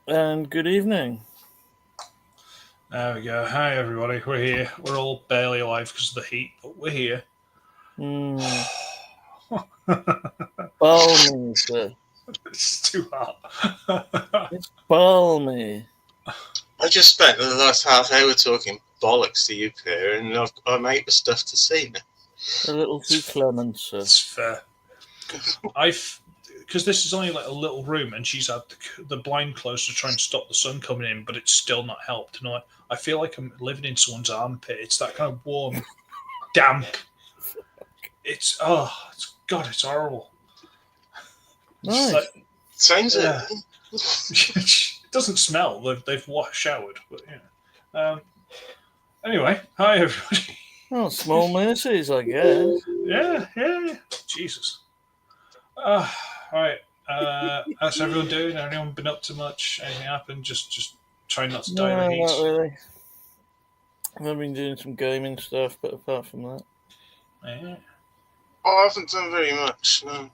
And good evening. There we go. Hi, everybody. We're here. We're all barely alive because of the heat, but we're here. Mm, balmy, sir. It's too hot. It's balmy. I just spent the last half hour talking bollocks to you, Pierre, and I'm out of stuff to say now. A little too clement, sir. It's fair. Because this is only like a little room, and she's had the blind closed to try and stop the sun coming in, but it's still not helped. And I feel like I'm living in someone's armpit. It's that kind of warm, damp. It's it's horrible. Nice. Sounds it. It doesn't smell. They've showered, but yeah. Anyway, hi everybody. Well, small mercies, I guess. Yeah. Jesus. Right. How's everyone doing? Anyone been up to much? Anything happened? Just trying not to die of No, the heat. not really. I've been doing some gaming stuff, but apart from that, Yeah. I haven't done very much, no.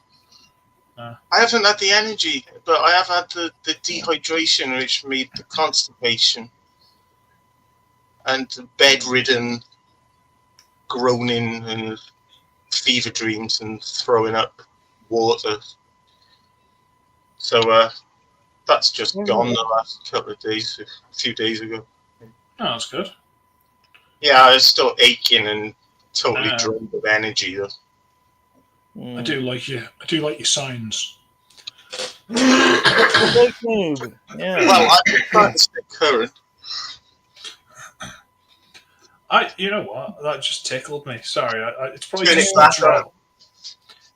No. I haven't had the energy, but I have had the dehydration, which made the constipation and the bedridden groaning and fever dreams and throwing up water. So that's just gone the last couple of days, a few days ago. Oh, that's good. Yeah, I was still aching and totally drained of energy, though. I do like you. I do like your signs. Like Noob. Yeah. Well, I've been trying to stay current. You know what? That just tickled me. Sorry, it's probably Turn just it back some troll. on.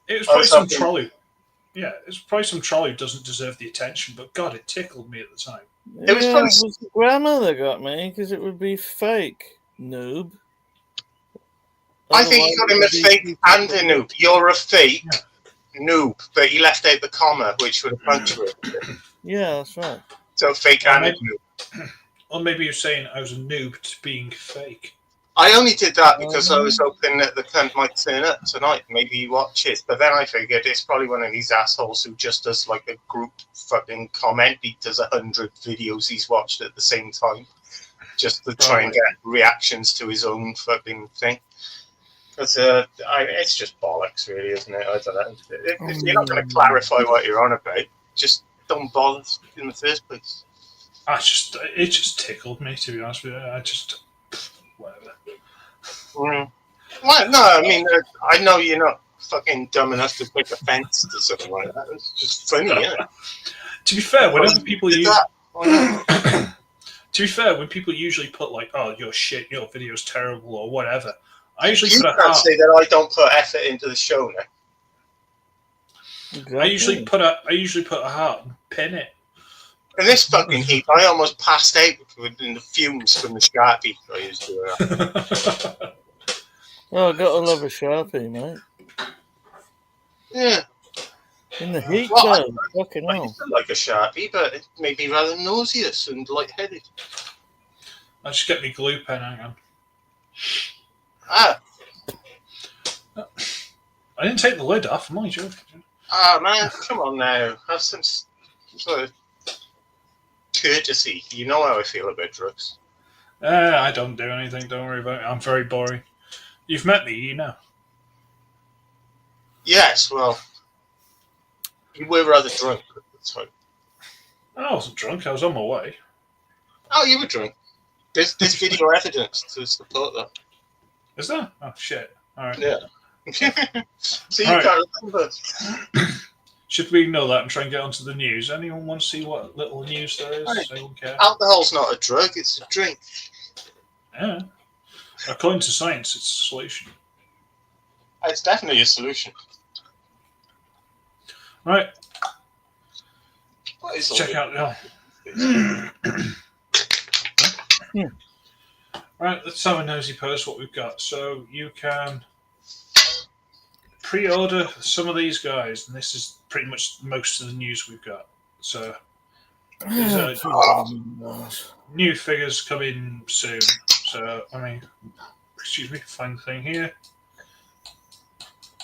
It was probably some troll who. Yeah, it's probably some troll who doesn't deserve the attention. But God, it tickled me at the time. It was probably it was the grammar that got me, because it would be fake, Noob. I think you got him a fake and a noob. You're a fake noob, but he left out the comma, which would have punctuated it. Yeah, that's right. So fake and a noob. Or maybe you're saying I was a noob to being fake. I only did that because I was hoping that the cunt might turn up tonight. Maybe he watches. But then I figured it's probably one of these assholes who just does like a group fucking comment. He does 100 videos he's watched at the same time. Just to try and get reactions to his own fucking thing. Because it's just bollocks, really, isn't it? I don't know. If you're not going to clarify what you're on about, just don't bother in the first place. It just tickled me, to be honest with you. Whatever. Well, no, I mean, I know you're not fucking dumb enough to take offence to something like that. It's just funny, isn't it? To be fair, whenever people use... To be fair, when people usually put like, "Oh, your shit, your video's terrible" or whatever, I usually put a heart. Say that I don't put effort into the show now. Exactly. I usually put a heart and pin it. In this fucking heat, I almost passed out in the fumes from the Sharpie I used to. Oh, I gotta love a Sharpie, mate. Yeah. In the heat, Well, fucking hell. I like a Sharpie, but it made me rather nauseous and lightheaded. I'll just get me glue pen, hang on. I didn't take the lid off, am I joking? Man, come on now. Have some sort of courtesy. You know how I feel about drugs. I don't do anything, don't worry about it. I'm very boring. You've met me, you know. Yes, well, you were rather drunk at the time. I wasn't drunk, I was on my way. Oh, you were drunk. There's video evidence to support that. Is there? Oh, shit. Alright. Yeah. So you can't remember. Should we ignore that and try and get onto the news? Anyone want to see what little news there is? Right. Anyone care? Alcohol's not a drug, it's a drink. Yeah. According to science, it's a solution. It's definitely a solution. Right. What is Check out Right, let's have a nosy post what we've got. So you can pre-order some of these guys, and this is pretty much most of the news we've got. So there's new figures coming soon. So excuse me, find the thing here.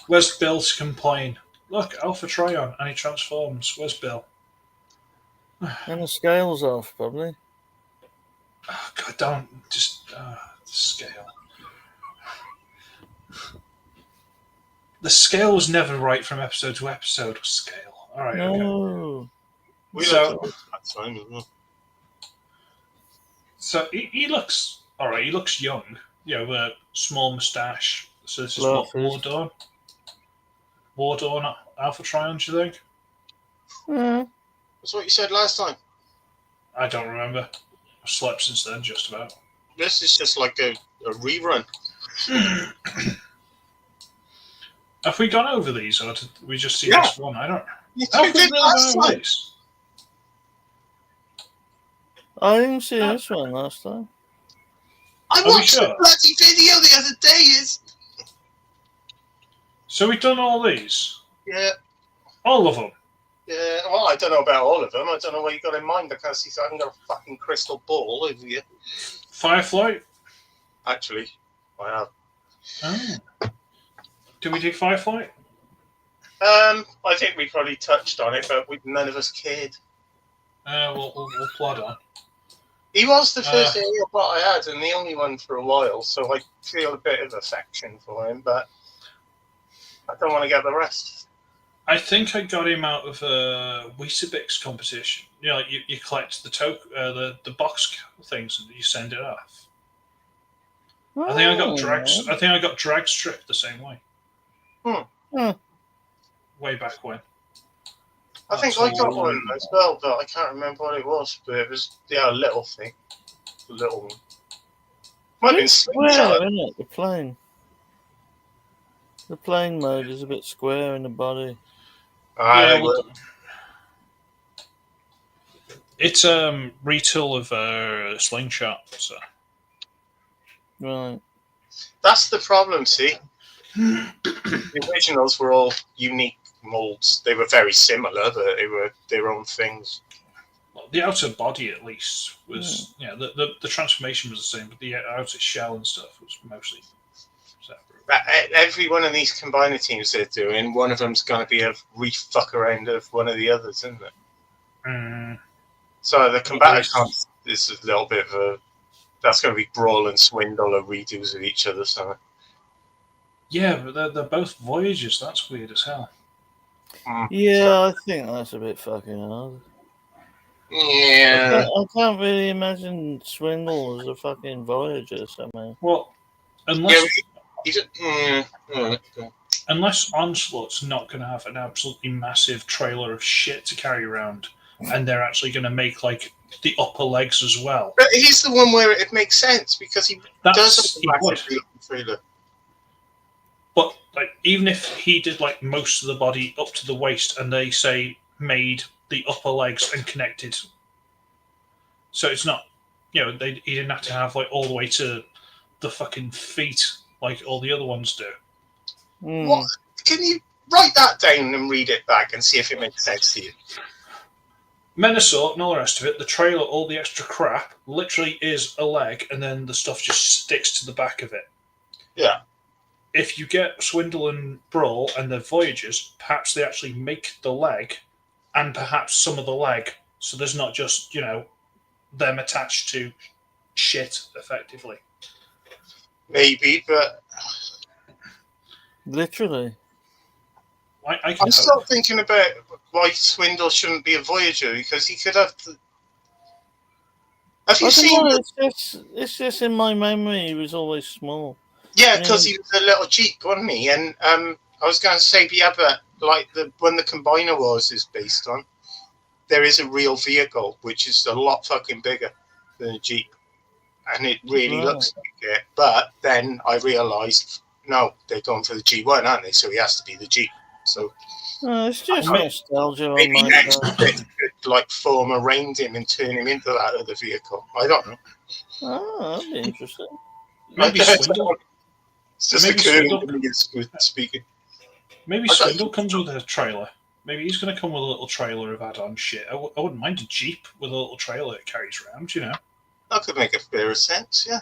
Where's Bill to complain? Look, Alpha Trion, and he transforms. Where's Bill? And the scale's off, probably. Oh, God, don't just the scale. The scale was never right from episode to episode. Scale. All right. Okay. No. We So- looked at that time as well. So he looks all right. He looks young. You know, with a small moustache. So this is what Glasses. War Dawn. War Dawn Alpha Trion, do you think? That's what you said last time. I don't remember. I've slept since then, just about. This is just like a rerun. Have we gone over these, or did we just see Yeah. this one? I don't. You Have we did really last gone over time. these? I didn't see this one last time. I Are we watched sure? the bloody video the other day. So we've done all these, Yeah. all of them. Yeah, well, I don't know about all of them. I don't know what you got in mind. I can't see. I haven't got a fucking crystal ball over here. Firefly. Actually, I have. Oh. Did we do Firefly? I think we probably touched on it, but none of us cared. We'll plod on. He was the first Aeobot I had, and the only one for a while, so I feel a bit of affection for him, but I don't want to get the rest. I think I got him out of a Weetabix competition. You know, you collect the box things and you send it off. I think I got drag stripped the same way. Way back when. I think That's I got all. one as well, but I can't remember what it was. But it was a little thing, a little one. Might have been It's slingshot. square, isn't it? The plane. The plane mode is a bit square in the body. They well, were. it's retool of slingshot. So Right. That's the problem. See, the originals were all unique molds. They were very similar, but they were their own things. well, the outer body at least was the transformation was the same, but the outer shell and stuff was mostly separate. Every one of these combiner teams they're doing, one of them's going to be a refuck around of one of the others, isn't it? So the combatant is a little bit of a. That's going to be Brawl and Swindle or redos of each other. So Yeah, but they're both Voyagers. That's weird as hell. Yeah, I think that's a bit fucking hard. yeah, I can't really imagine Swindle as a fucking Voyager somehow. Well, unless unless Onslaught's not going to have an absolutely massive trailer of shit to carry around, and they're actually going to make like the upper legs as well. but he's the one where it makes sense because he does He have a would. massive trailer. But like, even if he did like most of the body up to the waist, and they say made the upper legs and connected, so it's not, he didn't have to have like all the way to the fucking feet like all the other ones do. What? Can you write that down and read it back and see if it makes sense to you? Menasort and all the rest of it, the trailer, all the extra crap, literally is a leg, and then the stuff just sticks to the back of it. Yeah. If you get Swindle and Brawl and the Voyagers, perhaps they actually make the leg and perhaps some of the leg, so there's not just, them attached to shit, effectively. Maybe, but Literally. I can I'm still thinking about why Swindle shouldn't be a Voyager because he could have. Have you I seen? don't know, it's just in my memory he was always small. Yeah, because he was a little Jeep, wasn't he? And I was going to say, but like when the Combiner Wars is based on, there is a real vehicle which is a lot fucking bigger than a Jeep, and it really looks like it. But then I realised, no, they're going for the G1, aren't they? So he has to be the Jeep. So It's just nostalgia on maybe my next part. bit could like form around him and turn him into that other vehicle. I don't know. Oh, that'd be interesting. Maybe Swindle. It's just Maybe occurring Swindle. to me as we're speaking. Maybe I don't- Swindle comes with a trailer. Maybe he's going to come with a little trailer of add-on shit. I wouldn't mind a Jeep with a little trailer it carries around, That could make a fair sense, yeah.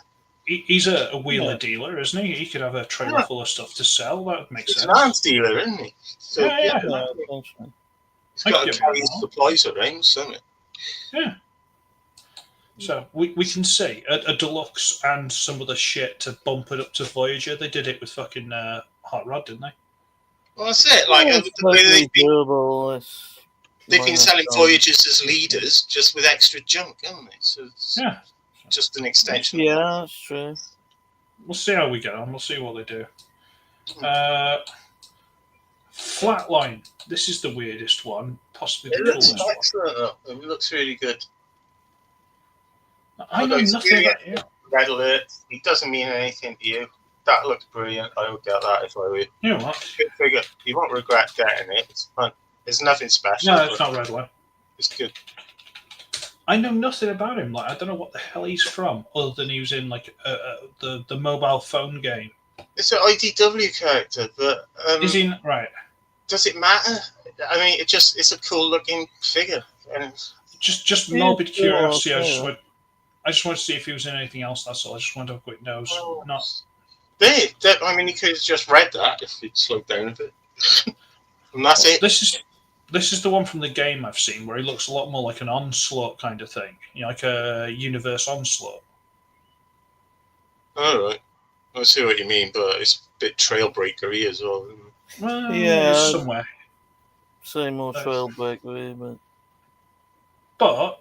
He's a wheeler dealer, isn't he? He could have a trailer full of stuff to sell. That would make He's sense. an arms dealer, isn't he? So Yeah. Yeah, potentially. he's got to carry his supplies around, isn't it? Yeah. So we can see a deluxe and some of the shit to bump it up to Voyager. They did it with fucking Hot Rod, didn't they? Well, that's it. Like Yeah, it's totally doable. they've been selling Voyagers as leaders, just with extra junk, haven't they? So it's just an extension. Yeah, that's true. We'll see how we get on. We'll see what they do. Flatline. This is the weirdest one, possibly the coolest one. Excellent, though. It looks really good. I know nothing about you. Red alert. It doesn't mean anything to you. That looks brilliant. I would get that if I were you. You know what? Good figure. You won't regret getting it. It's fun. There's nothing special. No, it's not Red One. It's good. I know nothing about him. Like, I don't know what the hell he's from, other than he was in like the mobile phone game. It's an IDW character, but is he right? Does it matter? I mean, it's a cool looking figure. And just morbid curiosity. I just want to see if he was in anything else. That's all. I just want to have a quick nose. I mean, you could have just read that if you'd slowed down a bit. And that's it. This is the one from the game I've seen where he looks a lot more like an Onslaught kind of thing. You know, like a Universe Onslaught. All right. I see what you mean, but it's a bit trailbreaker-y as well. Well, yeah, somewhere. Say more trailbreaker-y, but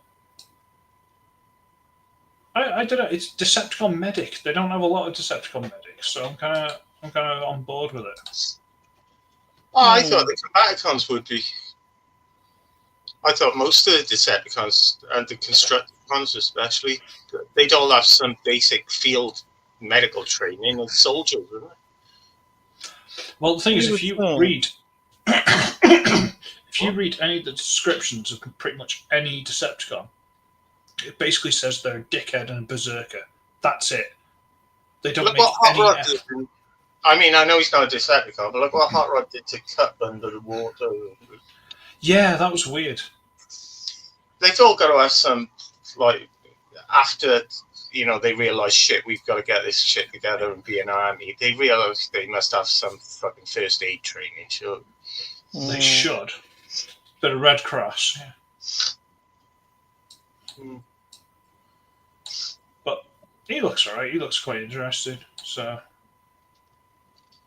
I don't know. It's Decepticon Medic. They don't have a lot of Decepticon Medics, so I'm kind of on board with it. Oh, I thought the Combaticons would be. I thought most of the Decepticons and the Constructicons especially, they'd all have some basic field medical training as soldiers, wouldn't they? Well, the thing is, if you read any of the descriptions of pretty much any Decepticon, it basically says they're a dickhead and a berserker. That's it. They don't make any effort. I mean, I know he's not a Decepticon, but look what Hot Rod did to Cup under the water. Yeah, that was weird. They've all got to have some, like, after, they realise, shit, we've got to get this shit together and be an army. They realise they must have some fucking first aid training, sure. They should. Bit of Red Cross, yeah. But he looks alright. He looks quite interested. So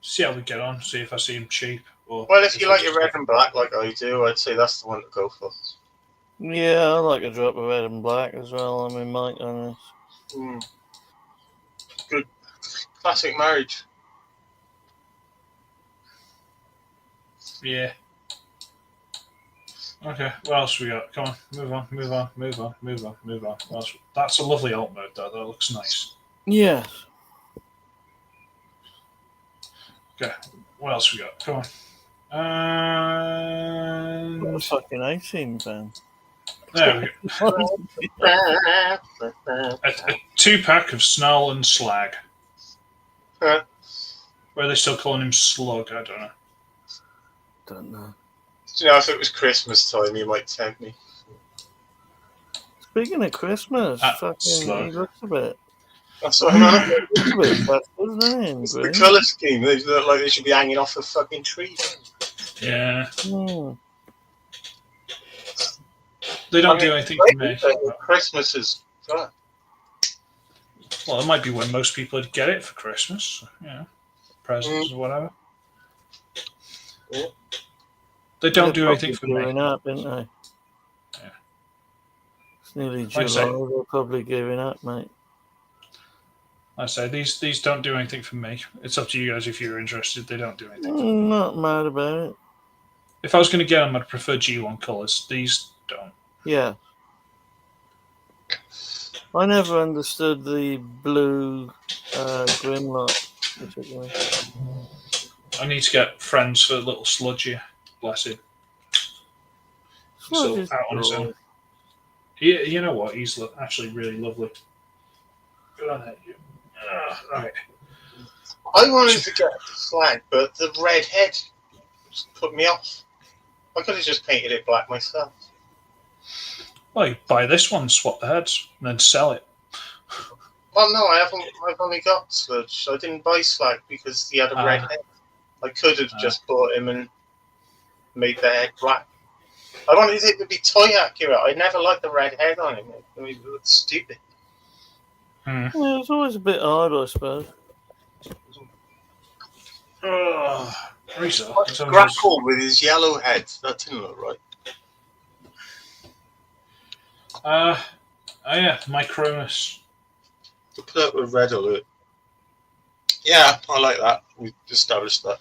see how we get on. See if I see him cheap. Well, if you like your red and black like I do, I'd say that's the one to go for. Yeah, I like a drop of red and black as well. I mean, Mike on this. Good classic marriage. Yeah. Okay, what else we got? Come on, move on. That's a lovely alt mode, though. That looks nice. Yes. Okay, what else we got? Come on. What a fucking 18 fan. There we go. a 2-pack of Snarl and Slag. Huh? Where are they still calling him Slug? I don't know. Don't know. If it was Christmas time, you might tempt me. Speaking of Christmas, he looks a bit. That's what I'm He looks a bit festive, doesn't he? It's the colour scheme. They look like they should be hanging off a fucking tree. Yeah. They don't do anything for me. Christmas is fun. Well, it might be when most people would get it for Christmas. Presents or whatever. Yeah. They don't do anything for me. Up, didn't they? Yeah. It's nearly July. They're probably giving up, mate. I say these don't do anything for me. It's up to you guys if you're interested. They don't do anything. Not mad about it. If I was going to get them, I'd prefer G1 colours. These don't. Yeah. I never understood the blue Grimlock particularly. I need to get friends for little Sludgy. Bless him. Still out on his own. You know what? He's actually really lovely. Good on that, you. Right. I wanted to get the flag, but the red head just put me off. I could have just painted it black myself. Well, you buy this one, swap the heads, and then sell it. Well, no, I haven't. I've only got Sludge. I didn't buy Slag because he had a red head. I could have just bought him and made the head black. I wanted it to be toy accurate. I never liked the red head on him. It looked stupid. Hmm. Yeah, it's always a bit hard, I suppose. Risa, Like Grackle with his yellow head. That didn't look right. Oh yeah, Micronus. To put up with red alert. Yeah, I like that. We established that.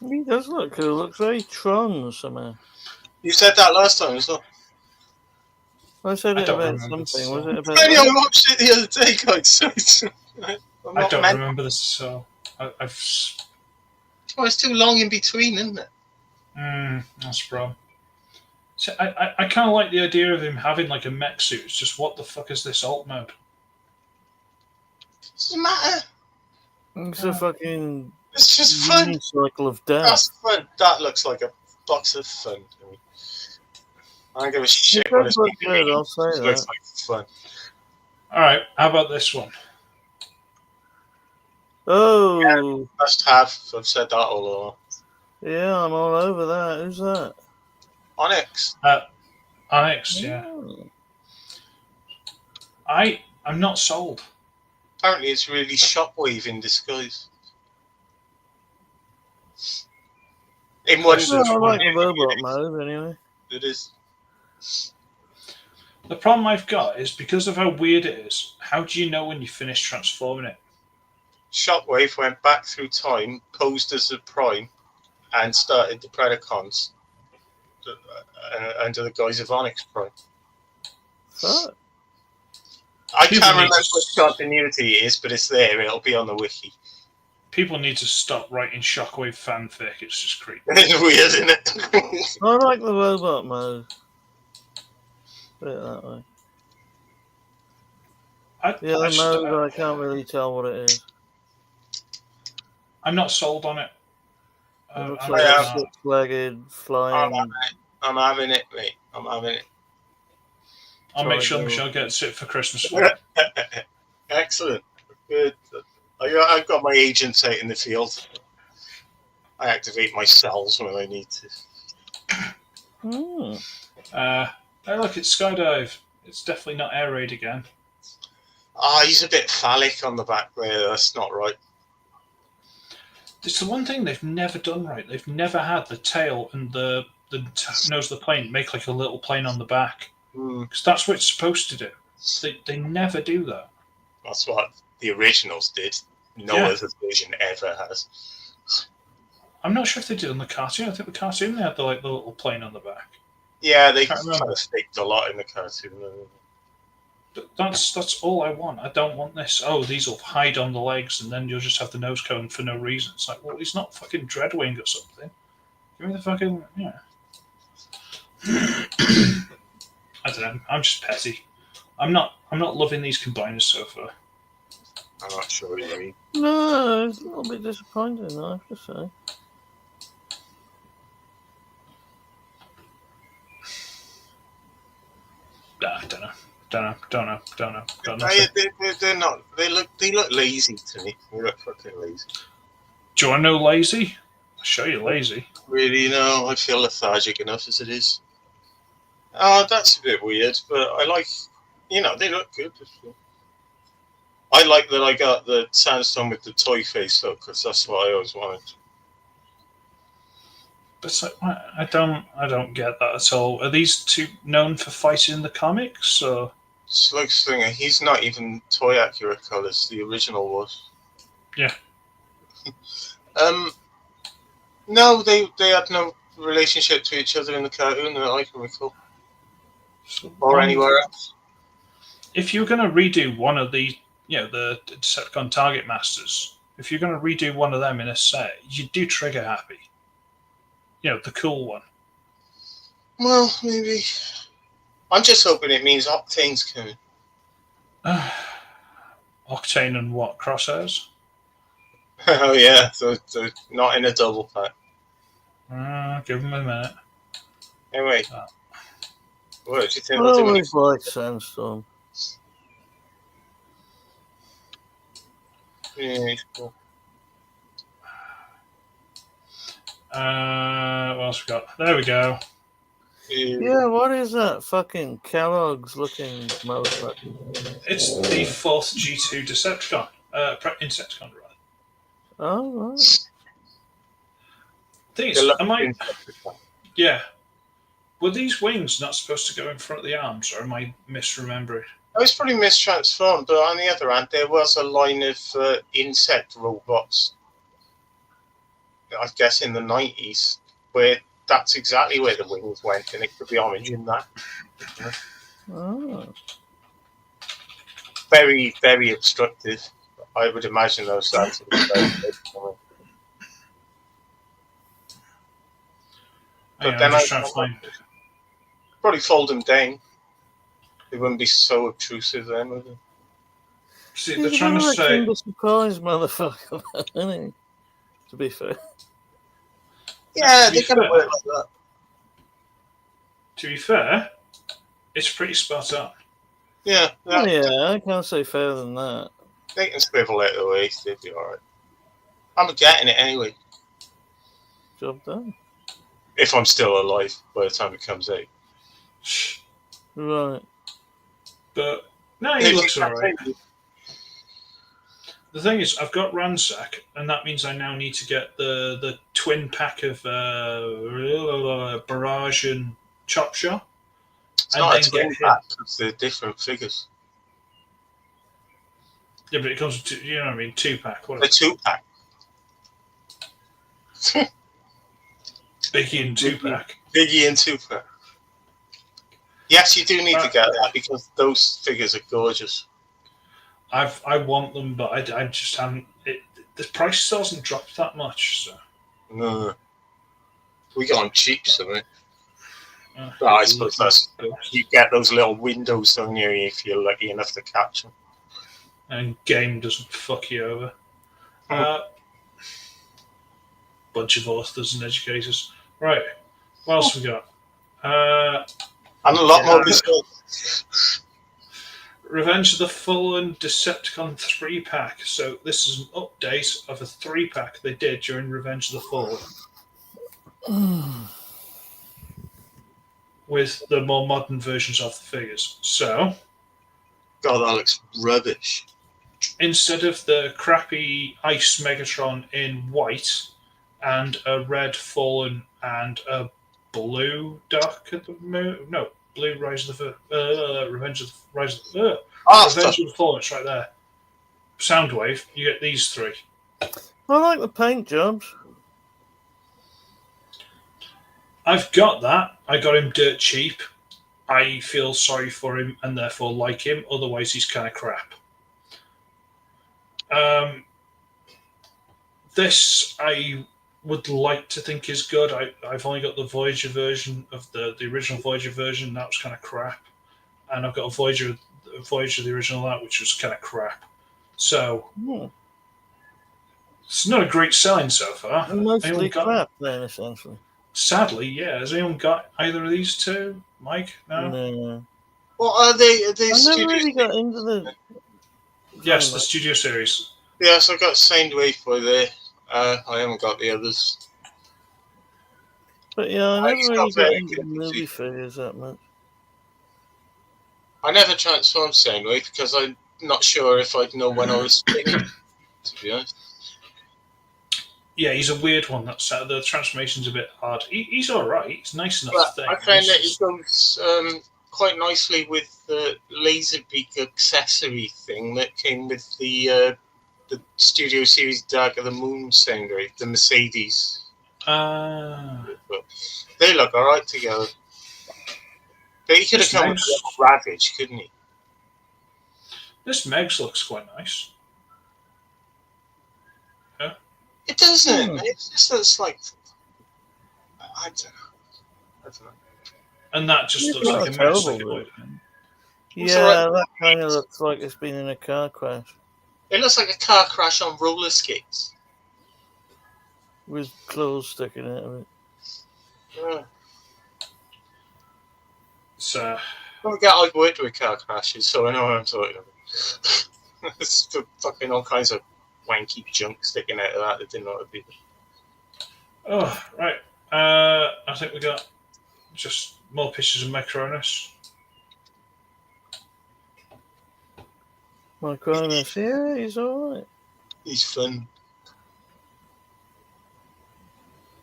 He does look cool. Looks very Tron somehow. You said that last time as well. I said I it don't about remember something. this Was it about I that? watched it the other day, guys. I don't remember this, so I've. Oh, it's too long in between, isn't it? That's the problem. So I kind of like the idea of him having like a mech suit. It's just what the fuck is this alt mode? Doesn't matter. It's a fucking It's just fun. cycle of death. That's fun. That looks like a box of fun to me. I don't give a shit It what does it's look making. good, I'll say It looks that. like fun. All right, how about this one? Oh, Must have. I've said that all along. yeah, I'm all over that. Who's that? Onyx. Onyx, yeah. Oh. I'm not sold. Apparently, it's really Shockwave in disguise. In one, Well, I like the robot mode anyway. it is. The problem I've got is because of how weird it is. How do you know when you finish transforming it? Shockwave went back through time, posed as a Prime, and started the Predacons under the guise of Onyx Prime. Fuck. I People can't need remember to- which continuity it is, but it's there. It'll be on the wiki. People need to stop writing Shockwave fanfic. It's just creepy. It's weird, isn't it? I like the robot mode. Put it that way. The other mode, I can't really tell what it is. I'm not sold on it. It looks I'm like really a not. six-legged flying. I'm having it, mate. I'm having it. I'll make sure Triangle. Michelle gets it for Christmas. For me. Excellent. Good. I've got my agents out in the field. I activate my cells when I need to. Hmm. Hey, look, it's Skydive. It's definitely not Air Raid again. He's a bit phallic on the back there. That's not right. It's the one thing they've never done right. They've never had the tail and the nose of the plane make like a little plane on the back. Because that's what it's supposed to do. They never do that. That's what the originals did. No Yeah. other version ever has. I'm not sure if they did on the cartoon. I think the cartoon they had the little plane on the back. Yeah, they Can't kind remember. of faked a lot in the cartoon. But that's all I want. I don't want this. Oh, these will hide on the legs, and then you'll just have the nose cone for no reason. It's like, well, he's not fucking Dreadwing or something. Give me the fucking I don't know. I'm just petty. I'm not loving these combiners so far. I'm not sure what you mean. No, it's a little bit disappointing, I have to say. I don't know. Don't know. Got They, nothing. they're not. They look lazy to me. They look fucking lazy. Do you want to know lazy? I'll show you lazy. Really, no. I feel lethargic enough as it is. Oh, that's a bit weird, but I like. They look good. I like that I got the Sandstone with the toy face though, because that's what I always wanted. But it's like, I don't get that at all. Are these two known for fighting in the comics? Or It's like Slinger. He's not even toy accurate colors. The original was. Yeah. No, they had no relationship to each other in the cartoon that I can recall, or anywhere else. If you're going to redo one of the, the Decepticon Target Masters, if you're going to redo one of them in a set, you do Trigger Happy. The cool one. Well, maybe. I'm just hoping it means Octane's coming. Octane and what? Crosshairs? Oh yeah, so not in a double pack. Give them a minute. Anyway, what did you think? I always like Sandstorm. Yeah, cool. What else we got? There we go. Yeah, what is that fucking Kellogg's looking motherfucker? It's the 4th G2 Decepticon. Insecticon, rather. Oh, right. Thing is, yeah. Were these wings not supposed to go in front of the arms, or am I misremembering? I was pretty mistransformed, but on the other hand, there was a line of insect robots, I guess in the 90s, where that's exactly where the wings went, and it could be orange in that. Oh. Very, very obstructive. I would imagine those sounds would be very good. But then I'm just trying to find. Probably fold them down. They wouldn't be so obtrusive then, would they? See, they're trying to say. He's a surprise motherfucker, isn't he? To be fair. Yeah, they kind of work like that. To be fair, it's pretty spot on. Yeah. Yeah, I can't say fairer than that. They can scribble it away, they'd be alright. I'm getting it anyway. Job done. If I'm still alive by the time it comes out. Right. But, no, he looks alright. The thing is, I've got Ransack, and that means I now need to get the twin pack of Barrage and Chop Shot. It's not a twin pack, because they're different figures. Yeah, but it comes with, you know what I mean, 2-pack. A 2-pack. Biggie and 2-pack. Biggie and 2-pack. Yes, you do need to get that, because those figures are gorgeous. I want them, but I just haven't. The price hasn't dropped that much. So. No. We got them cheap, so I suppose that's, you get those little windows, don't you, if you're lucky enough to catch them. And game doesn't fuck you over. Bunch of authors and educators. Right. What else we got? And a lot more results. Revenge of the Fallen Decepticon 3-pack. So this is an update of a 3-pack they did during Revenge of the Fallen. With the more modern versions of the figures. So... God, that looks rubbish. Instead of the crappy Ice Megatron in white and a red Fallen and a blue Dark of the Moon... No. Blue Rise of the Revenge of the Revenge of the Fallen. It's right there. Soundwave. You get these 3. I like the paint jobs. I've got that. I got him dirt cheap. I feel sorry for him and therefore like him. Otherwise, he's kind of crap. This I would like to think is good. I've only got the Voyager version of the original Voyager version. That was kind of crap. And I've got a Voyager the original that, which was kind of crap. So it's not a great selling so far. And mostly crap then, essentially. Sadly, yeah. Has anyone got either of these two? Mike? No. What are they? Are they I never really got into the... Yes, the Studio Series. Yes, I've got Soundwave by there. I haven't got the others. But yeah, I never really got into the movie figures that much. I never transformed Soundwave because I'm not sure if I'd know when I was spinning, to be honest. Yeah, he's a weird one. The transformation's a bit hard. He's all right. He's nice enough. But I found that he goes quite nicely with the Laserbeak accessory thing that came with the Studio Series Dark of the Moon Soundwave, the Mercedes. They look all right together. But he could have come with Ravage, couldn't he? This Megs looks quite nice. Yeah. It doesn't. It just looks like... I don't know. And that just looks like a terrible. Yeah, that kind of looks like it's been in a car crash. It looks like a car crash on roller skates. With claws sticking out of it. Yeah. So... I've worked with car crashes, so I know what I'm talking about. There's fucking all kinds of wanky junk sticking out of that didn't know what to be. Oh, right. I think we got Just more pictures of Macronus. Micronus, yeah, he's alright. He's fun.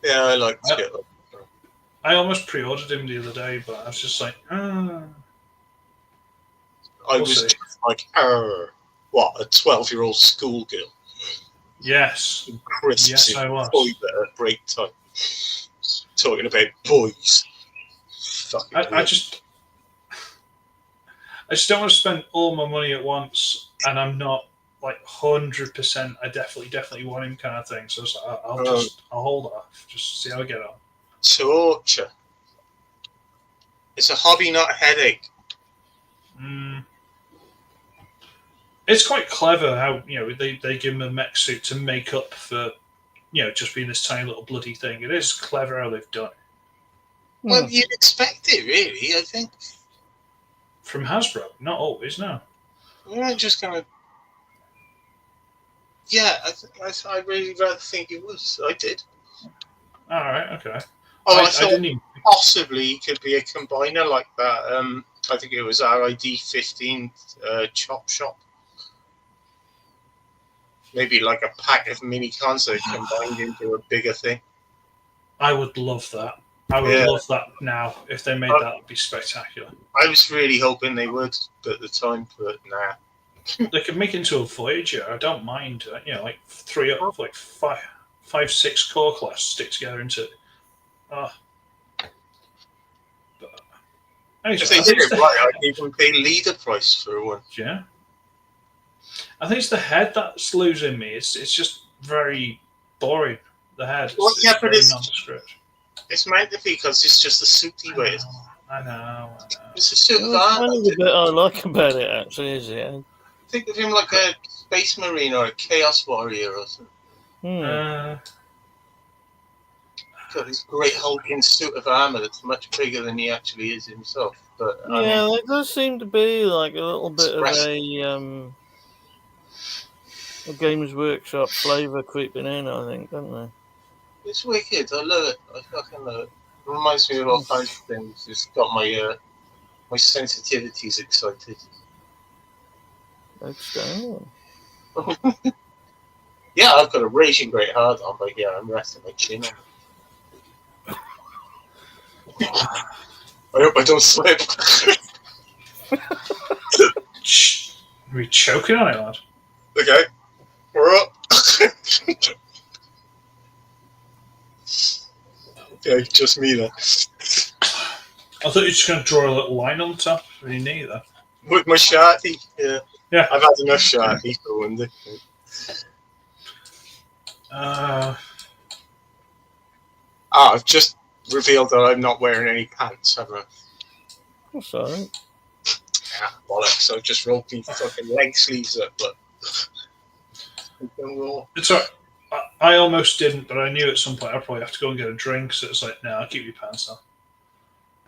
Yeah, I like to get. I almost pre-ordered him the other day, but I was just like, I we'll was see. just like, what, a 12-year-old schoolgirl? Yes. Crisps Yes, in I was. toilet at break time. Talking about boys. Fucking I just don't want to spend all my money at once, and I'm not like 100%. I definitely want him kind of thing. So it's like, I'll hold off, just see how I get on. torture. It's a hobby, not a headache. It's quite clever how they give him a mech suit to make up for just being this tiny little bloody thing. It is clever how they've done it. Well, you'd expect it, really. I think From Hasbro, not always. No. we're not just gonna. Yeah, I really rather think it was. I did. All right. Okay. Oh, I I thought didn't even. possibly he could be a combiner like that. I think it was RID 15 Chop Shop. Maybe like a pack of mini cons that combined into a bigger thing. I would love that. I would love that now. If they made that, it'd be spectacular. I was really hoping they would at the time, but nah. They could make it into a Voyager. I don't mind. Like 3 up, like 5, 6 core class stick together into. But, If they did it right, I'd even pay leader price for one. Yeah. I think it's the head that's losing me. It's just very boring. The head. Well, yeah, but very it's nondescript. It's meant to be because it's just a suit he wears. I know. It's a suit of That's armor. one of the bit I like about it, actually, is it? Think of him like a space marine or a chaos warrior or something. Got this great hulking suit of armor that's much bigger than he actually is himself. But Yeah, there does seem to be like a little bit of a Games Workshop flavour creeping in, I think, don't they? it's wicked. I love it. I fucking love it. It reminds me of all kinds of things. It's got my my sensitivities excited. Outstanding. Yeah, I've got a raging great hard on, but yeah, I'm resting my chin on it. I hope I don't slip. Are we choking on it, lad? Okay, we're up. Okay, just me then. I thought you were just going to draw a little line on the top of your knee there. With my Sharpie, yeah. Yeah. I've had enough Sharpie for one day. I've just revealed that I'm not wearing any pants, haven't I? That's all right. Yeah, bollocks. I've just rolled my fucking leg sleeves up, but... It's all right. I almost didn't, but I knew at some point I'd probably have to go and get a drink, so it's like, no, I'll keep your pants on.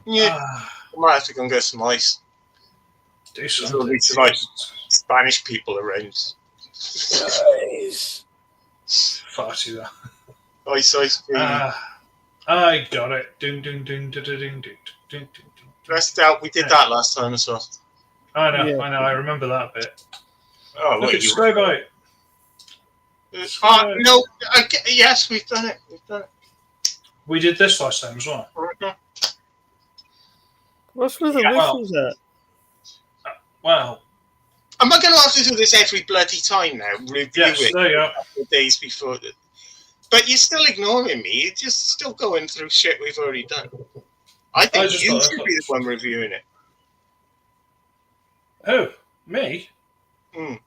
Yeah, I might have to go and get some ice. Do There's something. only some like Spanish people around. Nice. Far too that. Ice cream. I got it. Ding, ding, ding, ding, ding, ding, ding, ding. Dressed out. We did that last time as well. I know. Yeah. I remember that bit. Oh, Look at you... Skyboat. no, yes, we've done it. We did this last time as well. What's with the well- whistles at? Wow. Am I going to have to do this every bloody time now? Review Yes, it there you go. a couple of days before. But you're still ignoring me. You're just still going through shit we've already done. I think just you thought- should be the one reviewing it. Oh, me? Mm.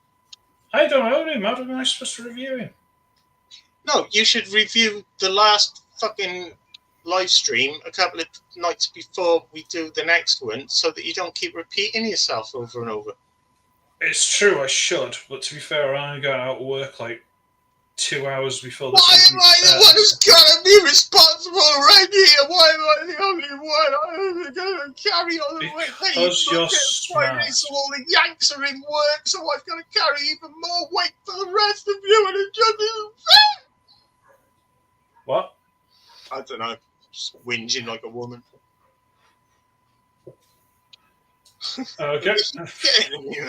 I don't own him. How am I supposed to review him? No, you should review the last fucking live stream a couple of nights before we do the next one so that you don't keep repeating yourself over and over. It's true, I should, but to be fair, I only got out of work like 2 hours before the Why am I the one who's got to be responsible right here? Why am I the only one? I'm going to carry on the way. Because you're smart. So all the Yanks are in work, so I've got to carry even more weight for the rest of you. And it just What? I don't know. Just whinging like a woman. Okay. Getting me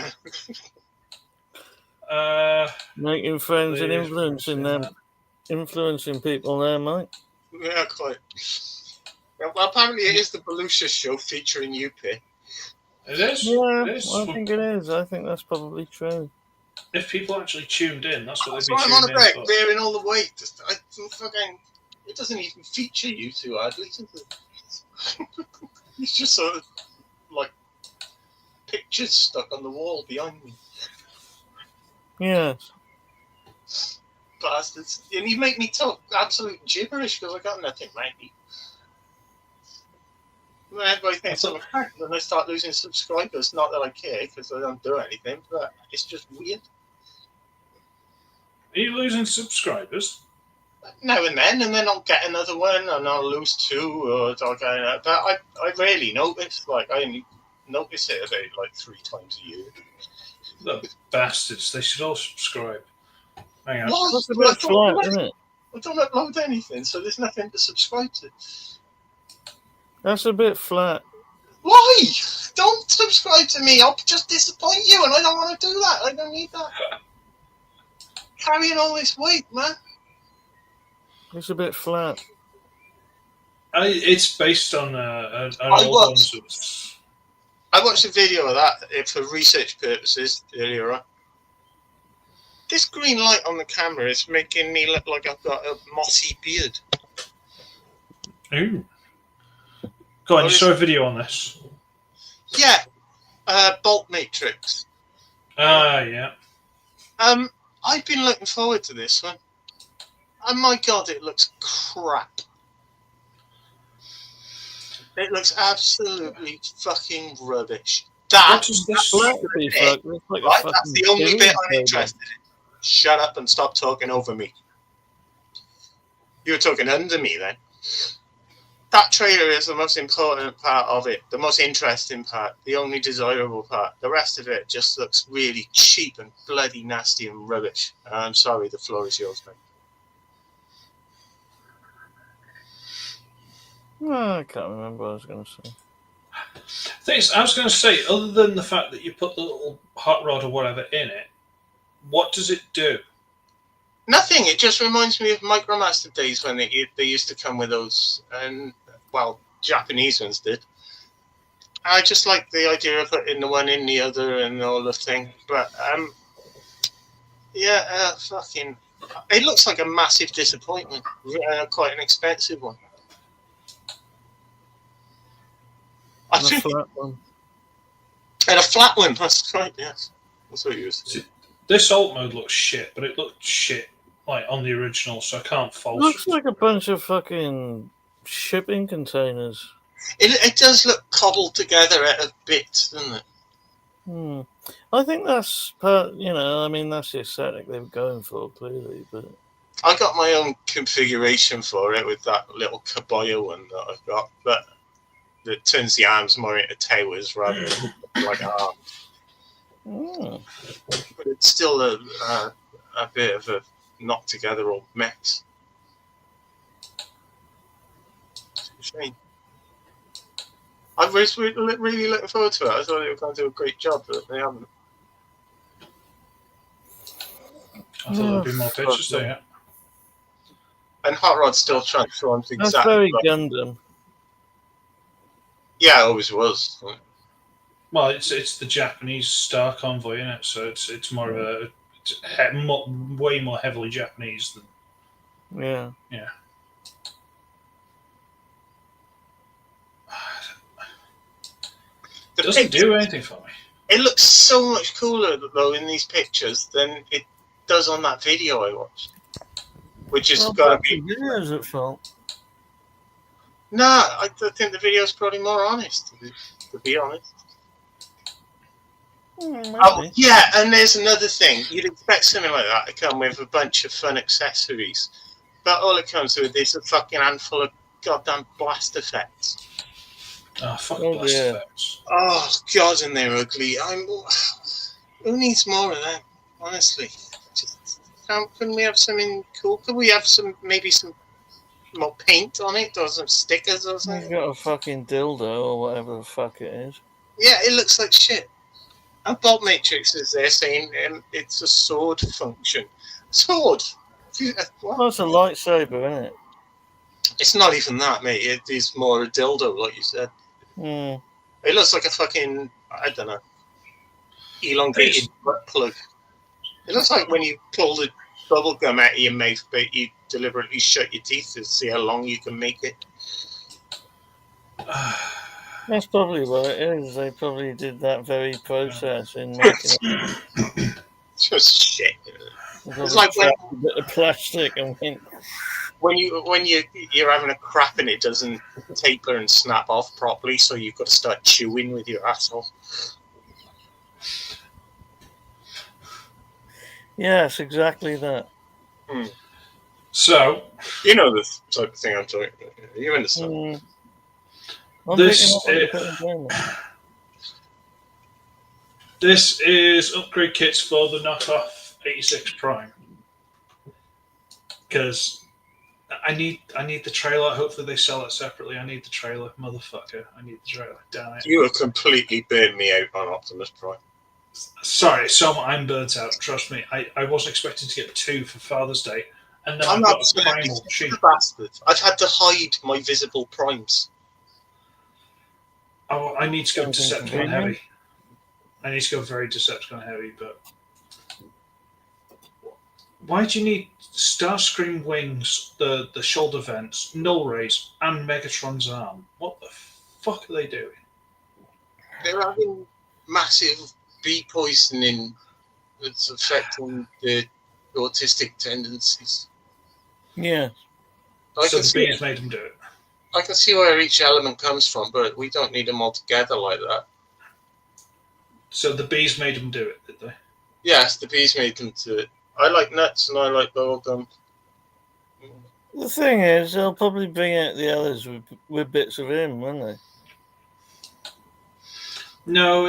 there. Making friends and Please, influencing yeah. them. Influencing people there, mate. Yeah, quite. Well, apparently it is the Balucious show featuring UP. It is. Yeah, It is. I think it is. I think that's probably true. If people actually tuned in, that's what That's they'd be what I'm on tuning in about, for. bearing all the weight. It doesn't even feature you too hardly, does it? It's just sort of like pictures stuck on the wall behind me. Yes. Bastards. And you make me talk absolute gibberish because I got nothing, mate. When everybody thinks I'm a hack, then I start losing subscribers. Not that I care because I don't do anything, but it's just weird. Are you losing subscribers? Now and then I'll get another one, and I'll lose two, or I'll get another. But I rarely notice. Like, I only notice it about like 3 times a year. The bastards. They should all subscribe. Hang on. Why? That's a bit flat, isn't it? I don't upload anything, so there's nothing to subscribe to. That's a bit flat. Why? Don't subscribe to me. I'll just disappoint you, and I don't want to do that. I don't need that. Carrying all this weight, man. It's a bit flat. It's based on an I old one. watched- I watched a video of that for research purposes earlier on. This green light on the camera is making me look like I've got a mossy beard. Ooh. Go on, you saw a video on this. Yeah, Bolt Matrix. Yeah. I've been looking forward to this one. Oh my god, it looks crap. It looks absolutely fucking rubbish. What is this? Flat to be fucked. It's like a Right, fucking that's the only billion bit I'm table. interested in. Shut up and stop talking over me. You were talking under me then. That trailer is the most important part of it, the most interesting part, the only desirable part. The rest of it just looks really cheap and bloody nasty and rubbish. I'm sorry, the floor is yours, mate. Oh, I can't remember what I was going to say. Things I was going to say, other than the fact that you put the little hot rod or whatever in it, what does it do? Nothing. It just reminds me of Micromaster days when they used to come with those, and well, Japanese ones did. I just like the idea of putting the one in the other and all the thing. But fucking, it looks like a massive disappointment and quite an expensive one. I And a think, flat one. and a flat one. That's right. Yes, that's what you were saying. This alt mode looks shit, but it looked shit like on the original, so I can't fault Looks it. like a bunch of fucking shipping containers. It does look cobbled together out of bits, doesn't it? I think that's part, I mean, that's the aesthetic they were going for, clearly, but... I got my own configuration for it with that little Kabaya one that I've got, but that turns the arms more into towers rather than like arms. But it's still a bit of a knocked together old mess. It's a shame. I was really looking forward to it. I thought they were going to do a great job, but they haven't. I thought there'd be more pictures there. Yeah. And Hot Rod still transforms That's exactly. very like, Gundam. yeah, it always was. Well, it's the Japanese Star Convoy, isn't it? So it's more of a way more heavily Japanese than Yeah. It doesn't do anything for me. It looks so much cooler though in these pictures than it does on that video I watched, which is gotta be. Videos at fault. Nah, I think the video's probably more honest. To be honest. Oh, yeah, and there's another thing. You'd expect something like that to come with a bunch of fun accessories, but all it comes with is a fucking handful of goddamn blast effects. Oh, fucking blast effects. Oh god, and they're ugly. Who needs more of them? Honestly, couldn't we have something cool? Could we have maybe some more paint on it or some stickers or something? You've got a fucking dildo or whatever the fuck it is. Yeah, it looks like shit. And Bob Matrix is there saying it's a sword function. Sword? What? Well, it's a lightsaber, isn't it? It's not even that, mate. It is more a dildo, like you said. Hmm. It looks like a fucking, I don't know, elongated butt plug. It looks like when you pull the bubble gum out of your mouth, but you deliberately shut your teeth to see how long you can make it. That's probably what it is. They probably did that very process in making it. Just shit. It's like when- a bit of plastic and went. When you're having a crap and it doesn't taper and snap off properly, so you've got to start chewing with your asshole. Yes, exactly that. So You know the type of thing I'm talking about. You understand? Mm. I'm This picking up what you're is- putting down. this is upgrade kits for the knockoff 86 Prime. Because I need the trailer. Hopefully they sell it separately. I need the trailer, motherfucker. I need the trailer. Damn it. You have completely burned me out on Optimus Prime. Sorry, I'm burnt out. Trust me. I wasn't expecting to get 2 for Father's Day, and then I'm I got a absolutely primal cheap. a bastard. I've had to hide my visible primes. Oh, I need to go Something Decepticon convenient. heavy. I need to go very Decepticon heavy, but why do you need Starscream wings, the shoulder vents, null rays, and Megatron's arm? What the fuck are they doing? They're having massive bee poisoning that's affecting the autistic tendencies. Yeah. I So can the see bees made them do it. I can see where each element comes from, but we don't need them all together like that. So the bees made them do it, did they? Yes, the bees made them do it. I like nuts and I like bubblegum. The thing is, they'll probably bring out the others with bits of him, won't they? No,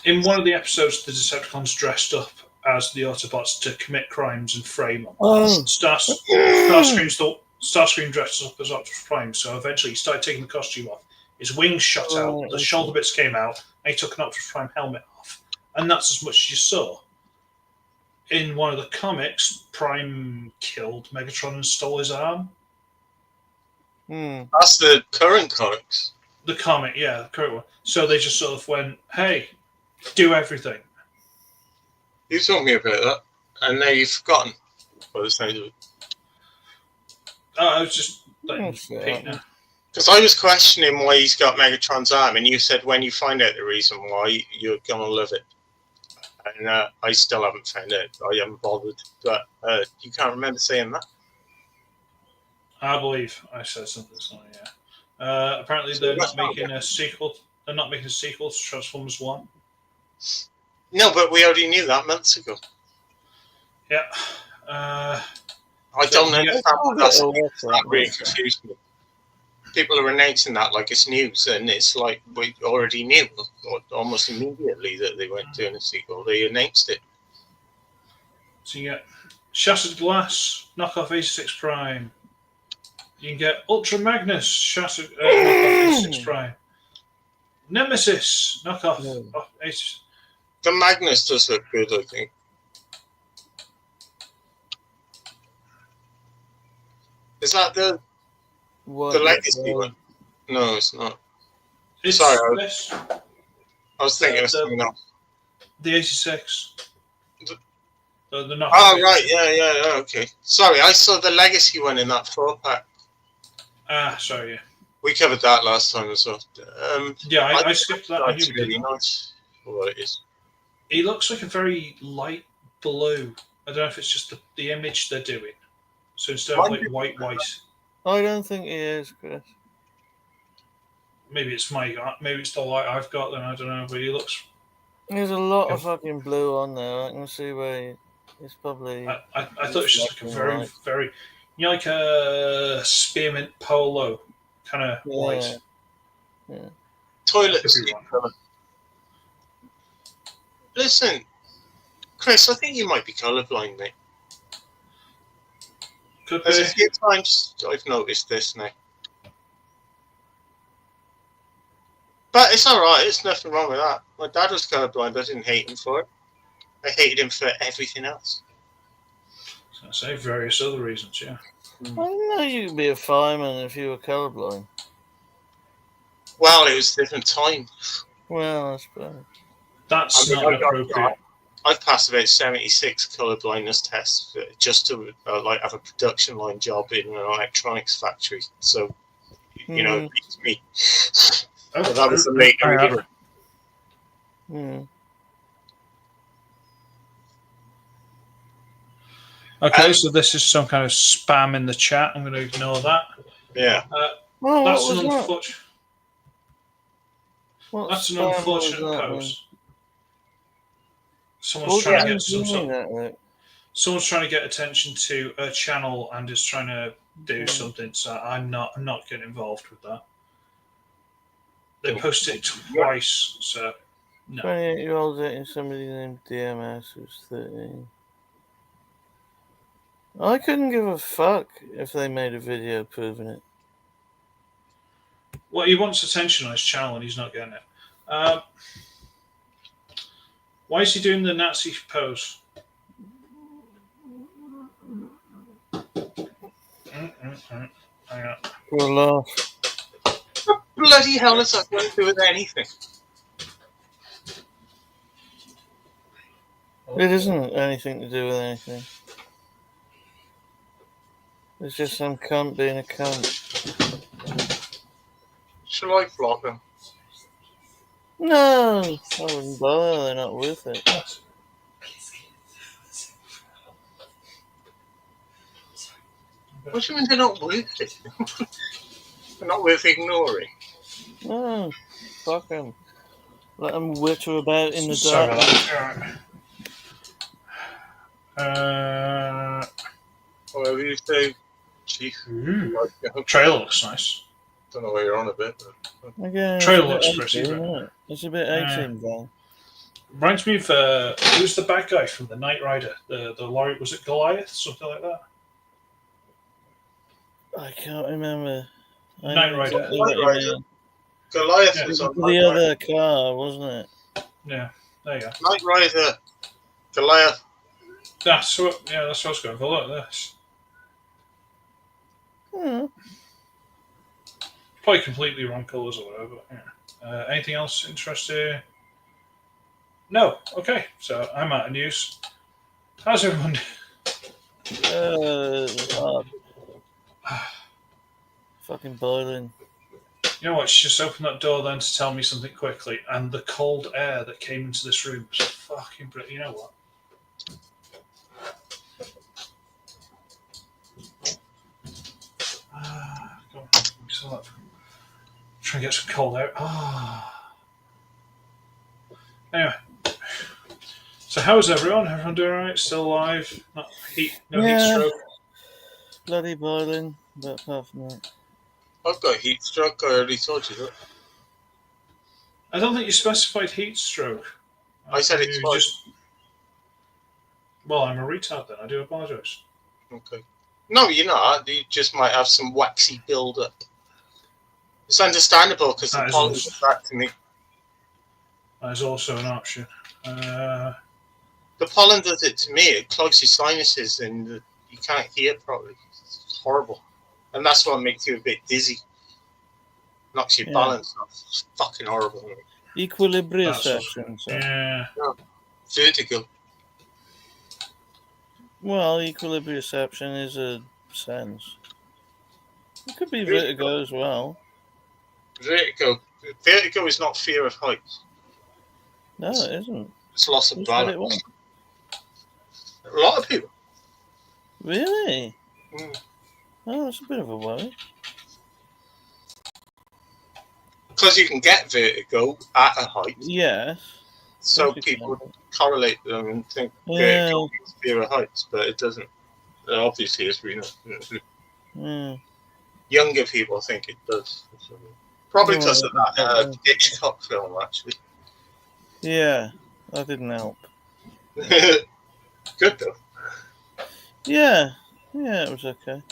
in one of the episodes, the Decepticons dressed up as the Autobots to commit crimes and frame them. Oh. Starscream dressed up as Optimus Prime, so eventually he started taking the costume off. His wings shot out, the shoulder bits came out, and he took an Optimus Prime helmet off. And that's as much as you saw. In one of the comics, Prime killed Megatron and stole his arm. That's the current comics. The comic, yeah, the current one. So they just sort of went, hey, do everything. You told me about that, and now you've forgotten. By the sound of it. I was just letting you pick now. Because I was questioning why he's got Megatron's arm, and you said when you find out the reason why, you're gonna love it. And I still haven't found out. I haven't bothered. But you can't remember saying that. I believe I said something. So yeah. Apparently, they're not making a sequel. They're not making a sequel to Transformers 1. No, but we already knew that months ago. Yeah. I don't understand what that really confused me. People are announcing that like it's news, and it's like we already knew almost immediately that they weren't doing a sequel. They announced it. So you get Shattered Glass, knockoff 86 Prime. You can get Ultra Magnus, Shattered knockoff 86 Prime. Nemesis, knockoff 86. The Magnus does look good, I think. Is that the legacy one? No, it's not. Sorry, I was thinking of something else. The 86. The knockoff. Oh, right, yeah, okay. Sorry, I saw the legacy one in that 4-pack. Sorry, yeah. We covered that last time as well. Yeah, I skipped that. I knew That's really nice for what it is. He looks like a very light blue. I don't know if it's just the image they're doing. So instead of like white. I don't think he is, Chris. Maybe it's the light I've got. Then I don't know. But he looks. There's a lot of fucking blue on there. I can see where it's probably. I thought it was just like a very, very, like a spearmint polo kind of white. Yeah. Toilet seat colour. Listen, Chris, I think you might be colourblind, mate. Could There's be. a few times I've noticed this now. But it's all right. There's nothing wrong with that. My dad was colorblind. I didn't hate him for it. I hated him for everything else. So I say various other reasons, yeah. I didn't know you could be a fireman if you were colourblind. Well, it was a different time. Well, I suppose. That's not appropriate. I've passed about 76 colour blindness tests just to like have a production line job in an electronics factory. So, you know, it beats me. Oh, But that was the later era. Okay, so this is some kind of spam in the chat. I'm going to ignore that. Yeah. That's an unfortunate. That's an unfortunate post. Someone's trying to get someone's trying to get attention to a channel and is trying to do something. So I'm not getting involved with that. They posted it twice, so no. 28-year-old dating somebody named DMS who's 13. I couldn't give a fuck if they made a video proving it. Well, he wants attention on his channel and he's not getting it. Why is he doing the Nazi pose? For a laugh. What bloody hell has that got to do with anything? It isn't anything to do with anything. It's just some cunt being a cunt. Shall I flog them? No, I wouldn't bother. They're not worth it. What do you mean they're not worth it? They're not worth ignoring. No, fuck them. Let them witter about in the Sorry Whatever you say, Chief. Trailer looks nice. Don't know where you're on a bit. But... Again, Trailer looks pretty. It's a bit 18, though. Reminds me of who's the bad guy from the Knight Rider? The lorry, was it Goliath? Something like that. I can't remember. Knight Rider. Goliath was on the other car, wasn't it? Yeah, there you go. Knight Rider, Goliath. That's what I was going for. Look at this. Probably completely wrong colours or whatever. But yeah. Anything else interesting? No. Okay, so I'm out of news. How's everyone? Fucking boiling. You know what? She just opened that door then to tell me something quickly, and the cold air that came into this room was fucking brilliant. You know what? Go on. Try and get some cold out. Anyway. So how's everyone? Everyone doing alright? Still alive? No heat stroke? Bloody boiling, but apart from that. I've got heat stroke, I already told you that. I don't think you specified heat stroke. I said it's fine. Well, I'm a retard then. I do apologise. Okay. No, you're not. You just might have some waxy build-up. It's understandable because the pollen is back to me. That is also an option. The pollen does it to me. It clogs your sinuses and you can't hear properly. It's horrible. And that's what makes you a bit dizzy. Knocks your balance off. It's fucking horrible. Equilibrium. Yeah. Vertigo. Well, equilibrioception is a sense. It could be vertigo as well. Vertigo is not fear of heights. No, it isn't. It's loss of balance. A lot of people. Really? Oh, that's a bit of a worry. Because you can get vertigo at a height. Yes. So people correlate them and think vertigo is fear of heights, but it doesn't. Obviously, as we know. Younger people think it does. Probably because of that Hitchcock film, actually. Yeah, that didn't help. Good though. Yeah, it was okay.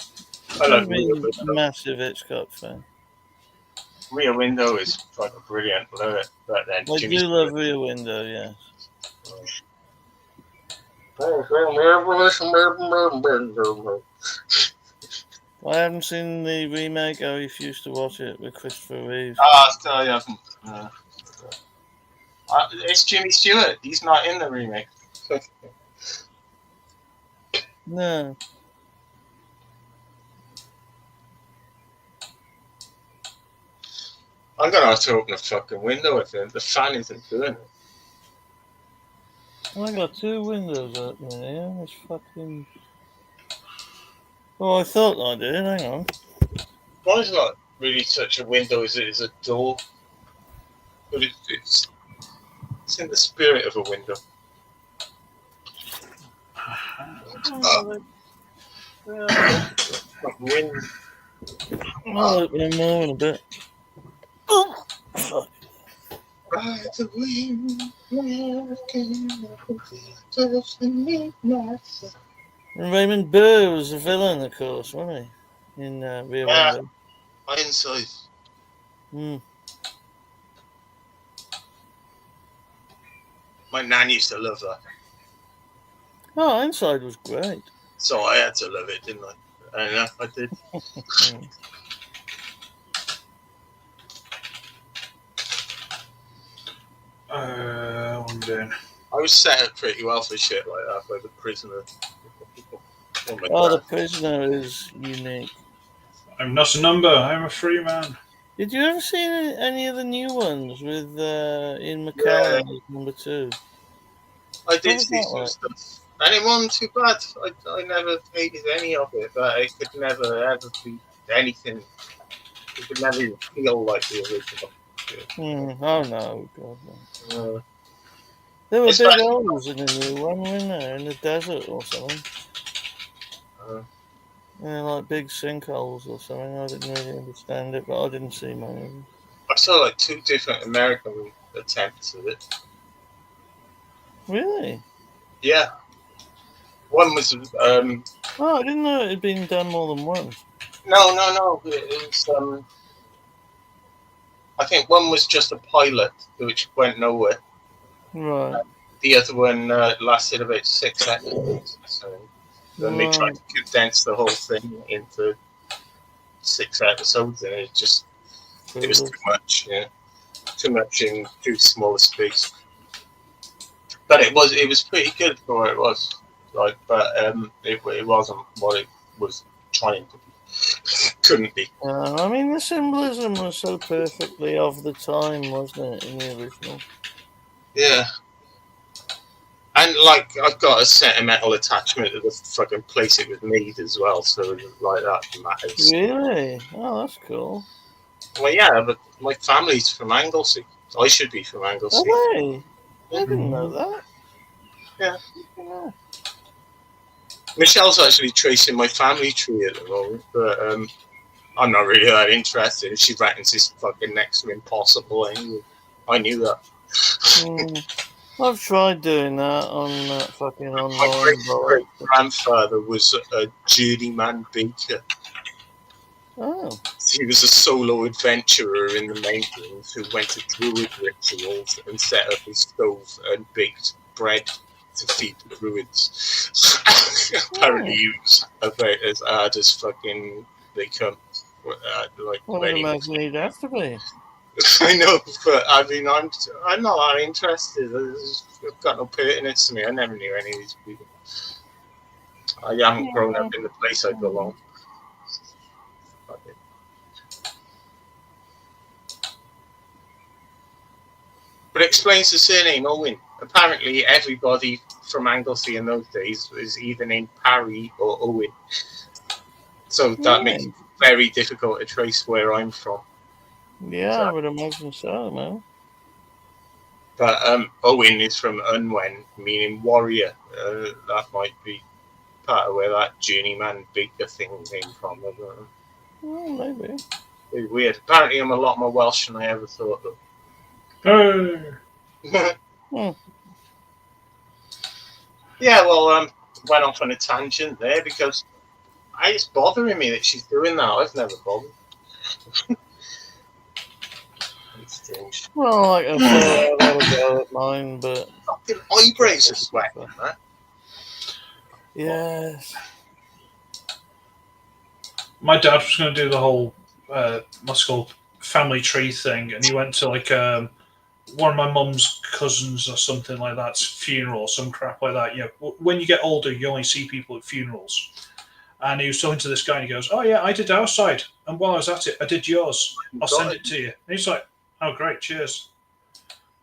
I don't mean, a massive Hitchcock fan. Rear Window is fucking brilliant. Love it. But then I Jimmy do love Rear Window, yes. I haven't seen the remake. I refuse to watch it with Christopher Reeve. I haven't. It's Jimmy Stewart. He's not in the remake. No. I'm gonna have to open a fucking window if the fan isn't doing it. I got 2 windows open here. It's fucking. Oh, I thought I did. Hang on. Mine's not really such a window as it is a door, but it's in the spirit of a window. I'll open them more in a bit. Oh, fuck. Ride the wind, And Raymond Burr was the villain, of course, wasn't he? In Rear Window. Ironside. My nan used to love that. Oh, Inside was great. So I had to love it, didn't I? And I did. What I'm doing. I was set up pretty well for shit like that by The Prisoner. Oh, The Prisoner is unique. I'm not a number. I'm a free man. Did you ever see any of the new ones with Ian McKellen as number 2? I did see some stuff. And it wasn't too bad. I never hated any of it, but it could never ever be anything. It could never even feel like the original. Oh no, God no. Uh, There were It's big like- holes in the new one, weren't there? In the desert or something. Yeah, like big sinkholes or something. I didn't really understand it, but I didn't see many of them. I saw like 2 different American attempts of it. Really? Yeah. One was Oh, I didn't know it had been done more than once. no. It was I think one was just a pilot, which went nowhere. Right. The other one lasted about 6 episodes. So then they tried to condense the whole thing into 6 episodes, and it was too much. Yeah, too much in too small a space. But it was pretty good for what it was. Like, but it wasn't what it was trying to be. Couldn't be. I mean, the symbolism was so perfectly of the time, wasn't it, in the original? Yeah. And like, I've got a sentimental attachment to the fucking place it was made as well, so like that matters. Really? Oh, that's cool. Well, yeah, but my family's from Anglesey. I should be from Anglesey. Are they? I didn't know that. Yeah. Michelle's actually tracing my family tree at the moment, but I'm not really that interested. She reckons it's fucking next to impossible anyway. I knew that. I've tried doing that on that fucking My online. great-grandfather was a journeyman baker. Oh. He was a solo adventurer in the mountains who went to druid rituals and set up his stove and baked bread to feed the druids. Apparently he was about as hard as fucking they come. Like, I would imagine he'd have to be. I know, but I mean, I'm not that interested. It's got no pertinence to me. I never knew any of these people. I haven't grown up in the place I belong. But it explains the surname Owen. Apparently, everybody from Anglesey in those days was either named Parry or Owen. So that makes it very difficult to trace where I'm from. Yeah, I would imagine so, man. But Owen is from Unwen, meaning warrior. That might be part of where that journeyman baker thing came from. I don't know. Oh, maybe. It's weird. Apparently, I'm a lot more Welsh than I ever thought. Yeah, well, went off on a tangent there because it's bothering me that she's doing that. I've never bothered. strange. Well, like I said, I'll have a go at mine, but Fucking eyebrows are sweating, man. yes. My dad was going to do the whole what's called family tree thing, and he went to like one of my mum's cousins or something like that's funeral, some crap like that. Yeah, when you get older, you only see people at funerals. And he was talking to this guy, and he goes, "Oh yeah, I did our side, and while I was at it, I did yours. I'll send it to you." And he's like, "Oh great, cheers."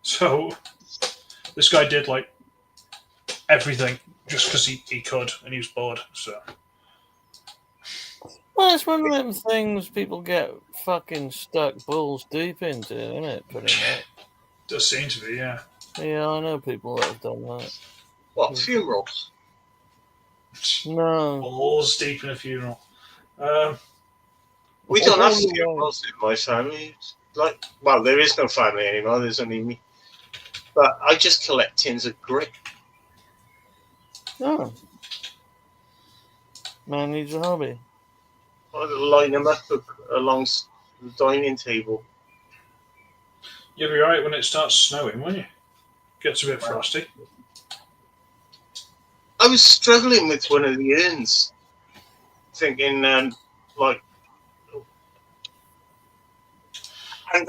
So this guy did like everything just because he could, and he was bored. So. Well, it's one of them things people get fucking stuck balls deep into, isn't it? Pretty much. Does seem to be, yeah. Yeah, I know people that have done that. What, funerals? No. Balls deep in a funeral. We don't have funerals in my family. Like, well, there is no family anymore. There's only me. But I just collect tins of grit. Oh. Man needs a hobby. I line them up along the dining table. You'll be right when it starts snowing, won't you? Gets a bit frosty. I was struggling with one of the urns, thinking, like, I'm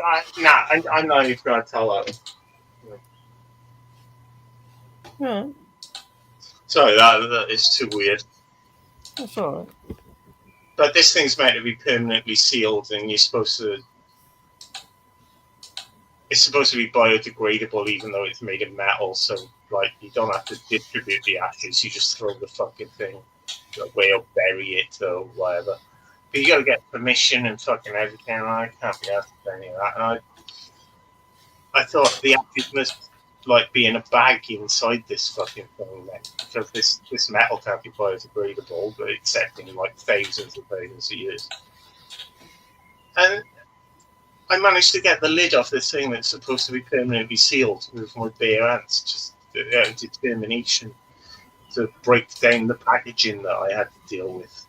not even going to tell that. Yeah, Sorry, that is too weird. that's alright. But this thing's meant to be permanently sealed, and it's supposed to be biodegradable, even though it's made of metal. So, like, you don't have to distribute the ashes; you just throw the fucking thing away or bury it or whatever. But you got to get permission and fucking everything. And I can't be asked for any of that. And I thought the ashes must like be in a bag inside this fucking thing, then, because this metal can't be biodegradable, but except in like thousands of years. And I managed to get the lid off this thing that's supposed to be permanently sealed with my bare hands, just determination to break down the packaging that I had to deal with,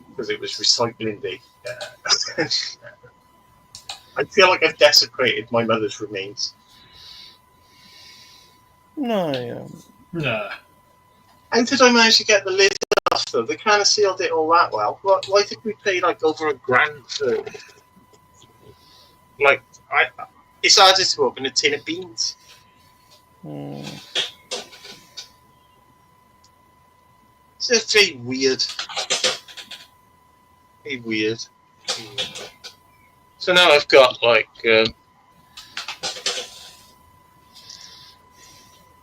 because it was recycling day. I feel like I've desecrated my mother's remains. No, yeah. Nah. How did I manage to get the lid off, though? They kind of sealed it all that well. Why did we pay like over $1,000 for? Like, it's harder to open a tin of beans. It's very weird. Very weird. So now I've got like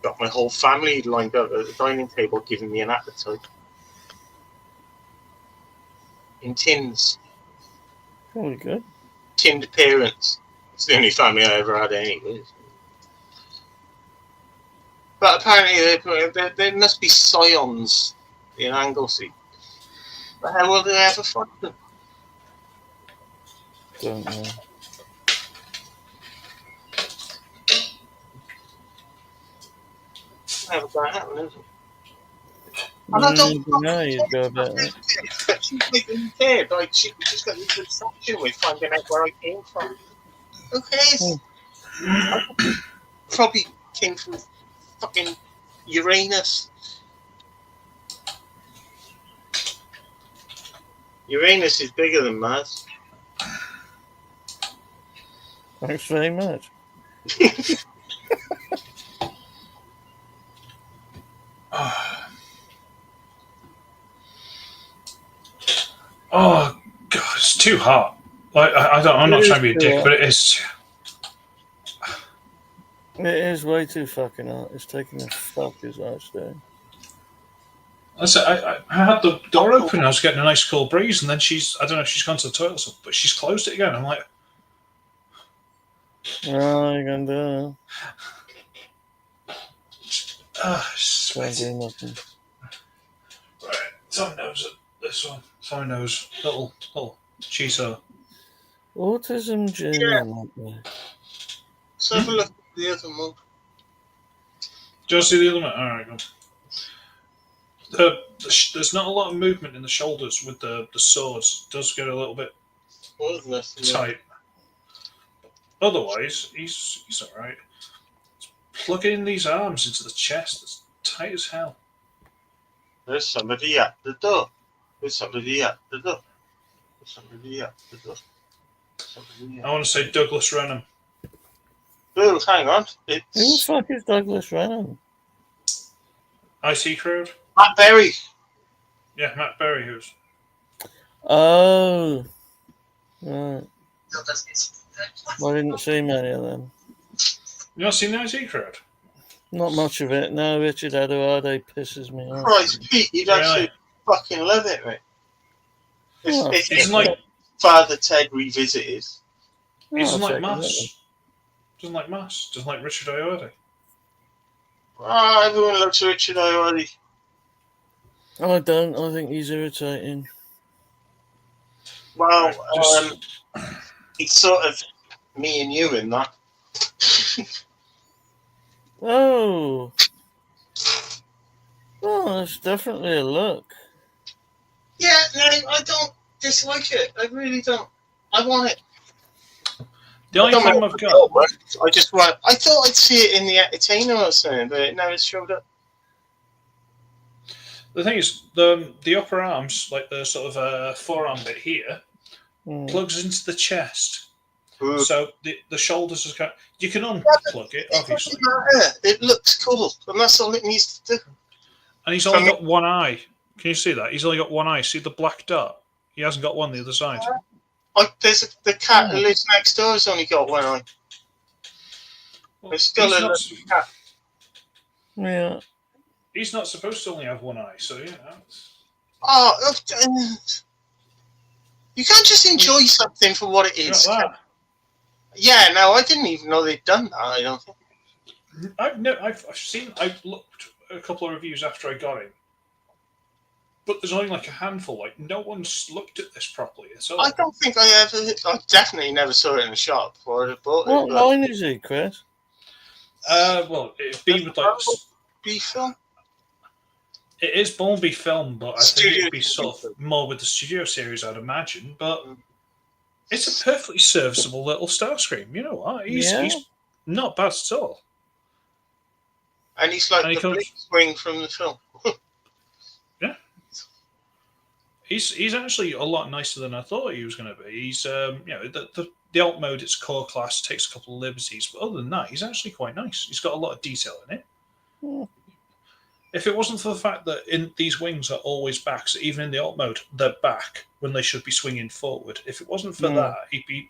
got my whole family lined up at the dining table, giving me an appetite in tins. Probably good. Tinned parents. It's the only family I ever had, anyway. But apparently there must be scions in Anglesey. But how will they ever find them? Don't know. Never gonna happen, is it? And I don't No, you'd go about it. She didn't care. Like, she just got into obsession with finding out where I came from. Who cares? I probably came from fucking Uranus. Uranus is bigger than Mars. Thanks very much. Oh god, it's too hot. Like I'm not trying to be a dick, but it is. It is way too fucking hot. It's taking a fuck, is what I was doing. I had the door open. I was getting a nice cool breeze, and then I don't know if she's gone to the toilet, but she's closed it again. I'm like, Oh, you're gonna do sweaty. Can't do nothing. Right, Tom knows it. This one, Tom knows. Little cheeso. Autism Junior. So have a look at the other one. Do you see the other one? All right, go. There's not a lot of movement in the shoulders with the swords. It does get a little bit tight. Otherwise, he's all right. Plugging in these arms into the chest. It's tight as hell. There's somebody at the door. There's somebody at the door. There's somebody at the door. I want to say Douglas Renham. Oh, hang on. Who the It's fuck is Douglas Renham? IT Crowd. Matt Berry. Yeah, Matt Berry. Who's Oh. Right. I didn't see many of them. you not seen the IT Crowd? Not much of it. No, Richard Aduade pisses me off. Christ, Pete, you'd Really? actually fucking love it, mate. Oh, Isn't like Father Ted Revisited. Oh, isn't I'll like check it Mass. Doesn't like Mass. Doesn't like Richard Ayoade. Ah, everyone loves Richard Ayoade. out. I don't. I think he's irritating. Well, Just- it's sort of me and you in that. Oh. Oh, that's definitely a look. Yeah, no, I don't dislike it. I really don't. I want it. The only I don't problem want I've it got. all, but I just want. I thought I'd see it in the Entertainer or something, but it never showed up. The thing is, the upper arms, like the sort of forearm bit here, plugs into the chest. Ooh. So the shoulders is kind. You can unplug it, It obviously. doesn't matter. It looks cool, and that's all it needs to do. And he's only got one eye. Can you see that? He's only got one eye. See the black dot? He hasn't got one the other side. The cat who lives next door has only got one eye. Well, There's still he's a not- little cat. Yeah. He's not supposed to only have one eye, so yeah. Oh, you can't just enjoy something for what it You is. got Yeah, no, I didn't even know they'd done that. I don't think. that. I've looked at a couple of reviews after I got him, but there's only like a handful. Like no one's looked at this properly at all. I don't think I ever. I definitely never saw it in the shop before I bought it. What But line is he, Chris? Well, it'd be with like B film. it is Bumblebee film, but I think Studio it'd be sort of more with the studio series, I'd imagine. But it's a perfectly serviceable little Starscream. You know what? He's not bad at all. And he's like And he the comes- Blink Swing from the film. Yeah. He's actually a lot nicer than I thought he was going to be. He's the alt mode, it's core class, takes a couple of liberties, but other than that, he's actually quite nice. He's got a lot of detail in it. Yeah. If it wasn't for the fact that in these wings are always back, so even in the alt mode, they're back when they should be swinging forward. If it wasn't for that, he'd be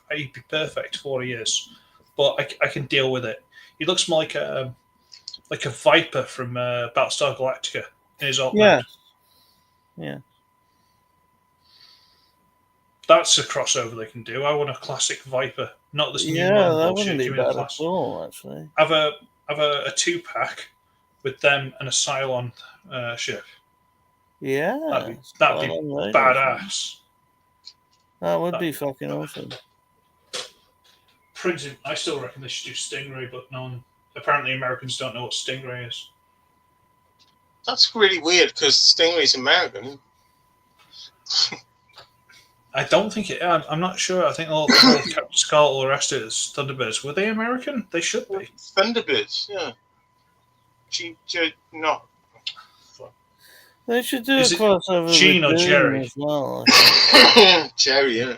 perfect for he is. But I can deal with it. He looks more like a Viper from Battlestar Galactica in his alt mode. Yeah. That's a crossover they can do. I want a classic Viper, not this new Yeah, modern that bullshit. wouldn't be Give me the bad at class. all, actually. Have a 2-pack with them and a Cylon ship. Yeah. That'd be Cylon badass. That would be fucking awesome. Printing. I still reckon they should do Stingray, but apparently Americans don't know what Stingray is. That's really weird because Stingray's American. I don't think it. I'm not sure. I think all Captain Scarlet, all the rest of it is Thunderbirds. Were they American? They should be. Thunderbirds, yeah. Not. They should do Is a it crossover Gene with or Doom Jerry? as well. Jerry, yeah.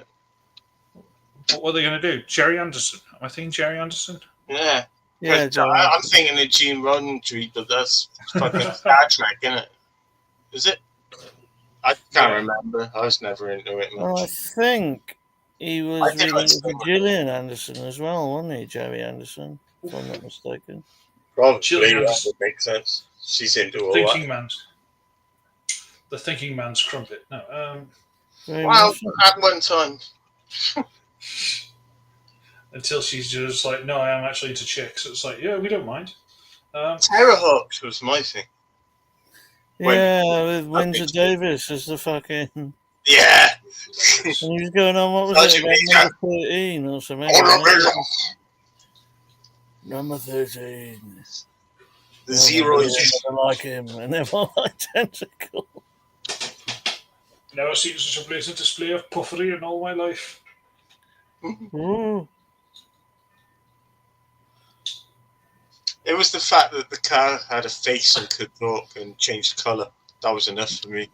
What were they going to do? Jerry Anderson? Am I thinking Jerry Anderson? Yeah. Yeah, But, I'm thinking of Gene Roddenberry, but that's fucking Star Trek, isn't it? Is it? I can't remember. I was never into it Well, I much. think he was I think related that's to Gillian Anderson as well, wasn't he, Jerry Anderson? If I'm not mistaken. Probably, Gillian that Anderson. would make sense. She's into all that. The thinking man's crumpet. No. Very Well, much so. at one time. Until she's just like, no, I am actually into chicks. It's like, yeah, we don't mind. Terrorhawks was my thing. Yeah, with Windsor think- Davis as the fucking. And Yeah. he was going on, what was Sergeant it, Major. about number 13 or something? Number 13. The zero I is. never like him, and they're all identical. Never seen such a blatant display of puffery in all my life. Ooh. It was the fact that the car had a face and could talk and change colour. That was enough for me.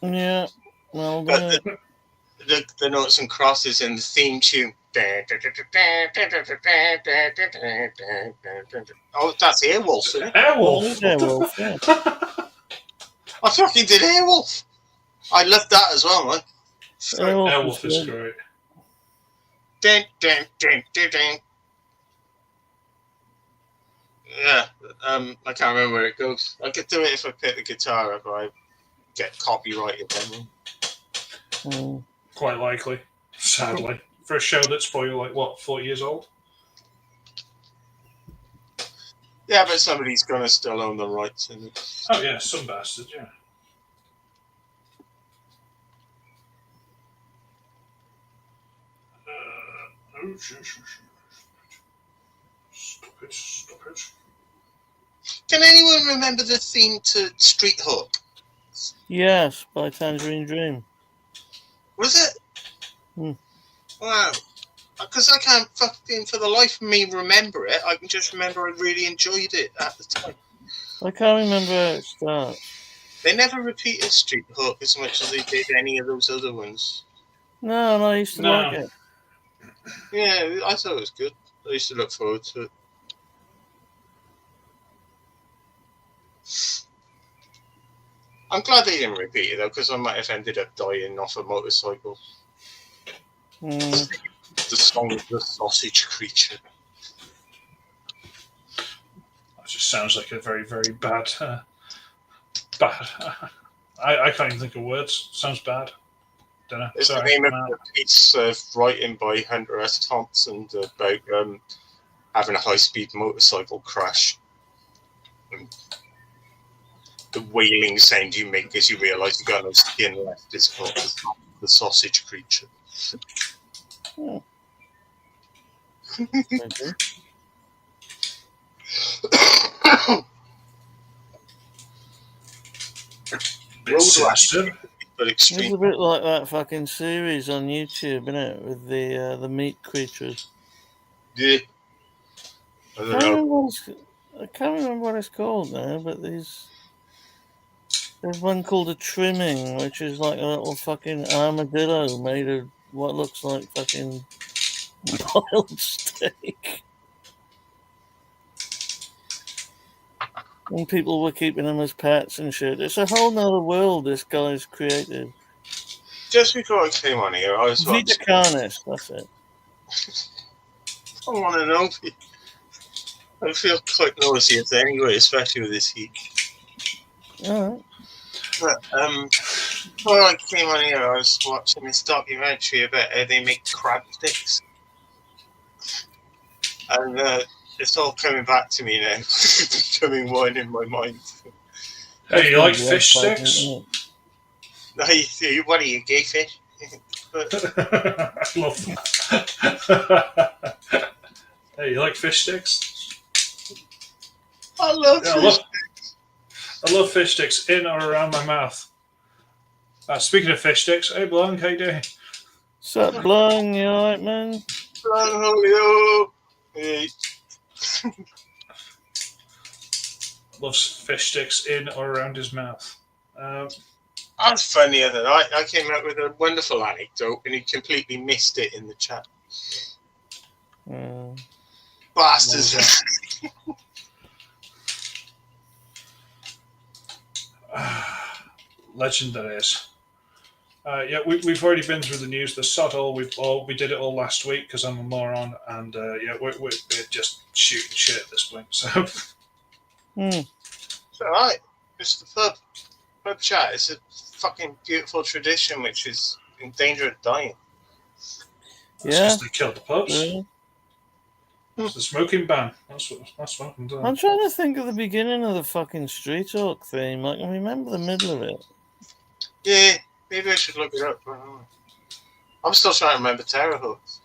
Yeah. Well, But the notes and crosses in the theme tune. Oh, that's Airwolf, isn't it? Airwolf. Airwolf, yeah. I fucking did Airwolf. I loved that as well, man. Airwolf is great. Yeah, I can't remember where it goes. I could do it if I pick the guitar up, but I get copyrighted. Quite likely, sadly, for a show that's probably like what 40 years old. Yeah, but somebody's gonna still own the rights in it. Oh yeah, some bastard, yeah. Stop it. Can anyone remember the theme to Street Hook? Yes, by Tangerine Dream. Was it? Wow. Because I can't fucking for the life of me remember it. I can just remember I really enjoyed it at the time. I can't remember how it starts. They never repeated Street Hook as much as they did any of those other ones. No, I used to like it. Yeah, I thought it was good. I used to look forward to it. I'm glad they didn't repeat it though, because I might have ended up dying off a motorcycle. The song of the sausage creature. That just sounds like a very, very bad. I can't even think of words. Sounds bad. Don't know. It's Sorry, the name of a piece of writing by Hunter S. Thompson about having a high-speed motorcycle crash. And the wailing sound you make as you realise you've got no skin left is called the sausage creature. But extreme. It's a bit like that fucking series on YouTube, isn't it? With the meat creatures. Yeah. I can't remember what it's called now, but there's one called a trimming, which is like a little fucking armadillo made of what looks like fucking boiled steak. And people were keeping them as pets and shit. It's a whole nother world this guy's created. Just before I came on here, I was Vita Carnis, that's it. I want to know. I feel quite nauseous anyway, especially with this heat. Alright. But, before I came on here, I was watching this documentary about how they make crab sticks. And it's all coming back to me now. It's becoming one in my mind. Hey, you like fish sticks? What are you, gay fish? I love that. Hey, you like fish sticks? I love fish sticks. I love fish sticks in or around my mouth. Speaking of fish sticks, hey Blung, how you doing? What's up, Blung? You alright, man? Blunghole. Hey. Loves fish sticks in or around his mouth. That's funny, the other night. I came up with a wonderful anecdote and he completely missed it in the chat. Bastards. Legend that is. Yeah, we've already been through the news. The sod all we did it all last week because I'm a moron, and yeah, we're just shooting shit at this point. So It's all right. It's the pub chat. It's a fucking beautiful tradition which is in danger of dying. Yeah, they killed the pubs. Yeah. It's the smoking ban. That's what happened. I'm trying to think of the beginning of the fucking Street Talk theme. I can remember the middle of it. Yeah, maybe I should look it up. I'm still trying to remember Terror Hooks.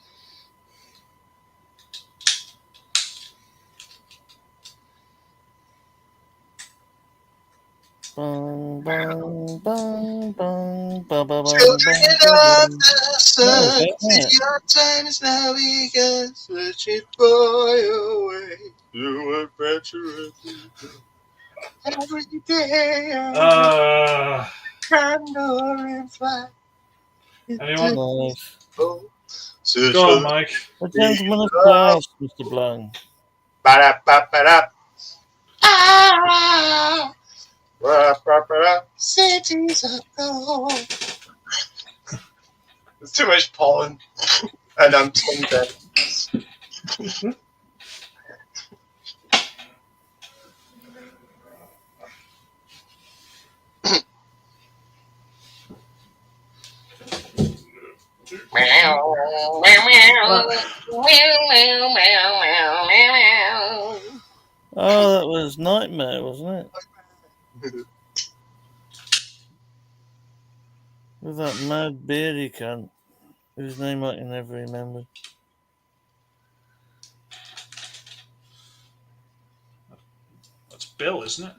Bang, bang, bang, bang, ba, ba, bang, Children bang, of ba, the no, sun, that's your time is now begun. Searching for your way through adventure. Every day I candle in flight. Anyone? nice. Search Go for on, Mike. A the gentleman of class, Mr. Blung. Ba-da-ba-ba-da. Ah, ba-ba-ba-da. Cities of gold. There's too much pollen, and I'm tongue dead. Oh, that was Nightmare, wasn't it? With that mad beardy cunt, whose name I can never remember. That's Bill, isn't it?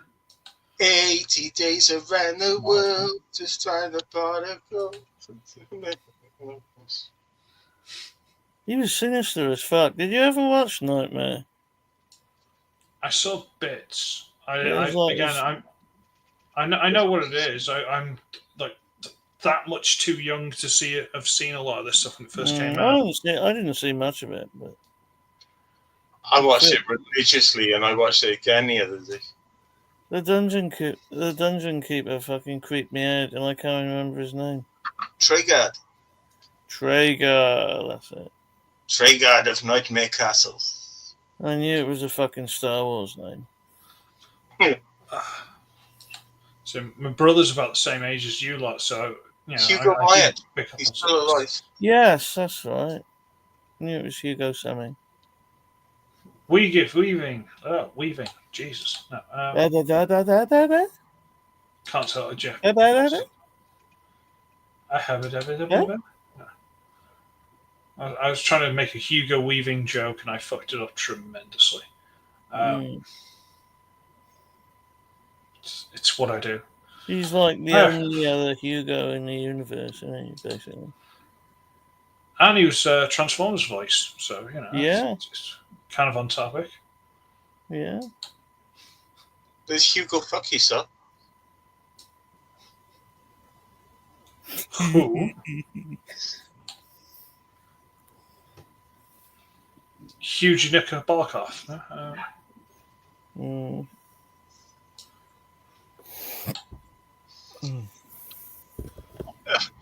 80 days around the world, just trying to particle. He was sinister as fuck. Did you ever watch Nightmare? I saw bits. It was like I know what it is. I'm like that much too young to see it. I've seen a lot of this stuff when it first came out. I didn't see much of it, but I watched it religiously, and I watched it again the other day. the dungeon keeper fucking creeped me out, and I can't remember his name. Traegard. Traeger, that's it. Traegard of Nightmare Castle. I knew it was a fucking Star Wars name. So my brother's about the same age as you lot, so you know. Hugo Wyatt. He's on still alive. Yes, that's right. I knew it was Hugo something. Weaving. Oh, weaving. Jesus. No. Can't tell a Jeff. I have it. I was trying to make a Hugo Weaving joke and I fucked it up tremendously. It's what I do. He's like the only other Hugo in the universe, isn't he, basically? And he was Transformers voice, so, you know, it's kind of on topic. Yeah. There's Hugo Fucky, sir. Who? Huge Nika Barkov.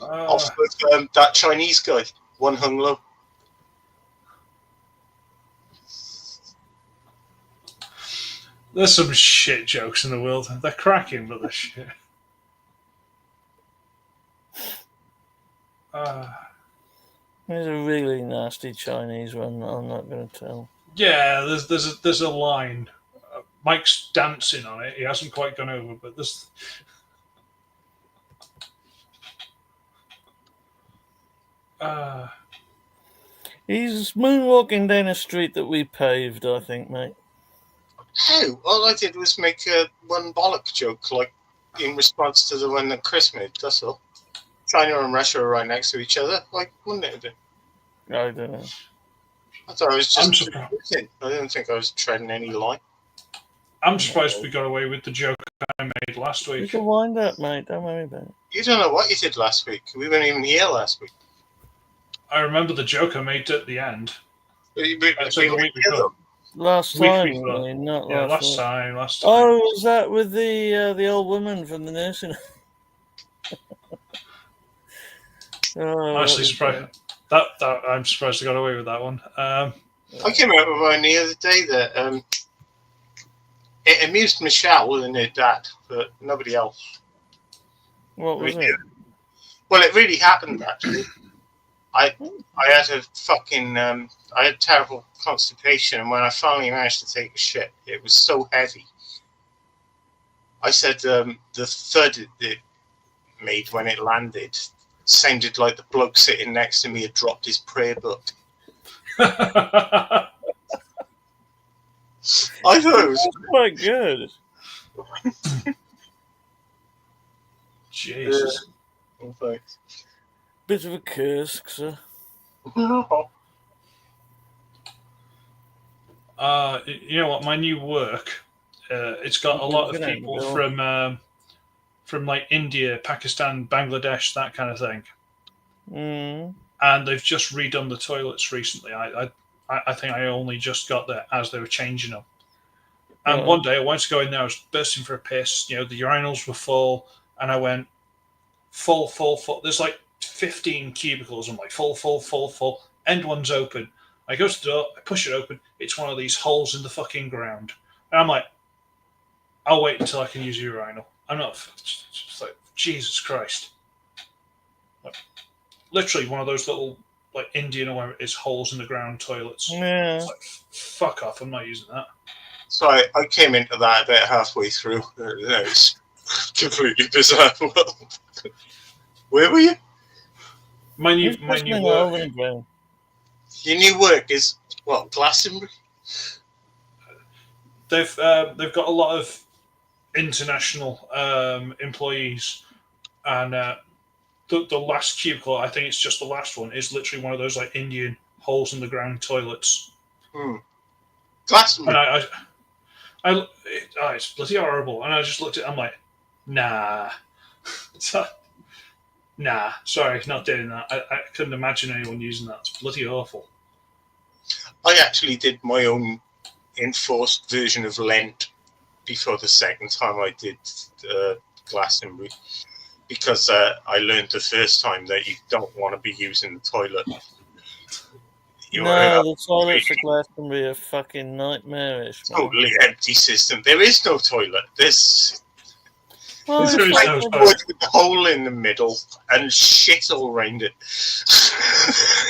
Off with that Chinese guy, One Hung Lo. There's some shit jokes in the world. They're cracking, but they're shit. There's a really nasty Chinese one that I'm not going to tell. Yeah, there's a line. Mike's dancing on it. He hasn't quite gone over, but there's. He's moonwalking down a street that we paved, I think, mate. How? All I did was make one bollock joke, like in response to the one that Chris made. That's all. China and Russia are right next to each other. Like, wouldn't it do? I don't know. I thought I was just. I didn't think I was treading any line. I'm surprised we got away with the joke I made last week. You can wind up, mate. Don't worry about it. You don't know what you did last week. We weren't even here last week. I remember the joke I made at the end. Last time, not last time. Oh, was that with the old woman from the nursing? Honestly, surprised. That I'm surprised I got away with that one. I came out with one the other day that it amused Michelle and her dad, but nobody else. What was it? Well, it really happened actually. I had a fucking I had terrible constipation, and when I finally managed to take a shit, it was so heavy. I said the thud it made when it landed sounded like the bloke sitting next to me had dropped his prayer book. I thought it was quite good. Jesus. Thanks. Bit of a curse, sir. You know what? My new work, it's got a lot of people from like India, Pakistan, Bangladesh, that kind of thing. And they've just redone the toilets recently. I think I only just got there as they were changing them. And one day I went to go in there, I was bursting for a piss. You know, the urinals were full, and I went full. There's like 15 cubicles. I'm like full. End one's open. I go to the door, I push it open. It's one of these holes in the fucking ground. And I'm like, I'll wait until I can use a urinal. I'm not just like, Jesus Christ. Like, literally one of those little like Indian or whatever it is, holes in the ground toilets. Yeah. It's like, fuck off, I'm not using that. So I came into that about halfway through. It's completely bizarre. Where were you? My new work. Your new work is what? Glastonbury. They've got a lot of international employees, and the last cubicle, I think it's just the last one, is literally one of those like Indian holes in the ground toilets. Glastonbury. And it's bloody horrible. And I just looked at it, I'm like, nah. Nah, sorry, not doing that. I couldn't imagine anyone using that. It's bloody awful. I actually did my own enforced version of Lent before the second time I did Glastonbury, because I learned the first time that you don't want to be using the toilet. The toilets at Glastonbury are fucking nightmarish. Totally empty system. There is no toilet. There's There is no wood with a hole in the middle and shit all around it.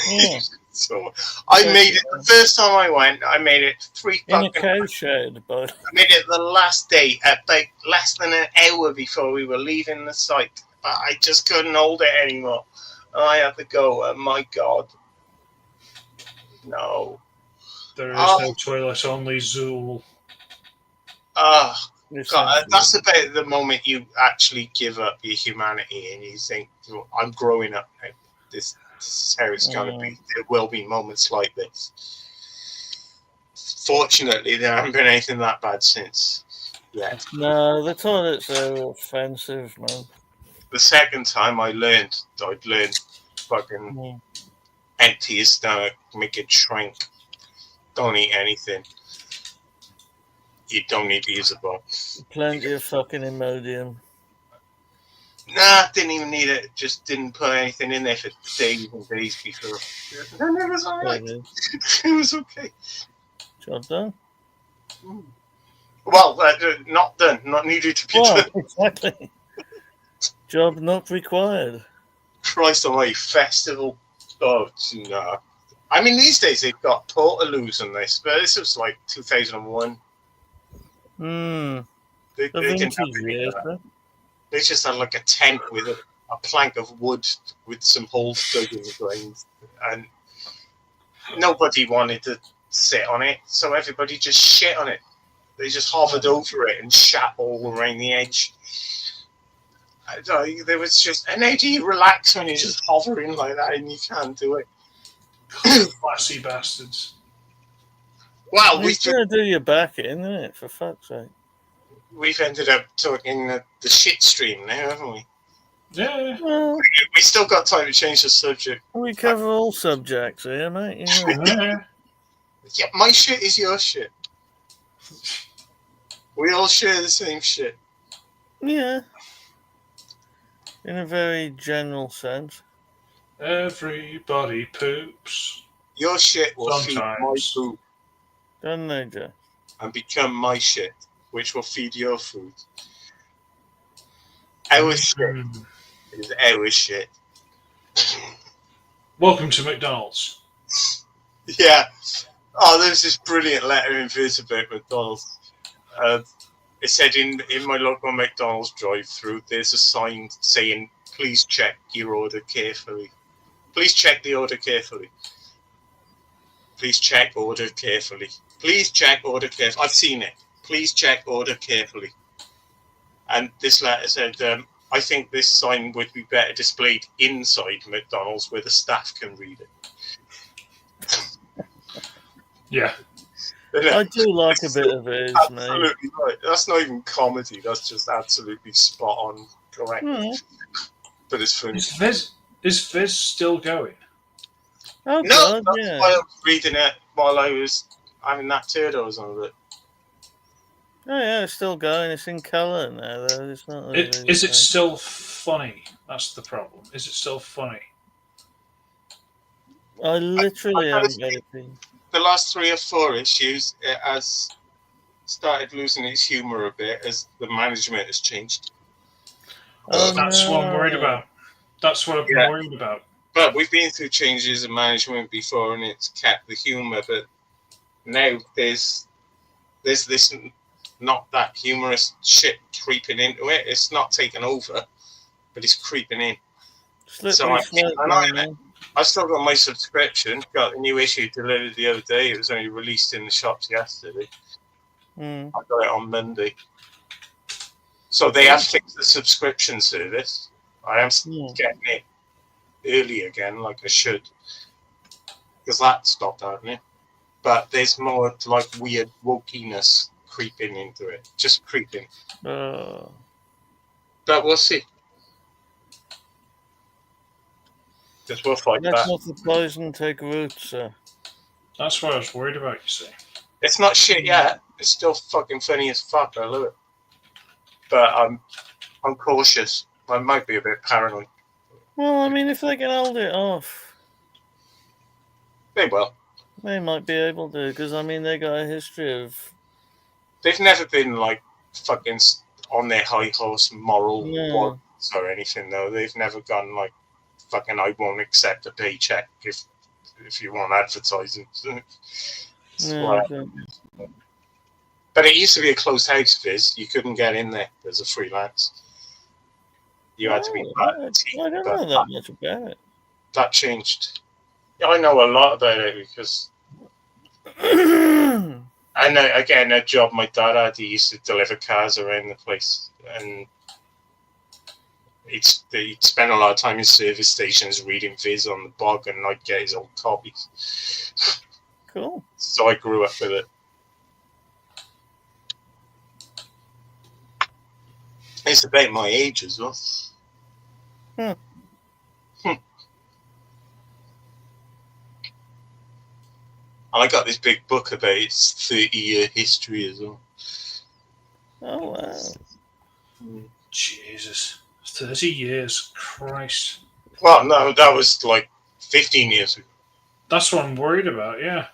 Yeah. So I made it the first time I went. I made it in a cow shed, but I made it the last day at like less than an hour before we were leaving the site. But I just couldn't hold it anymore. I had to go. Oh my God. No. There is no toilet, only Zool. God, that's about the moment you actually give up your humanity and you think, I'm growing up now. This is how it's going to be. There will be moments like this. Fortunately, there haven't been anything that bad since yet. No, the toilets are offensive, man. The second time I'd learned fucking empty your stomach, make it shrink. Don't eat anything. You don't need to use a box. Plenty of fucking Imodium. Nah, didn't even need it. Just didn't put anything in there for days and days before. And it was alright. It was okay. Job done. Well, not done. Not needed to be done. Exactly. Job not required. Christ almighty, festival. Oh, no. I mean, these days they've got Portaloos on this, but this was like 2001. They just had like a tent with a plank of wood with some holes dug in the ground, and nobody wanted to sit on it, so everybody just shit on it. They just hovered over it and shat all around the edge. There was just, and how do you relax when you're just hovering like that and you can't do it? Classy bastards. Well, we've got to do your back in, isn't it? For fuck's sake. We've ended up talking the shit stream now, haven't we? Yeah. Well, we still got time to change the subject. We cover all subjects here, mate. You know. Yeah, my shit is your shit. We all share the same shit. Yeah. In a very general sense. Everybody poops. Your shit will feed my poop. Don't they, Joe? And become my shit, which will feed your food. Our shit is our shit. Welcome to McDonald's. Yeah. Oh, there's this brilliant letter in verse about McDonald's. It said in my local McDonald's drive-through, there's a sign saying, please check your order carefully. Please check the order carefully. Please check order carefully. Please check order carefully. I've seen it. Please check order carefully. And this letter said, I think this sign would be better displayed inside McDonald's where the staff can read it. Yeah. I do like a bit of it, mate. Absolutely right. That's not even comedy. That's just absolutely spot on correct. But it's funny. Is Viz still going? Oh, No, God, that's yeah. why I was reading it while I was having that turtles on it. Oh, yeah, it's still going. It's in colour now, though. It's not. Is it still funny? That's the problem. Is it still funny? I literally I haven't got it. The last 3 or 4 issues, it has started losing its humour a bit as the management has changed. Oh, That's what I'm worried no. about. That's what I'm Yeah. worried about. But we've been through changes in management before, and it's kept the humour. But now there's this not that humorous shit creeping into it. It's not taken over, but it's creeping in. Slippery slope, man. I still got my subscription. Got a new issue delivered the other day. It was only released in the shops yesterday. I got it on Monday. So they have fixed the subscription service. I am getting it early again, like I should, because that stopped happening. But there's more like weird wokiness creeping into it, just creeping. But we'll see. Because we'll fight back. Let's not the poison take root, sir. That's what I was worried about, you see. It's not shit yet. It's still fucking funny as fuck. I love it. But I'm cautious. I might be a bit paranoid. Well, I mean, if they can hold it off, they will. They might be able to, because I mean, they got a history of. They've never been like fucking on their high horse moral warrants or anything, though. They've never gone like fucking. I won't accept a paycheck if you want advertising. But it used to be a closed house, Viz. You couldn't get in there as a freelance. You had to be part of the team. I don't know that much about it. That changed. Yeah, I know a lot about it because. And again, a job my dad had, he used to deliver cars around the place, and he'd spend a lot of time in service stations reading Viz on the bog, and I'd get his old copies. Cool. So I grew up with it. It's about my age as well. And I got this big book about its 30-year history as well. Oh, wow. Jesus. 30 years. Christ. Well, no, that was like 15 years ago. That's what I'm worried about, yeah.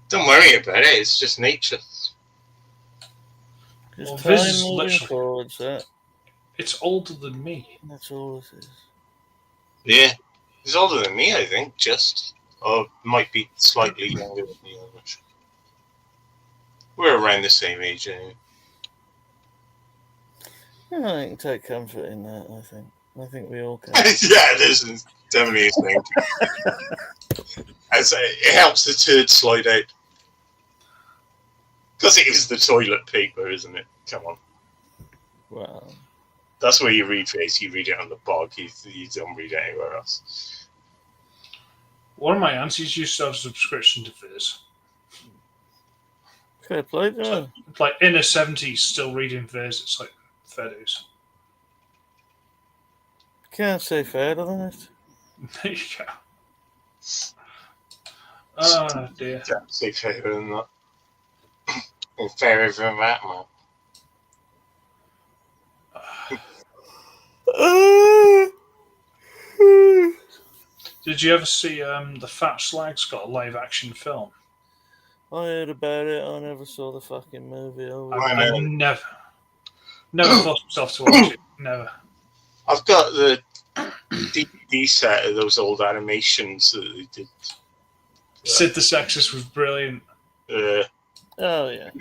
Don't worry about it. It's just nature. Just time moving forward, sir. It's older than me. That's all it is. Yeah. He's older than me, I think, just. Or might be slightly younger than me. I'm not sure. We're around the same age, anyway. I can take comfort in that, I think. I think we all can. Yeah, this is definitely a thing. It helps the turd slide out. Because it is the toilet paper, isn't it? Come on. Wow. That's where you read Viz. You read it on the bog. You don't read it anywhere else. One of my aunties used to have a subscription to Viz. Fair play, though. Like in her 70s, still reading Viz. It's like fair dues. Can't say fairer than it. There you go. Oh, dear. Can't say fairer than that. Or fairer than that, man. Did you ever see the Fat Slag's got a live action film? I heard about it. I never saw the fucking movie. I never forced myself to watch it. Never. I've got the DVD set of those old animations that they did. Sid the Sexist was brilliant. Oh, yeah.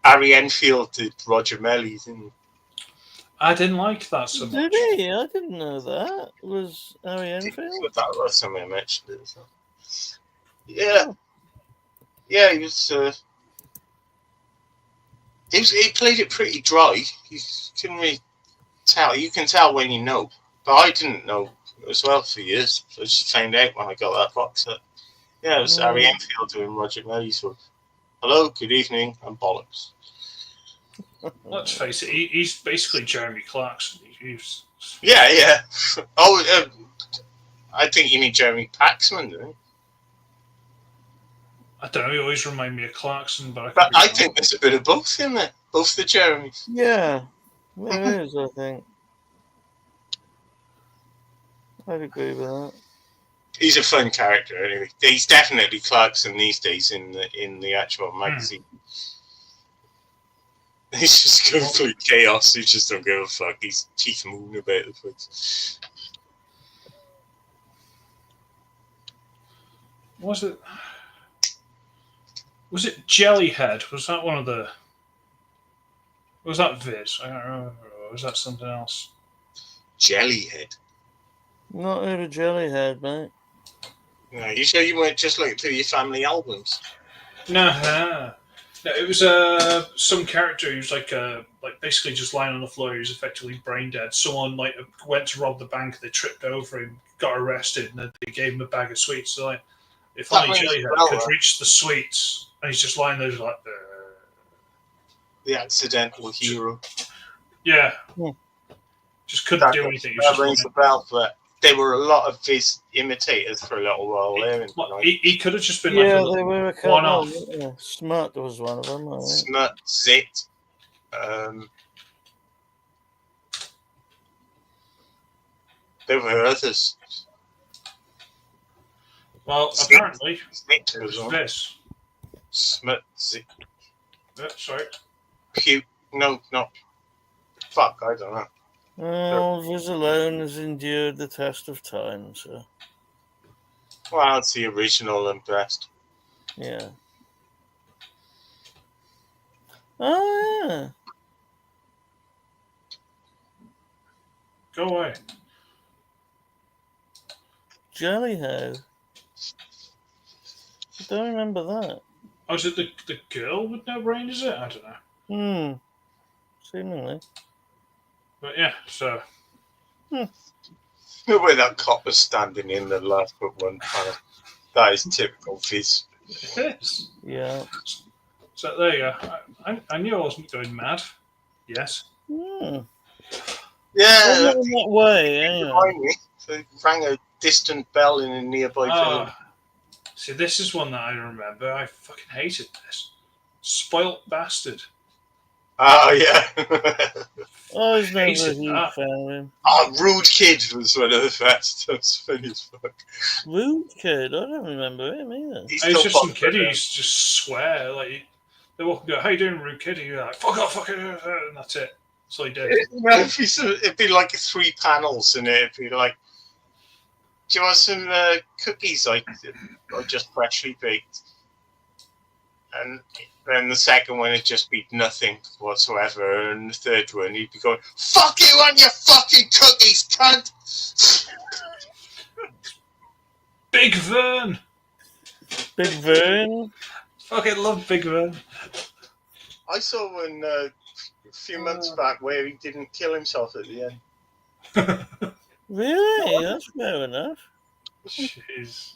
Harry Enfield did Roger Melly's. I didn't like that so much. Did he? I didn't know that. Was Harry Enfield? That was something I mentioned it. So. Yeah. Yeah, he was. He played it pretty dry. You couldn't really tell. You can tell when you know, but I didn't know as well for years. I just found out when I got that box set. Yeah, it was Harry Enfield doing Roger Mary's work. Hello, good evening, and bollocks. Let's face it, he's basically Jeremy Clarkson. Yeah. Oh, I think you mean Jeremy Paxman, don't you? I don't know, he always remind me of Clarkson, but I think there's a bit of both in there. Both the Jeremys. Yeah, there is, I think. I'd agree with that. He's a fun character, anyway. He's definitely Clarkson these days in the actual magazine. He's just complete chaos. He just don't give a fuck. He's Keith Moon about the place. Was it Jellyhead? Was that one of the... Was that Viz? I don't remember. Or was that something else? Jellyhead? Not heard of Jellyhead, mate. No, you sure you weren't just looking through your family albums? No, it was some character who was like basically just lying on the floor. He was effectively brain dead. Someone went to rob the bank. They tripped over him, got arrested, and then they gave him a bag of sweets. So if That only rings a Jellyhead bell, could though. reach the sweets, and he's just lying there like. The accidental hero. Yeah. Hmm. Just couldn't do anything. He was That just rings a bell, but there were a lot of his imitators for a little while there. He could have just been like Yeah, a they were a couple. one-off. Yeah. Smut was one of them, I think. Smut, Zit. There were others. Well, Zit. apparently, Zit it was was one. this. Smut, Zit. Sorry. Puke. No, not. Fuck, I don't know. Oh, Viz alone has endured the test of time, so Well, it's the original and best. yeah. Oh, yeah. Go away. Jellyhead. I don't remember that. Oh, is it the girl with no brain, is it? I don't know. Seemingly. But yeah, so... The way that cop was standing in the last but one panel. That is typical Fizz. It is. Yeah. So there you go. I knew I wasn't going mad. Yes. Well, Yeah, not in that way, anyway. behind me. So it rang a distant bell in a nearby village. See, this is one that I remember. I fucking hated this. Spoilt bastard. Oh, yeah. I was never a Hated huge that. fan of him. Oh, Rude Kid was one of the best. That's funny as fuck. Rude Kid? I don't remember him either. He's He's still just some popular. kid who used to just swear. Like, they walk and go, how you doing, rude kid? And you're like, fuck off, fucking, and that's it. That's all he did. It'd be like 3 panels and it'd be like, do you want some cookies I just freshly baked? And then the second one would just be nothing whatsoever, and the third one he'd be going, fuck you and your fucking cookies, cunt! Big Vern! Big Vern? Fucking love Big Vern. I saw one a few months back where he didn't kill himself at the end. Really? That's fair enough. Jeez.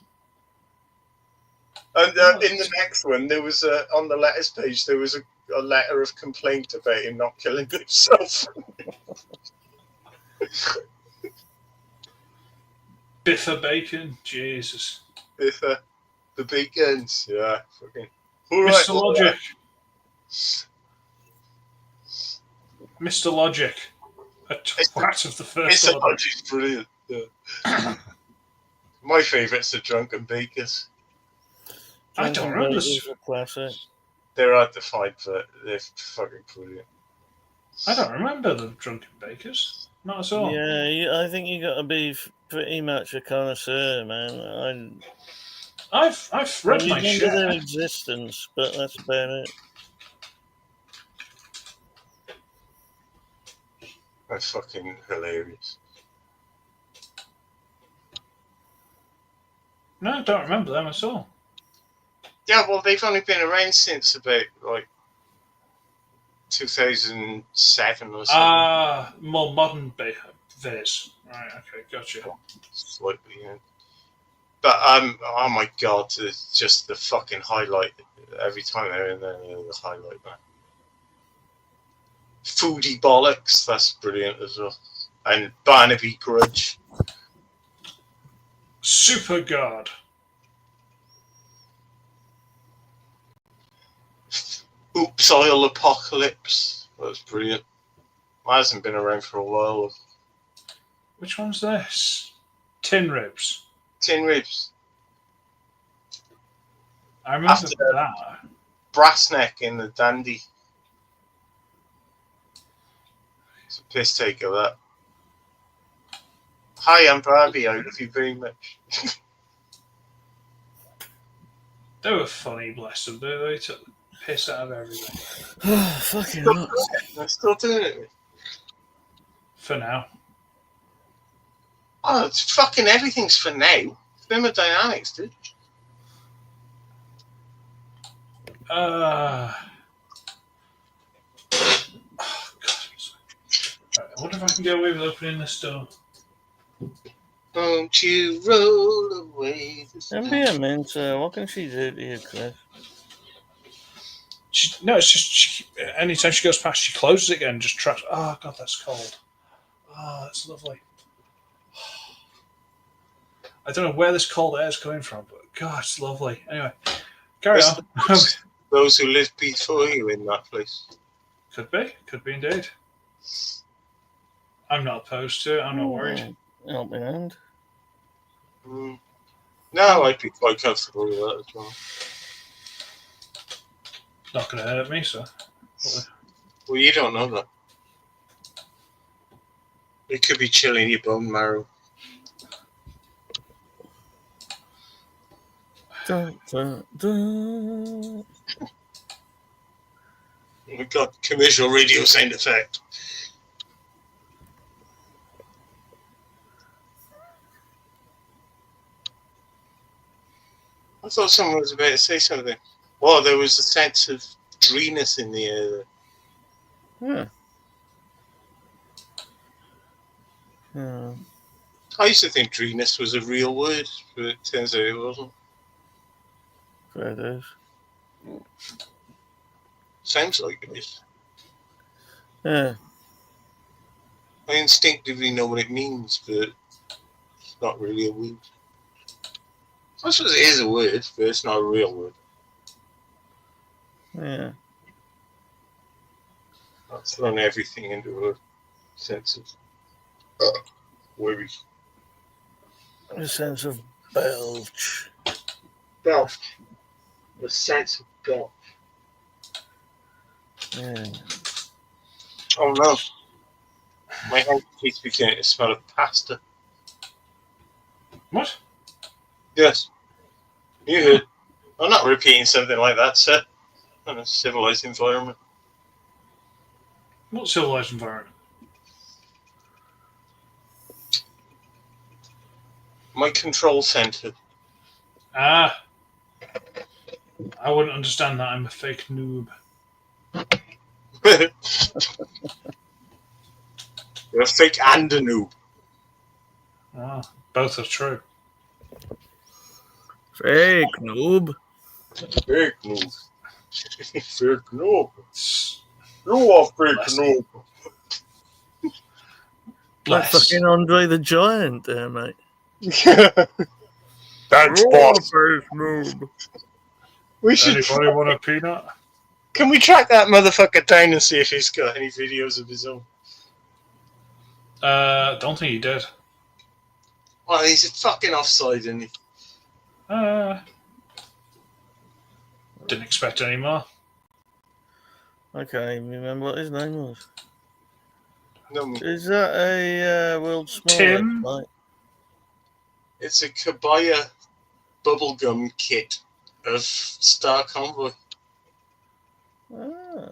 And in the next one, there was on the letters page, there was a letter of complaint about him not killing himself. Biffa Bacon? Jesus. With the bacons, yeah, fucking. All right, Mr. all Logic. right. Mr. Logic. A twat of the first Mr. order. Logic's brilliant. Yeah. My favourites are Drunken Bakers. I don't remember This this. is a classic. They're hard to find, but they're fucking brilliant. I don't remember the Drunken Bakers. Not at all. Yeah, I think you got to be pretty much a connoisseur, man. I've read my remember share. their existence, but that's about it. They're fucking hilarious. No, I don't remember them at all. Yeah, well, they've only been around since about, like, 2007 or something. More modern Viz. Right, okay, gotcha. Slightly, yeah. But oh my god, it's just the fucking highlight every time they're in there. The highlight, man. Foodie Bollocks, that's brilliant as well. And Barnaby Grudge. Super God. Oops, Oil Apocalypse. That was brilliant. That hasn't been around for a while. Which one's this? Tin Ribs. Tin Ribs. I remember After that. Brassneck in the Dandy. It's a piss take of that. Hi, I'm Barbie. I love you very much. They were funny, bless them. They took the piss out of everything. Fucking hell. They're still doing it. For now. Oh, it's fucking everything's for now. Thermodynamics, dude. Oh, God. Right, I wonder if I can get away with opening this door. Don't you roll away. Don't be a mincer. What can she do to you, Chris? It's just anytime she goes past, she closes it again. Just traps. Oh God, that's cold. Oh, that's lovely. I don't know where this cold air is coming from, but God, it's lovely. Anyway, carry on. Those who lived before you in that place. Could be indeed. I'm not opposed to it. I'm not worried. Helping hand. No, I'd be quite comfortable with that as well. Not going to hurt me, so. Well, you don't know that. It could be chilling your bone marrow. Dun, dun, dun. We've got commercial radio sound effect. I thought someone was about to say something. Well, there was a sense of dreeness in the air. Yeah. Yeah. I used to think dreeness was a real word, but it turns out it wasn't. There it is. Sounds like it is. Yeah. I instinctively know what it means, but it's not really a word. I suppose it is a word, but it's not a real word. Yeah. I've thrown everything into a sense of worry. A sense of belch. Belch. The sense of belch. Yeah. Oh no. My hand keeps beginning to smell of pasta. What? Yes. You heard. I'm not repeating something like that, sir. In a civilized environment. What civilized environment? My control center. Ah. I wouldn't understand that. I'm a fake noob. You're a fake and a noob. Ah, both are true. Fake noob. Fake noob. Fake noob. You are fake noob. Like fucking Andre the Giant there, mate. Thanks, boss. Fake noob. We should. Anybody want a peanut? Can we track that motherfucker down and see if he's got any videos of his own? Don't think he did. Well, he's fucking offside, isn't he? Didn't expect any more. I can't even remember what his name was. No, Is that a World Small Tim? Mate? it's a Kabaya bubblegum kit of Star Convoy. Ah.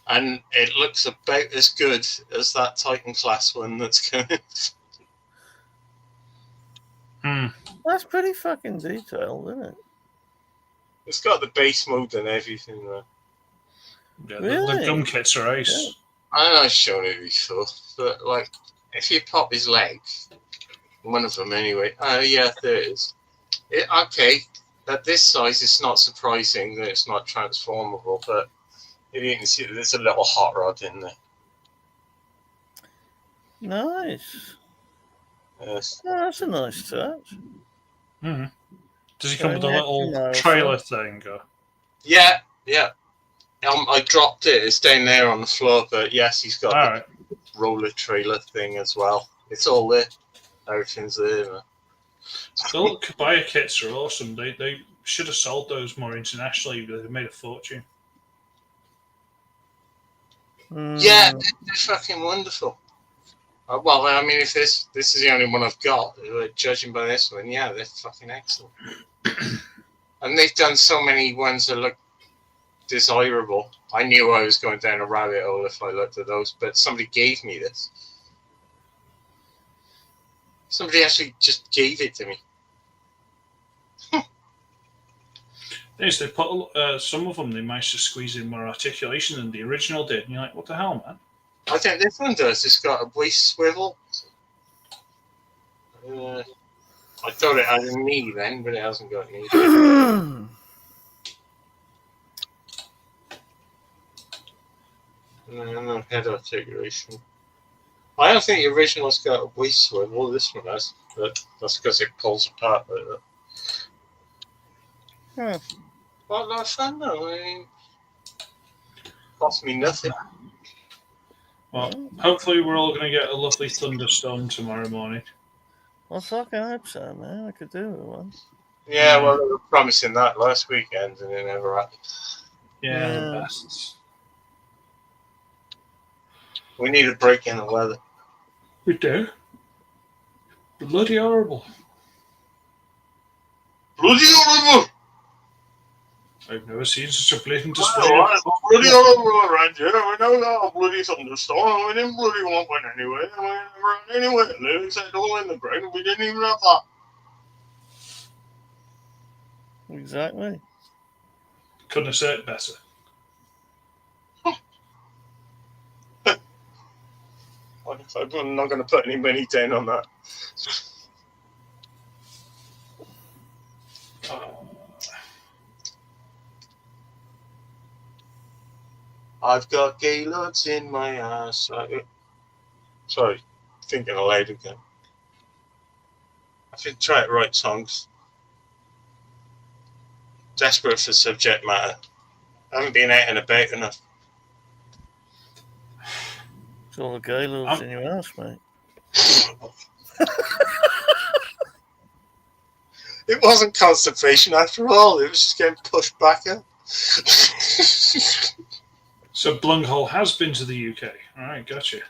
And it looks about as good as that Titan class one that's coming. That's pretty fucking detailed, isn't it? It's got the base mode and everything, though. Yeah, Really? the gum kits are ace. I know I've shown it before, but like, if you pop his leg, one of them anyway. Oh yeah, there it is. Okay, at this size, it's not surprising that it's not transformable, but if you can see, there's a little hot rod in there. Nice. Yes. Oh, that's a nice touch. Mm-hmm. Does he So come with a the little extra mile trailer thing? Or? Yeah, yeah. I dropped it. It's down there on the floor, but yes, he's got All right. roller trailer thing as well. It's all there. Everything's there. Man. The little Kabaya kits are awesome. They should have sold those more internationally, but they've made a fortune. Yeah, they're fucking wonderful. Well, I mean, if this is the only one I've got, judging by this one, yeah, they're fucking excellent. And they've done so many ones that look desirable. I knew I was going down a rabbit hole if I looked at those, but somebody gave me this. Somebody actually just gave it to me. Things they put some of them they managed to squeeze in more articulation than the original did, and you're like, what the hell, man? I think this one does. It's got a waist swivel. I thought it had a knee then, but it hasn't got a knee. No head articulation. I don't think the original's got a waist swivel. This one has, but that's because it pulls apart like that. Well, no fun though. I mean, cost me nothing. Well, hopefully we're all going to get a lovely thunderstorm tomorrow morning. Well, fucking hope so, man. I could do with one. Yeah, well, they were promising that last weekend, and it never happened. Yeah, the bastards. We need a break in the weather. We do. Bloody horrible. Bloody horrible! I've never seen such a blatant I display. know, it's bloody horrible around here. We know that bloody thunderstorm. We didn't bloody want one anyway. We never had anyway. Lyrics had all in the ground. We didn't even have that. Exactly. Couldn't have said it better. I'm not going to put any money down on that. I've got gaylords in my ass. Sorry, thinking aloud again. I should try to write songs. Desperate for subject matter. I haven't been out and about enough. It's all the gaylords in your house, mate. It wasn't constipation after all. It was just getting pushed back up. So Blunghole has been to the UK. All right, gotcha.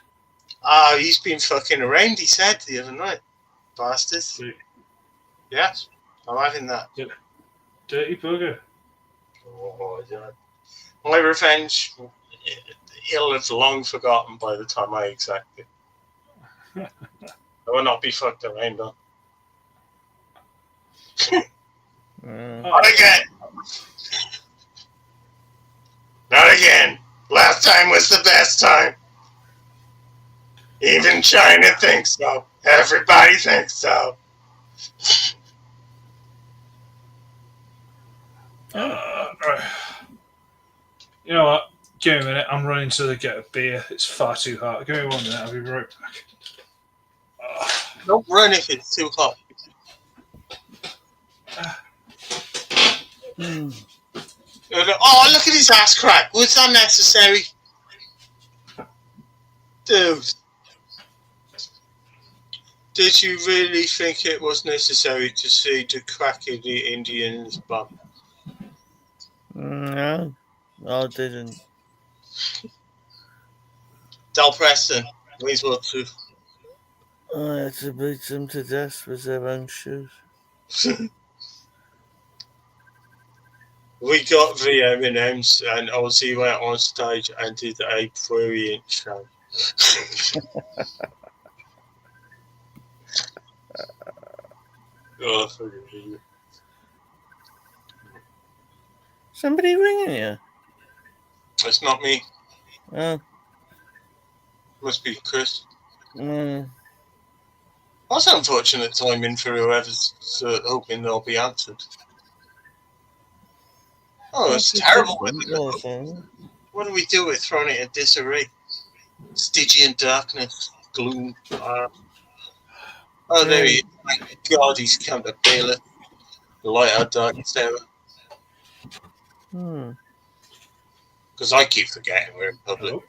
He's been fucking around, he said the other night. Bastard. Yes, I'm having that. Dirty bugger. Oh, yeah. My revenge, he'll have long forgotten by the time I exact it. I will not be fucked around on. Not again! Not again! Last time was the best time. Even China thinks so. Everybody thinks so. Right. You know what? Give me a minute. I'm running to get a beer. It's far too hot. Give me 1 minute. I'll be right back. Don't run if it's too hot. Oh, look at his ass crack. Was that necessary? Dude. Did you really think it was necessary to see the crack in the Indian's bum? No, I didn't. Del Preston, where's what to? I had to beat them to death with their own shoes. We got the M&Ms and Ozzy went on stage and did a brilliant show. Oh, forgive me. It's not me. Oh. Must be Chris. Mm. That's unfortunate timing for whoever's hoping they'll be answered. Oh, it's terrible. What do we do with throwing it in disarray? Stygian darkness, gloom. Oh, there he is. Thank God he's come to bail it. The light our darkest hour. Because I keep forgetting we're in public.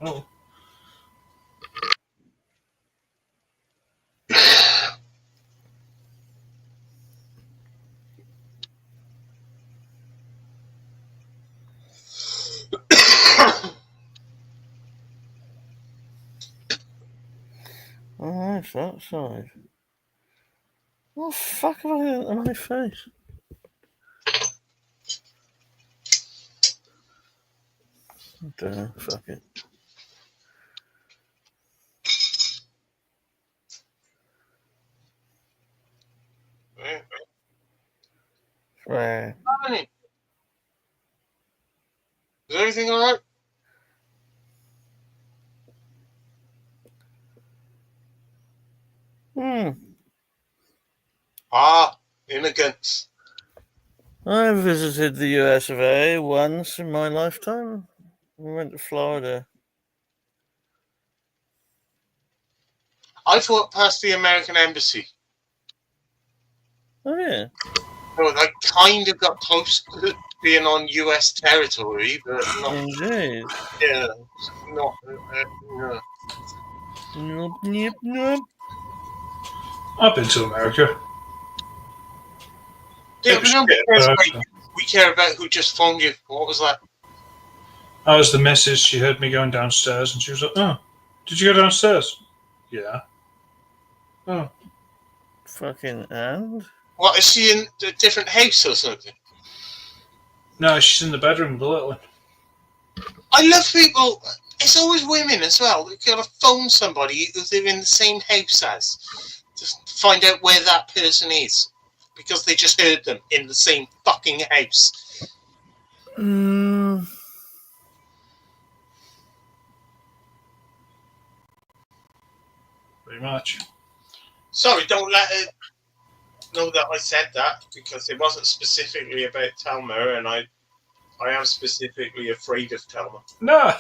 Oh. Alright, that side. What the fuck have I got on my face? I don't know, fuck it. Right. Is everything alright? Immigrants. I visited the US of A once in my lifetime. We went to Florida. I walked past the American Embassy. Oh, yeah. So I kind of got close to being on US territory, but not. Indeed. Yeah, not. No. Nope. I've been to America. Yeah, we care about who just phoned you. What was that? I was the missus. She heard me going downstairs, and she was like, "Oh, did you go downstairs?" Yeah. Oh. Fucking and? What, is she in a different house or something? No, she's in the bedroom with the little one. I love people. It's always women as well. They've got to phone somebody who they're in the same house as to find out where that person is. Because they just heard them in the same fucking house. Pretty much. Sorry, don't let her know that I said that, because it wasn't specifically about Telma, and I am specifically afraid of Telma. No.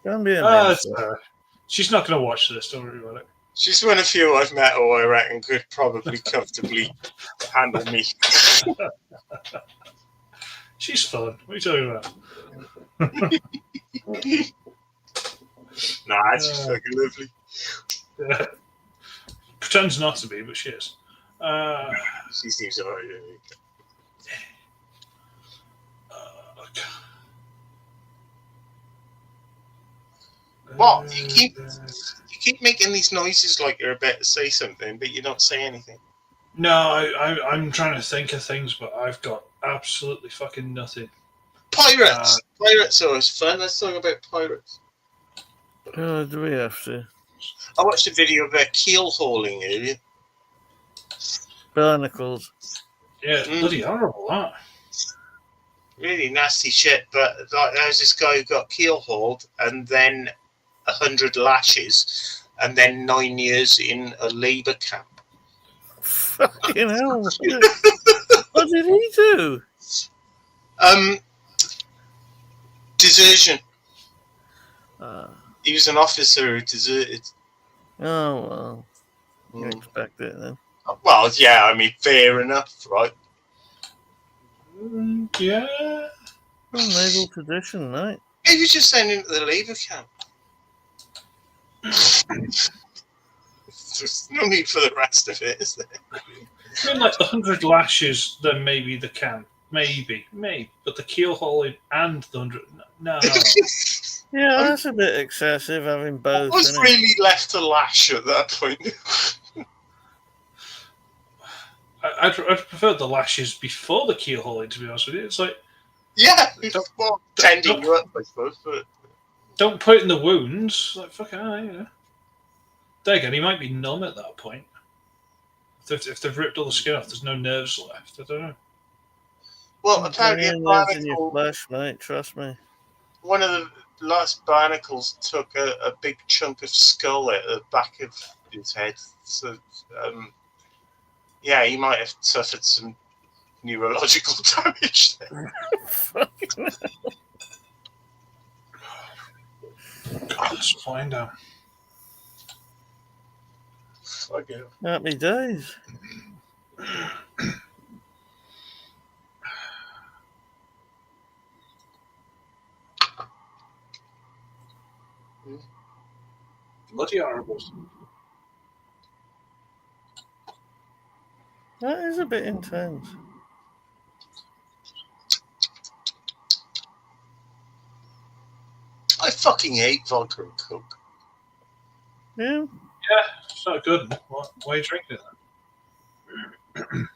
Don't be a she's not going to watch this. Don't worry about it. She's one of few I've met who I reckon could probably comfortably handle me. She's fun. What are you talking about? Nah, she's fucking lovely. Yeah. Pretends not to be, but she is. She seems alright. What? You keep making these noises like you're about to say something, but you don't say anything. No, I'm trying to think of things, but I've got absolutely fucking nothing. Pirates! Pirates are always fun. Let's talk about pirates. Do we have to? I watched a video about keel hauling earlier. Barnacles. Yeah, bloody horrible, that. Really nasty shit, but like, there's this guy who got keel hauled and then 100 lashes and then 9 years in a labour camp. Fucking hell. What did he do? Desertion. He was an officer who deserted. Oh, well. You expect it then. Well, yeah, I mean, fair enough, right? Yeah. Well, naval tradition, mate. Maybe just send him to the labour camp. There's no need for the rest of it, is there? I mean, like 100 lashes, then maybe the camp. Maybe. But the keel hauling and the 100. No. Yeah, that's a bit excessive having both. I was really left to lash at that point. I'd prefer the lashes before the keel hauling, to be honest with you. It's like. Yeah, it's more tending you up, I suppose. But don't put it in the wounds. Like, fucking hell, you know. There again, he might be numb at that point. If they've ripped all the skin off, there's no nerves left. I don't know. Well, apparently a Lives in your barnacle, flesh, mate. Trust me. one of the last barnacles took a big chunk of skull at the back of his head. So, yeah, he might have suffered some neurological damage there. Fucking God, let's find out. Fuck it. happy days. Bloody horrible. That is a bit intense. I fucking hate vodka and coke. Yeah. Yeah, it's not good. Why are you drinking it?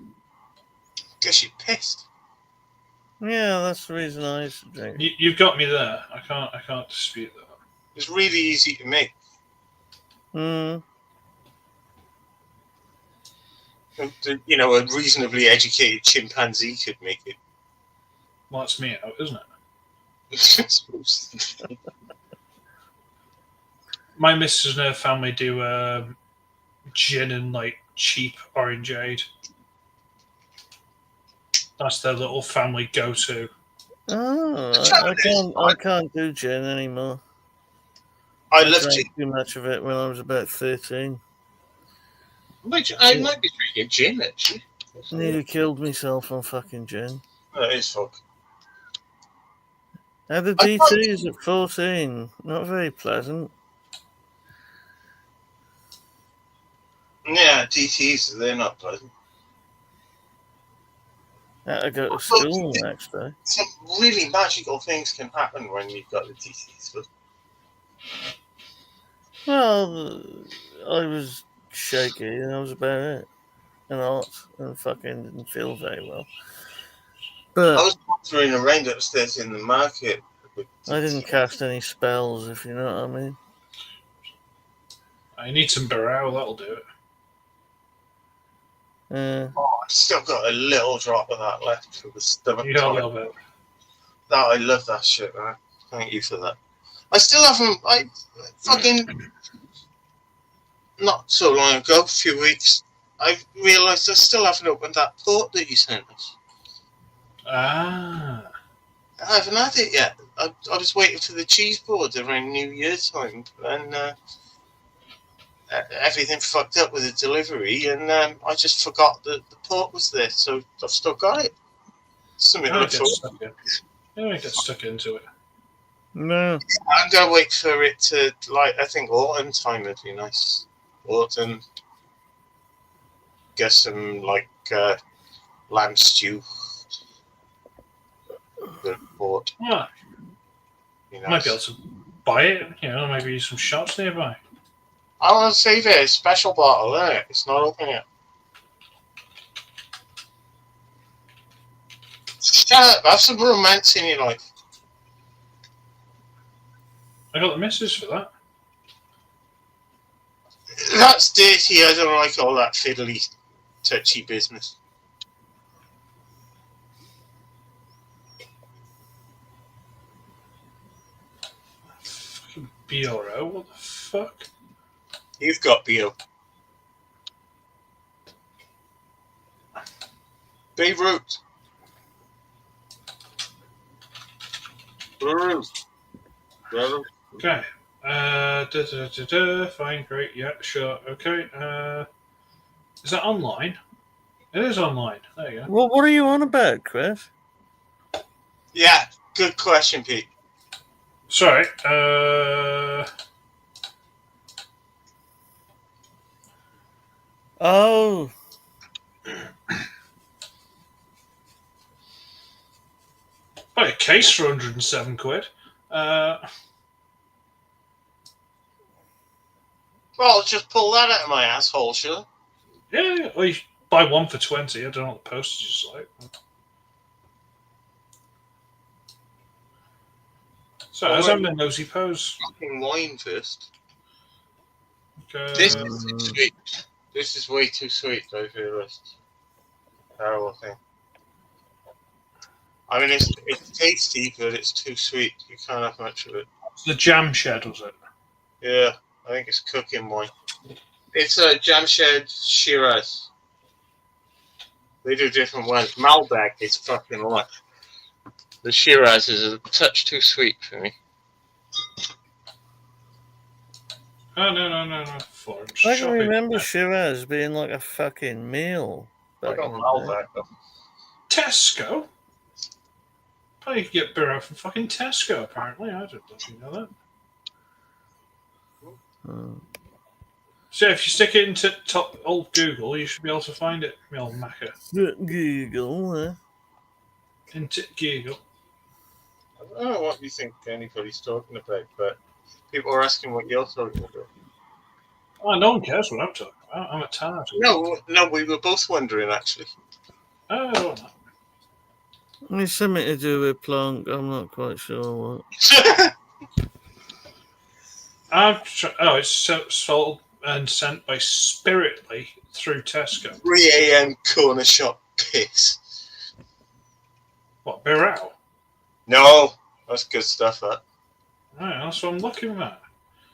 Guess you're pissed. Yeah, that's the reason I used to drink. You've got me there. I can't dispute that. It's really easy to make. Mm. You know, a reasonably educated chimpanzee could make it. Well, that's me out, isn't it? I suppose. My missus and her family do gin and like cheap orangeade. That's their little family go-to. Oh, I can't do gin anymore. I love drank gin. too much of it when I was about 13. I might be drinking gin, actually. Nearly killed myself on fucking gin. That is fuck. Had the I DTs at 14. Not very pleasant. Yeah, DTs, they're not pleasant. Had to go to school the next day. Some really magical things can happen when you've got the DTs. But Well, I was shaky and that was about it. And hot and fucking didn't feel very well. But I was wandering around upstairs in the market. I didn't cast any spells, if you know what I mean. I need some Barrel, that'll do it. I've still got a little drop of that left for the stomach. You got a little bit. That, I love that shit, man. Thank you for that. I still haven't. I fucking not so long ago, a few weeks. I realised I still haven't opened that port that you sent us. Ah. I haven't had it yet. I was waiting for the cheese board around New Year's time, and everything fucked up with the delivery, and I just forgot that the port was there, so I've still got it. Something I like get that. stuck in. I get stuck into it. No. I'm gonna wait for it to, like, I think autumn time would be nice. Autumn. Get some, like, lamb stew. Good port. Yeah. Be Might nice. be able to buy it, maybe some shops nearby. I want to save it. It's a special bottle, isn't it? It's not open yet. Shut up. Have some romance in your life. I got the missus for that. That's dirty. I don't like all that fiddly, touchy business. Fucking BRO, what the fuck? You've got Beale. Beirut. Beirut. Beirut. Okay. Fine, great, yeah, sure, okay. Is that online? It is online. There you go. Well, what are you on about, Chris? Yeah, good question, Pete. Sorry. Oh. Buy a case for 107 quid. Well, I'll just pull that out of my asshole, sure. Yeah, or you buy one for 20. I don't know what the postage is like. So, I was having a nosy pose. Fucking wine first. Okay. This is sweet. This is way too sweet, I feel this terrible thing. I mean, it's tasty, but it's too sweet. You can't have much of it. The jam shed, was it? Yeah, I think it's cooking wine. It's a Jamshed Shiraz. They do different ones. Malbec is fucking lush. The Shiraz is a touch too sweet for me. Oh, no. I can remember Shiraz being like a fucking meal. I got Malbec though. Tesco? Oh, you can get beer out from fucking Tesco, apparently. I don't fucking know that. So if you stick it into top old Google, you should be able to find it, me old Macca. Google, Into Google. I don't know what you think anybody's talking about, but people are asking what you're talking about. Oh, no one cares what I'm talking about. I'm a tart. No, we were both wondering actually. Oh, It's something to do with Plonk. I'm not quite sure what. it's sold and sent by Spiritly through Tesco. 3 a.m. corner shop piss. What, Birao? No, that's good stuff. That Right, that's what I'm looking at.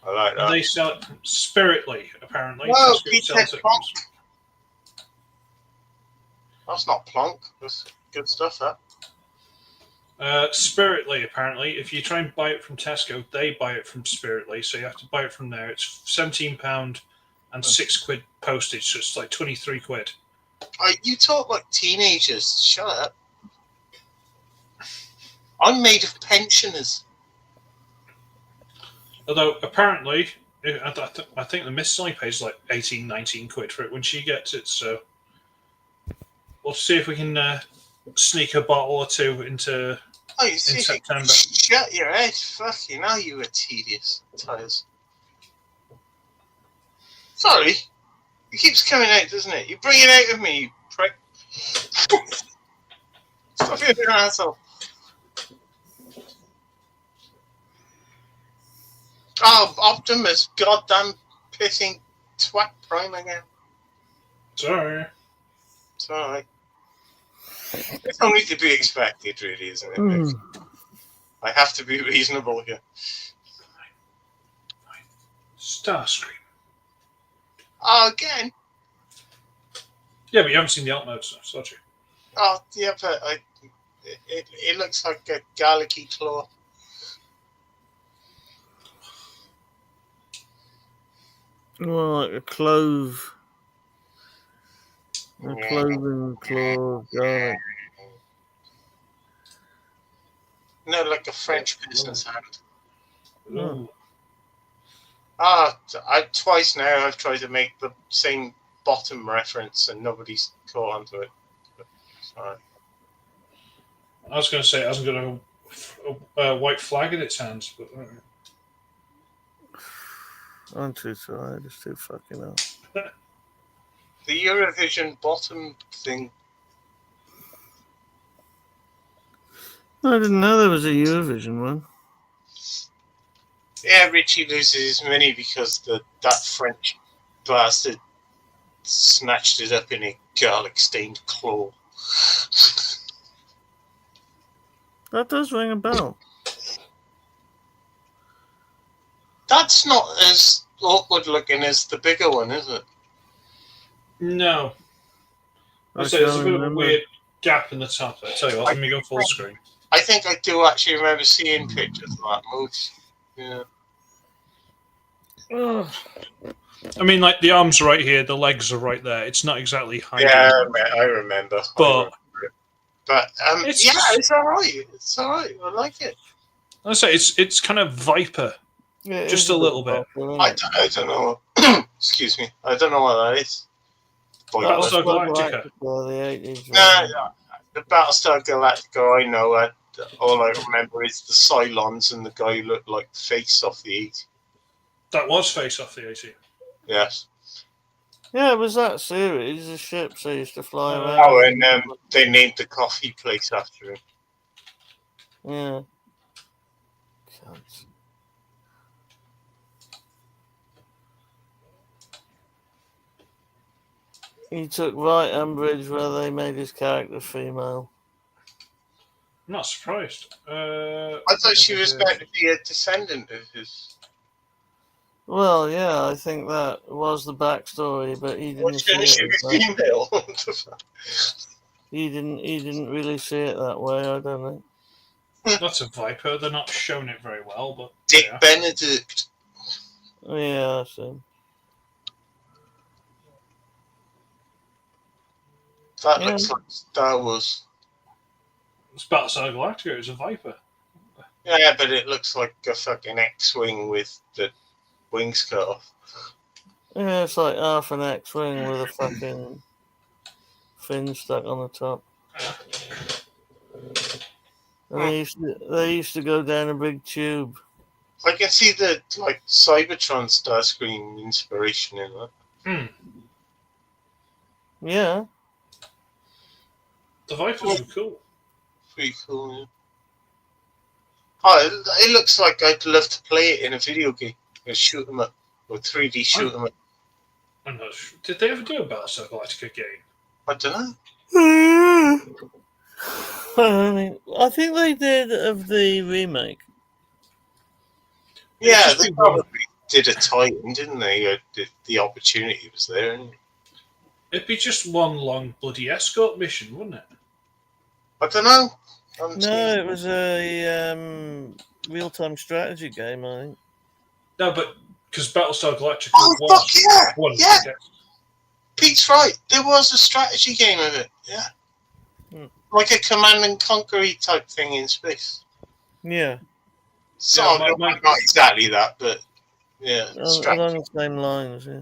I like that. And they sell it from Spiritly, apparently. No, Tesco Pete sells it Plonk. That's not Plonk. That's good stuff. That. Spiritly, apparently. If you try and buy it from Tesco, they buy it from Spiritly, so you have to buy it from there. It's £17 and £6 postage, so it's like 23 quid. You talk like teenagers. Shut up. I'm made of pensioners. Although, apparently, I think the Miss Sally pays like 18, 19 quid for it when she gets it, so we'll see if we can sneak a bottle or two into in September. Shut your head. Fucking hell, you were tedious. Tires. Sorry. It keeps coming out, doesn't it? You bring it out of me, you prick. Stop being an asshole. Oh, Optimus, goddamn pissing twat prime again. Sorry. It's alright. It's only to be expected, really, isn't it? I have to be reasonable here. Starscream. Oh, again? Yeah, but you haven't seen the alt mode stuff, so you? Oh, yeah, but it looks like a garlicky claw. Well, like a clove. A cloven claw garlic. No, like a French business hand. Ooh. Twice now I've tried to make the same bottom reference and nobody's caught onto it. Sorry. I was going to say it hasn't got a white flag in its hands, but I'm too tired. It's too fucking up. The Eurovision bottom thing. I didn't know there was a Eurovision one. Yeah, Richie loses his mini because that French bastard snatched it up in a garlic-stained claw. That does ring a bell. That's not as awkward looking as the bigger one, is it? no. There's a bit of a weird gap in the top. I tell you what, let me go full screen. I think I do actually remember seeing pictures of that move. Yeah. I mean, like the arms are right here, the legs are right there. It's not exactly hiding. Yeah, I remember. But it's all right. It's all right. I like it. I say it's kind of Viper, Yeah, just a little bit. I don't know. Excuse me. I don't know what that is. Battlestar Galactica. The Battlestar Galactica. I know. All I remember is the Cylons and the guy who looked like Face off the 80. That was Face off the 80. Yes. Yeah, it was that series. The ships they used to fly around. Oh, and they named the coffee place after him. Yeah. Cunts. He took right umbrage where they made his character female. I'm not surprised. I thought she was meant to be a descendant of his. Well, yeah, I think that was the backstory, but he didn't What's see going to it shoot as a that. female? He didn't really see it that way, I don't think. That's a Viper. They're not showing it very well, but Dick yeah. Benedict. Yeah, I see. That Yeah. looks like Star Wars. It's Battlestar Galactica. It's a Viper. Yeah, but it looks like a fucking X-wing with the wings cut off. Yeah, it's like half an X-wing with a fucking fin stuck on the top. And they used to go down a big tube. I can see the like Cybertron Starscream inspiration in that. Yeah. The Vipers were cool. Pretty cool. Yeah. Oh, it looks like I'd love to play it in a video game. Or shoot 'em up. Or 3D shoot 'em up. I'm not sure. Did they ever do a Battlestar Galactica game? I don't know. I think they did of the remake. Yeah, they probably did a tie-in, didn't they? The opportunity was there. It'd be just one long bloody escort mission, wouldn't it? I don't know. No, it was a real-time strategy game, I think. No, but because Battlestar Galactica was fuck one. Yeah. Pete's right. There was a strategy game of it. Yeah. Like a Command and Conquer type thing in space. Yeah. So not exactly that, but yeah. Along the same lines, yeah.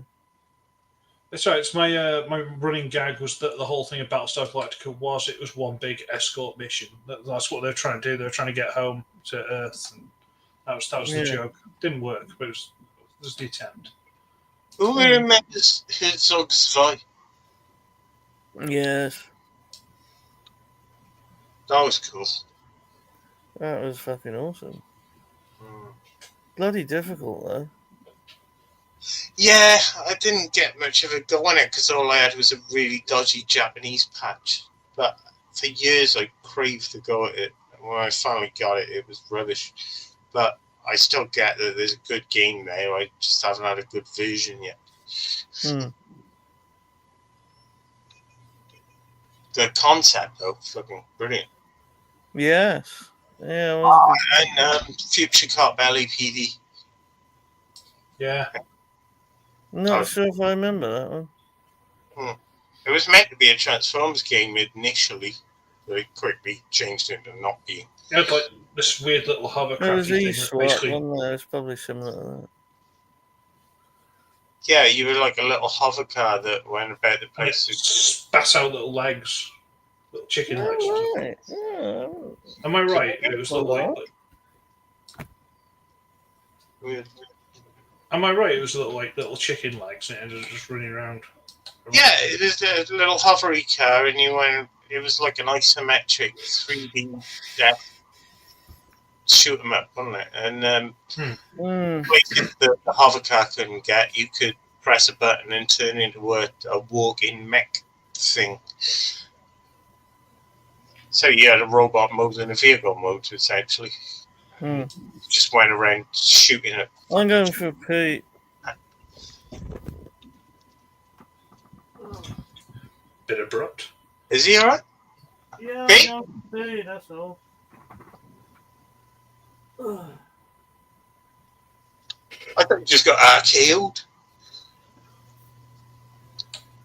That's right. It's my my running gag was that the whole thing of Battlestar Galactica was it was one big escort mission. That's what they're trying to do. They're trying to get home to Earth, and that was the joke. Didn't work, but it was the attempt. Who remembers Herzog's fight? Yes. That was cool. That was fucking awesome. Bloody difficult, though. Yeah, I didn't get much of a go on it because all I had was a really dodgy Japanese patch. But for years I craved to go at it. And when I finally got it, it was rubbish. But I still get that there's a good game there. I just haven't had a good version yet. The concept, though, fucking brilliant. Yes. Yeah. And Future Cop LAPD. Yeah. Not sure if I remember that one. It was meant to be a Transformers game initially. They quickly changed it to not being. Yeah, like this weird little hovercraft thing. It was E-SWAT, wasn't there? It's probably similar to that. Yeah, you were like a little hover car that went about the place. Spat out little legs. Little chicken legs. Right. Yeah. Am I right? It was little Weird. Am I right? It was little chicken legs and it was just running around. Yeah, it was a little hovery car, and it was like an isometric 3D shoot 'em up, wasn't it? And places that the hover car couldn't get, you could press a button and turn into a walking mech thing. So you had a robot mode and a vehicle mode, essentially. Just went around shooting it. I'm going for Pete. Bit abrupt. Is he alright? Yeah, Pete? I'm going for Pete, that's all. I thought you just got RKO'd.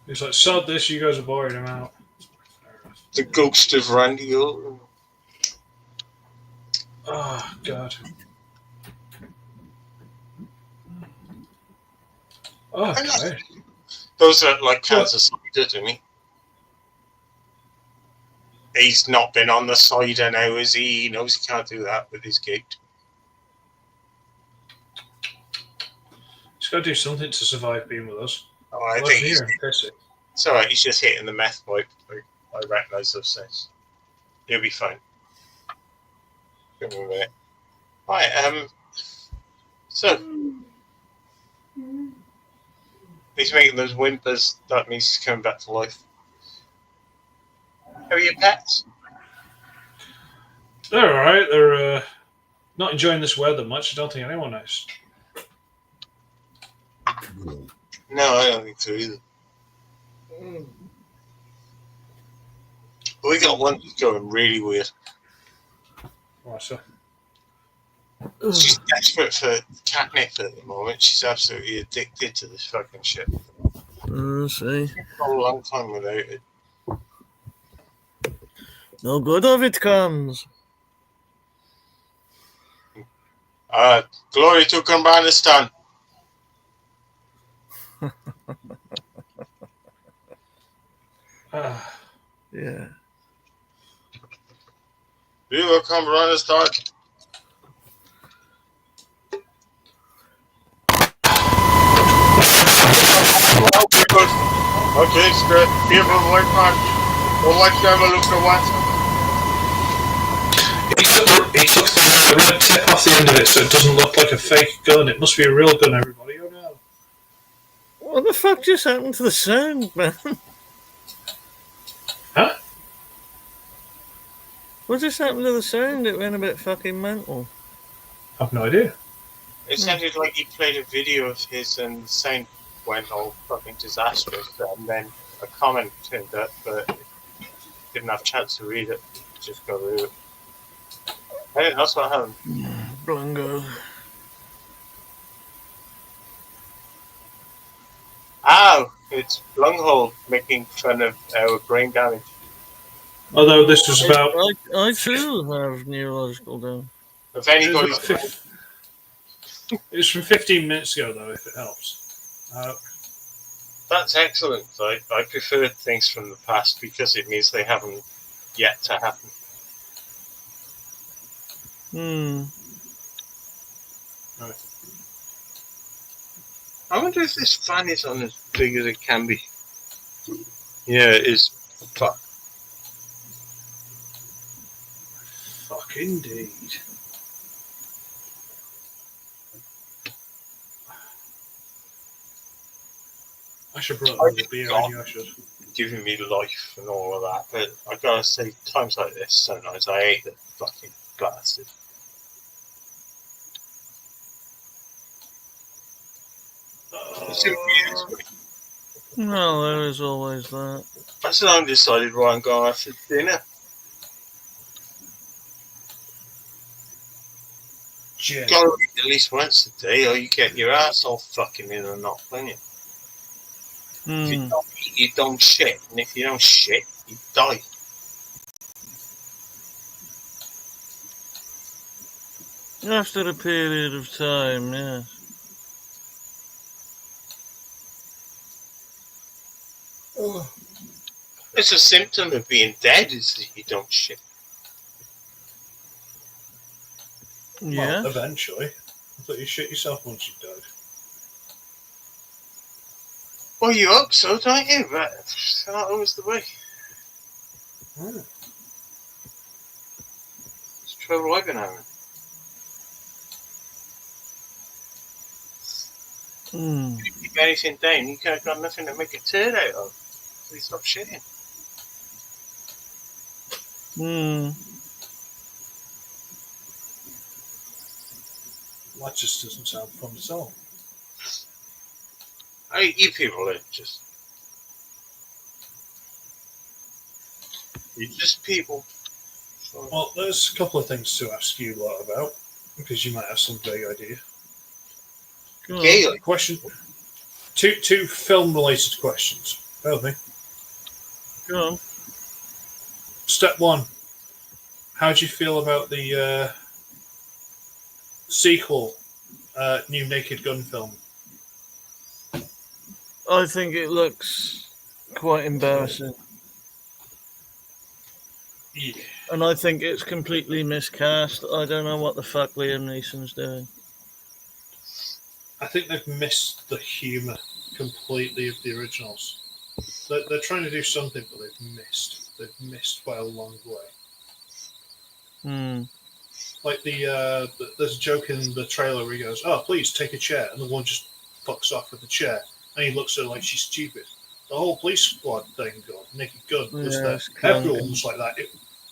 He's like, sod this, you guys are boring, I'm out. The ghost of Randy Orton. Oh, God. Oh, God. Those are like Kansas City, didn't he? He's not been on the cider now, is he? He knows he can't do that with his gate. He's got to do something to survive being with us. Oh, I think he's pissy. It's alright, he's just hitting the meth pipe. I recognise those things. He'll be fine. Give him a minute. Right, so He's making those whimpers. That means he's coming back to life. How are your pets? They're all right. They're not enjoying this weather much. I don't think anyone is. No, I don't think so either. We got one that's going really weird. Right, so. She's desperate for catnip at the moment. She's absolutely addicted to this fucking shit. See. For a long time without it. No good of it comes. Glory to Kurbanistan. Yeah. Viva Kurbanistan. Okay, it's good. People like that. We'll like to have a look at what. He took the red tip off the end of it so it doesn't look like a fake gun. It must be a real gun, everybody. Oh no. What the fuck just happened to the sound, man? Huh? What just happened to the sound? It went a bit fucking mental. I've no idea. It sounded like he played a video of his and the sound went all fucking disastrous, and then a comment turned up, but didn't have a chance to read it. Just got rid of it. I think that's what happened. Blunghole. Ow! It's Blunghole making fun of our brain damage. Although this was about. I too have neurological damage. If anybody's. It was from 15 minutes ago, though, if it helps. That's excellent. I prefer things from the past because it means they haven't yet to happen. Right. I wonder if this fan is on as big as it can be. Yeah, it is. Fuck. Fuck indeed. I should brought a beer on you, I should. Giving me life and all of that, but I gotta say, times like this, sometimes I hate the fucking bastard. No, there is always that. That's when I'm decided why I'm going after dinner. Jen. Gotta eat at least once a day, or you get your ass all fucking in and not, don't you? If you don't eat, you don't shit, and if you don't shit, you die. After a period of time, yeah. It's a symptom of being dead, is that you don't shit. Yeah. Well, eventually. I thought you shit yourself once you died. Well, you hope so, don't you? But it's not always the way. It's trouble I've been having. If you keep anything down, you kind of got nothing to make a turd out of. So you stop shitting. That just doesn't sound fun at all. You people are just. You're just people. So. Well, there's a couple of things to ask you lot about, because you might have some vague idea. Question. Two film-related questions. Bear with me. Go on. Step one. How do you feel about the sequel, new Naked Gun film? I think it looks quite embarrassing. Yeah. And I think it's completely miscast. I don't know what the fuck Liam Neeson's doing. I think they've missed the humour completely of the originals. They're trying to do something, but they've missed. They've missed by a long way. Like there's a joke in the trailer where he goes, "Oh, please take a chair," and the one just fucks off with the chair. and he looks at her like she's stupid. The whole police squad thing, Naked Gun, was Yeah, that it's clunky. everyone was like that.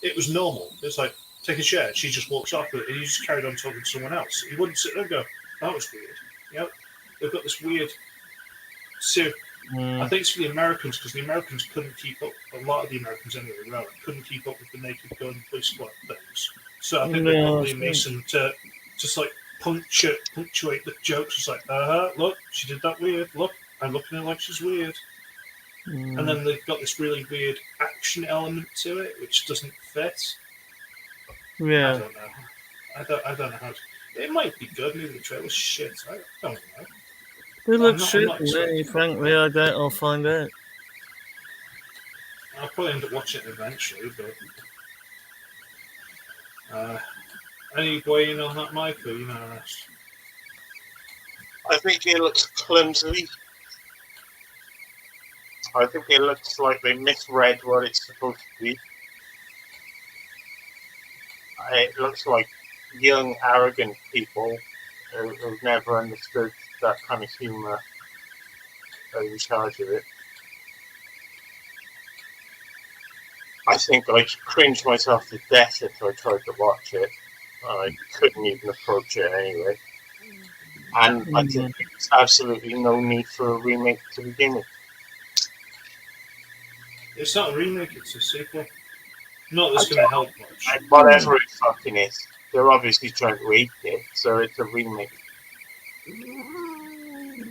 It was normal. It's like, take a chair. She just walks off with it, and he just carried on talking to someone else. He wouldn't sit there and go, that was weird. You know, they've got this weird. So I think it's for the Americans, because the Americans couldn't keep up. A lot of the Americans, anyway, couldn't keep up with the Naked Gun police squad things. So I think they got Liam Mason to just like punctuate the jokes. It's like, look, she did that weird. Look, I'm looking at her like she's weird. And then they've got this really weird action element to it, which doesn't fit. Yeah. I don't know. I don't know how. It might be good. Maybe the trailer's shit. I don't know. It looks shit to me, frankly. I doubt I'll find out. I'll probably end up watching it eventually, but any weighing on that, Mike, or you know? I think it looks clumsy. I think it looks like they misread what it's supposed to be. It looks like young, arrogant people who've never understood that kind of humour are in charge of it. I think I'd cringe myself to death if I tried to watch it. I couldn't even approach it anyway. And I think there's absolutely no need for a remake to begin with. It's not a remake, it's a sequel. Not that's going to help much. Whatever it fucking is. They're obviously trying to eat it, so it's a remake.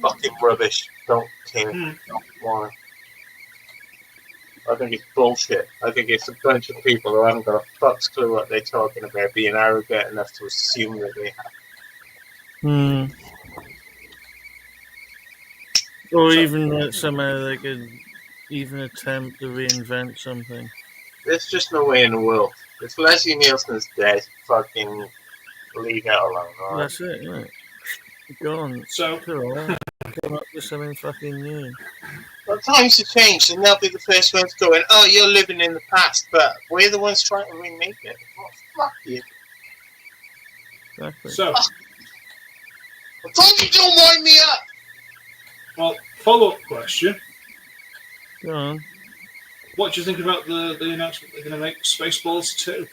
Fucking rubbish. Don't care. Don't want it. I think it's bullshit. I think it's a bunch of people who haven't got a fuck's clue what they're talking about, being arrogant enough to assume that they have. Or even that somehow they could even attempt to reinvent something. There's just no way in the world. If Leslie Nielsen's dead, fucking leave it alone. Right? That's it, isn't it? Gone. So, come up with something fucking new. Well, times have changed, and they'll be the first ones going, oh, you're living in the past, but we're the ones trying to remake it. Oh, fuck you. Exactly. So, I told you don't wind me up! Well, follow-up question. Go on. What do you think about the announcement they're going to make Spaceballs 2?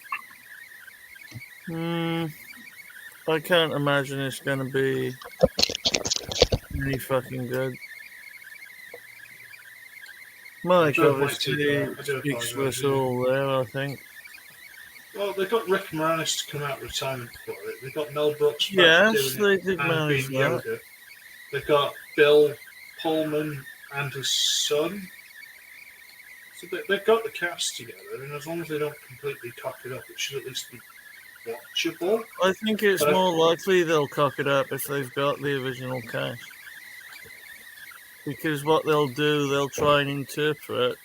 I can't imagine it's going to be any fucking good. Mike obviously speaks for us all there, I think. Well, they've got Rick Moranis to come out of retirement for it. They've got Mel Brooks yes, doing they it did and manage being that. Yoda. They've got Bill Pullman and his son. So they've got the cast together, and as long as they don't completely cock it up, it should at least be watchable. I think it's more likely they'll cock it up if they've got the original cast. Because what they'll do, they'll try and interpret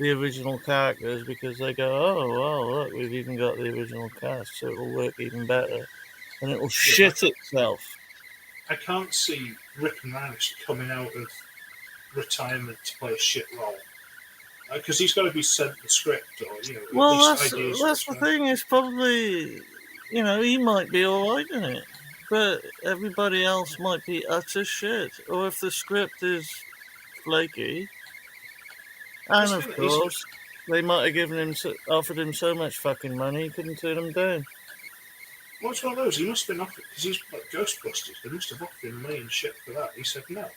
the original characters because they go, oh, well, look, we've even got the original cast, so it'll work even better. And it'll shit itself. I can't see Rick Moranis coming out of retirement to play a shit role. Because he's got to be sent the script, or, you know, well, at least ideas. That's the thing, it's probably, you know, he might be alright in it. But everybody else might be utter shit. Or if the script is flaky, and of course, they might have given him, offered him so much fucking money he couldn't turn them down. What's one of those? He must have been offered, because he's like Ghostbusters. They must have offered him money and shit for that. He said no.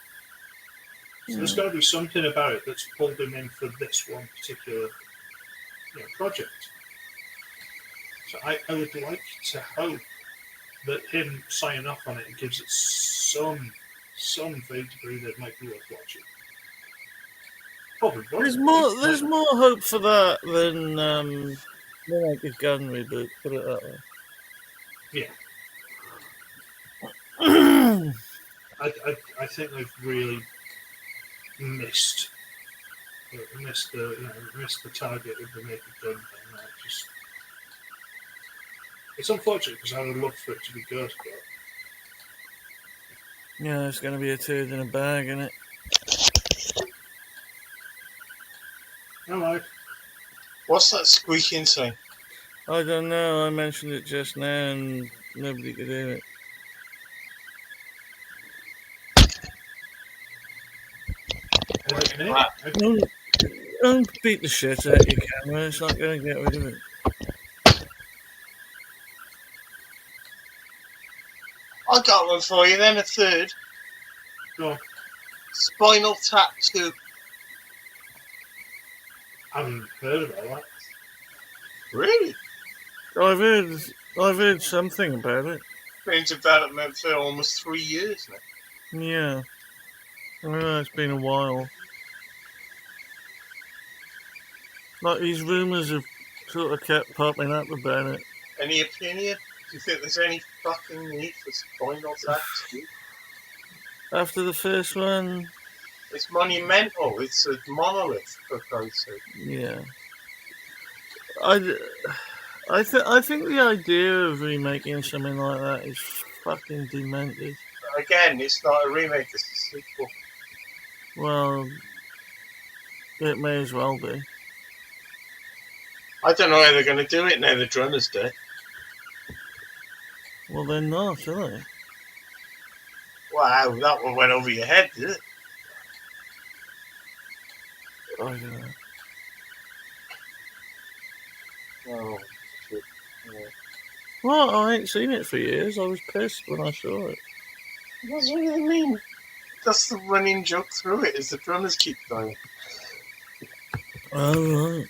So there's got to be something about it that's pulled him in for this one particular project. So I would like to hope that him signing off on it gives it some vague degree that it might be worth watching. Probably. There's more hope for that than like a gun reboot, put it that way. Yeah. I think they've really missed the target with the Naked Gun thing. It's unfortunate because I would love for it to be good, but yeah, it's going to be a turd in a bag, isn't it? Hello. What's that squeaking thing? I don't know. I mentioned it just now, and nobody could hear it. Is it me? Right. Don't beat the shit out of your camera. It's not going to get rid of it. I got one for you then, a third. Go on. Spinal Tap 2. I haven't heard about that. Really? I've heard something about it. Been in development for almost 3 years now. Yeah. I know it's been a while. Like, these rumours have sort of kept popping up about it. Any opinion? Do you think there's any fucking need for Spinal Tap 2? After the first one, It's monumental. It's a monolith, for Christ's sake. yeah. I think the idea of remaking something like that is fucking demented. Again, it's not a remake, it's a sequel. Well, it may as well be. I don't know how they're going to do it now the drummer's dead. Well, they're not, are they? Wow, that one went over your head, did it? I don't know. Oh, shit. Yeah. Well, I ain't seen it for years. I was pissed when I saw it. What do you mean? That's the running joke through it, is the drummers keep dying. Oh, right.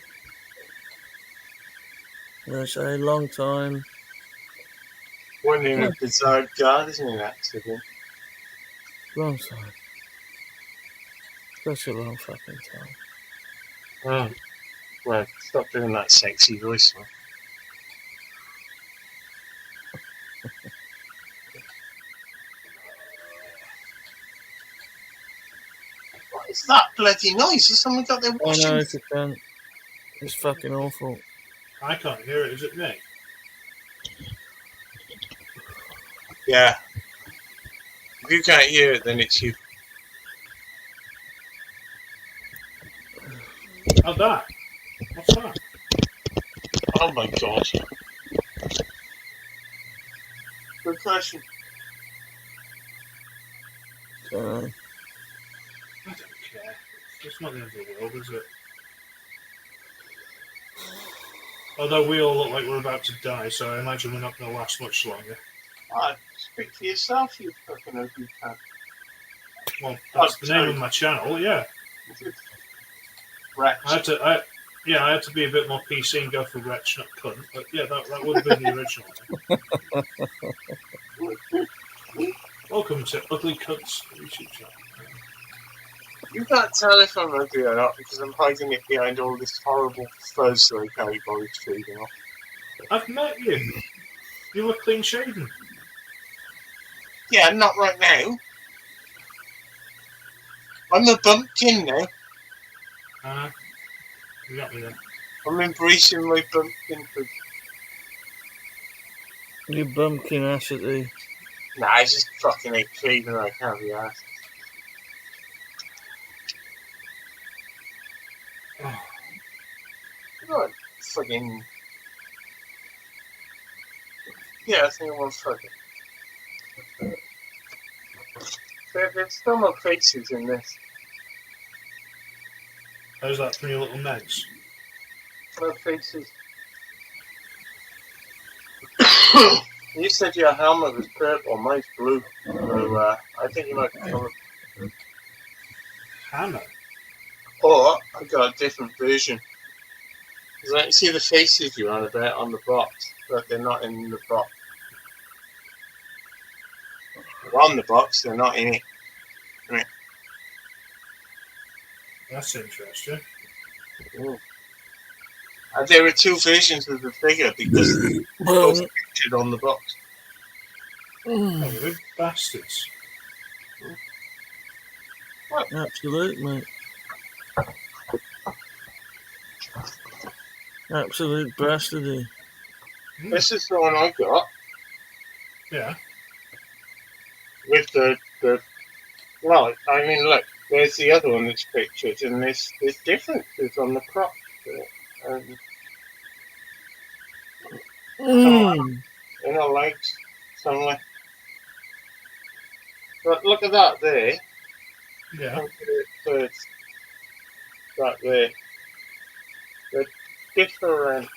That's a long time. One in a bizarre gardening accident. Long time. Such a long fucking time. Oh, well, stop doing that sexy voice, man. What is that bloody noise? Has someone got their I washing? know it's a cunt. It's fucking awful. I can't hear it. Is it me? Yeah. If you can't hear it, then it's you. How's that? What's that? Oh my god. Good question. So, I don't care. It's not the end of the world, is it? Although we all look like we're about to die, so I imagine we're not going to last much longer. Ah, speak for yourself, you fucking ugly cunt. Well, that's Oh, the name of my channel, yeah. Wretch. I had to be a bit more PC and go for wretch, not cunt. But yeah, that would have been the original name. Welcome to Ugly Cunts YouTube channel. You can't tell if I'm ugly or not because I'm hiding it behind all this horrible fuzz that I carry body's feeding off. I've met you. You were clean shaven. Yeah, not right now. I'm a bumpkin now. You got me then. I'm embracing my bumpkin. you bumpkin acidity. Nah, I just fucking hate cleaving. I can't be asked. God, fucking. Yeah, I think I want fucking. There's still more faces in this. How's that from your little meds? More faces. You said your helmet was purple, mine's blue. So I think you might be covered. Hammer? Or I got a different version. Because I can see the faces you're on about on the box, but they're not in the box. They're on the box, they're not in it. That's interesting. And there are two versions of the figure because they're both pictured on the box. Oh, you big bastards. Absolute, mate. Absolute bastardy. This is the one I got Yeah. with the well, I mean, look, there's the other one that's pictured, and there's differences on the crop. In our legs somewhere. But look at that there. Yeah. So But they're different.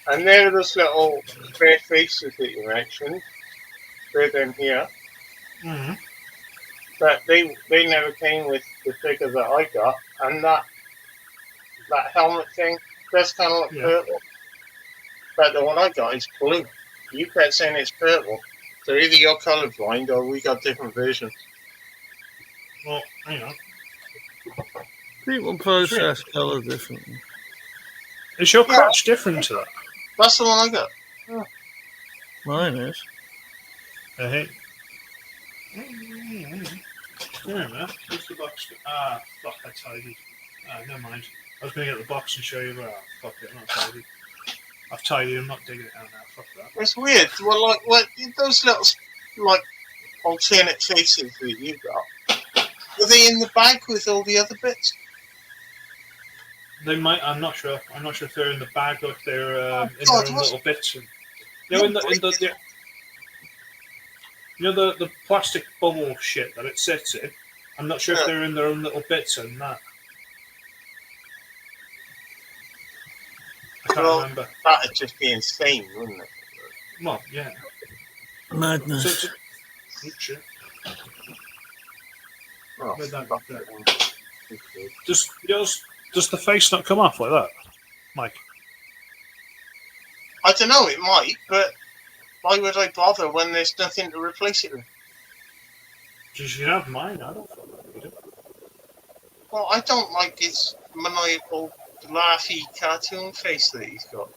And they're those little bare faces that you mentioned. They're in here. Mm-hmm. But they never came with the figure that I got. And that helmet thing does kind of look purple. But the one I got is blue. You kept saying it's purple. So either you're colourblind or we got different versions. Well, hang on. People process colour differently. Is your crotch different to that? That's the one I got. Oh. Mine is. Hey. There, man. Where's the box? Ah, fuck, I tidied. Ah, never mind. I was going to get the box and show you, but fuck it, I'm not tidied. I've tidied, I'm not digging it out now. Fuck that. It's weird. Well, like, those little, like, alternate faces that you got, were they in the bag with all the other bits? They might. I'm not sure. I'm not sure if they're in the bag or if they're in their own little bits. And, the plastic bubble shit that it sits in. I'm not sure if they're in their own little bits and that. I can't remember. That'd just be insane, wouldn't it? Well, yeah. Madness. Shit. Oh, Where'd that Does the face not come off like that, Mike? I don't know, it might, but why would I bother when there's nothing to replace it with? Because you have mine, I don't fucking need it. Well, I don't like his maniacal, laughy cartoon face that he's got.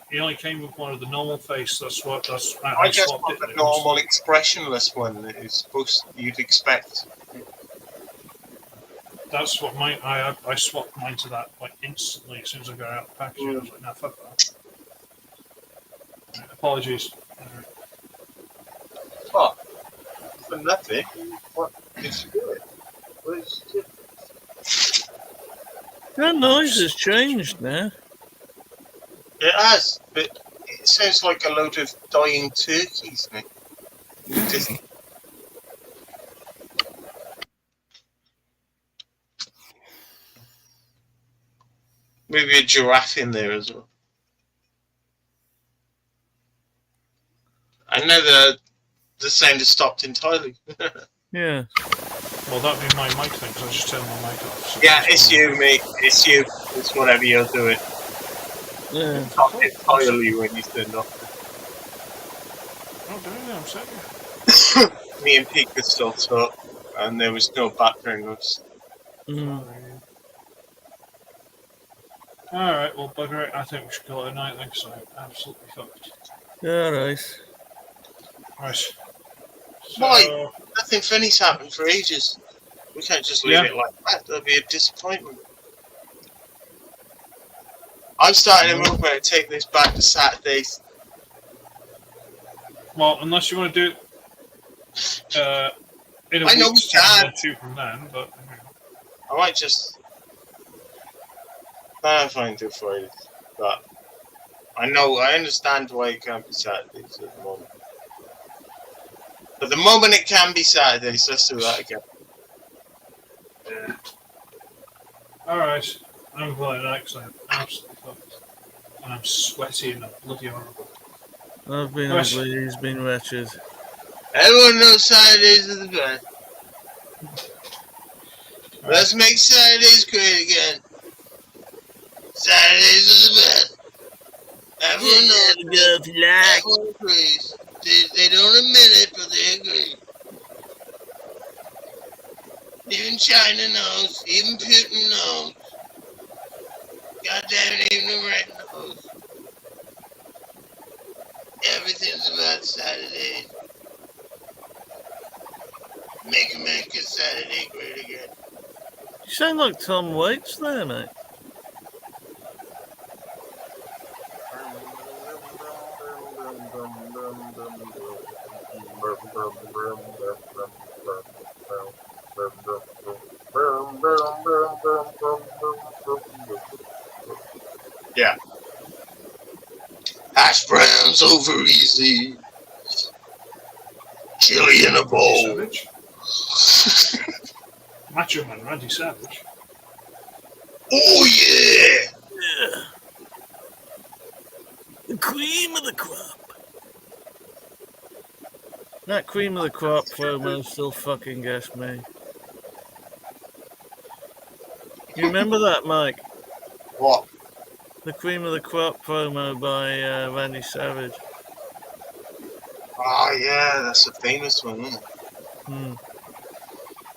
He only came with one of the normal face. I just want the normal expressionless one that is you'd expect. That's what mine. I swapped mine to that like instantly as soon as I got out of the package. I was like, "Nah, fuck that." Right, apologies. What? For nothing. What did you do it? What did you do? That noise has changed now. It has, but it sounds like a load of dying turkeys, mate. Just... Maybe a giraffe in there as well. I know the sound has stopped entirely. Yeah. Well, that'd be my mic thing, because I just turned my mic off. So yeah, it's you, mate. It's you. It's whatever you're doing. Yeah. Not entirely when you turned off. Oh, don't know, I'm saying. Me and Pete could still talk, and there was no background noise. Alright, well, bugger it. I think we should call it a night then, because I'm absolutely fucked. Yeah, right. Right. So, Why? Nothing funny's happened for ages. We can't just leave it like that. That'll be a disappointment. I'm starting a movement to take this back to Saturdays. Well, unless you want to do it in a week's time or two from then, but... I might just... I'm fine to Fridays, but I understand why it can't be Saturdays at the moment. But the moment it can be Saturdays, let's do that again. Yeah. Alright, I'm going to because I'm absolutely fucked. And I'm sweaty and I'm bloody horrible. I've been ugly, he's been wretched. Everyone knows Saturdays are the best. Let's make Saturdays great again. Saturdays are the best. Everyone knows that. Everyone agrees. They don't admit it, but they agree. Even China knows. Even Putin knows. Goddamn it, even the red knows. Everything's about Saturdays. Make America Saturday great again. You sound like Tom Waits there, mate. Yeah. Hash browns over easy. Chili in a bowl. Macho Man Randy Savage. Oh yeah! Yeah. The cream of the crop. That cream of the crop promo still fucking gets me. You remember that, Mike? What? The cream of the crop promo by Randy Savage. Oh yeah, that's a famous one, isn't it? Hmm.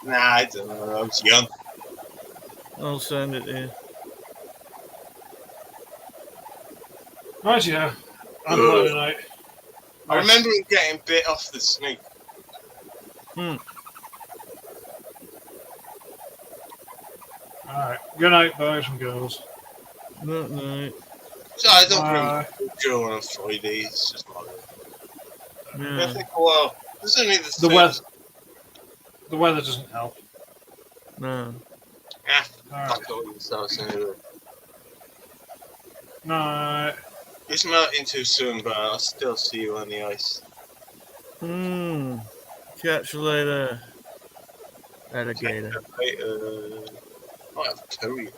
Nah, I don't know. I was young. I'll send it to you. Right, yeah. I'm playing tonight. I remember him getting bit off the snake. Hmm. Alright. Good night, boys and girls. No. So I don't Bye. remember Joe on a Friday. It's just not. I Yeah. think, well, there's only the The thing. weather. The weather doesn't help. No. Ah, Alright. fuck all yourselves anyway. Night. It's melting too soon, but I'll still see you on the ice. Hmm. Catch you later, alligator. Later. I'll have curry.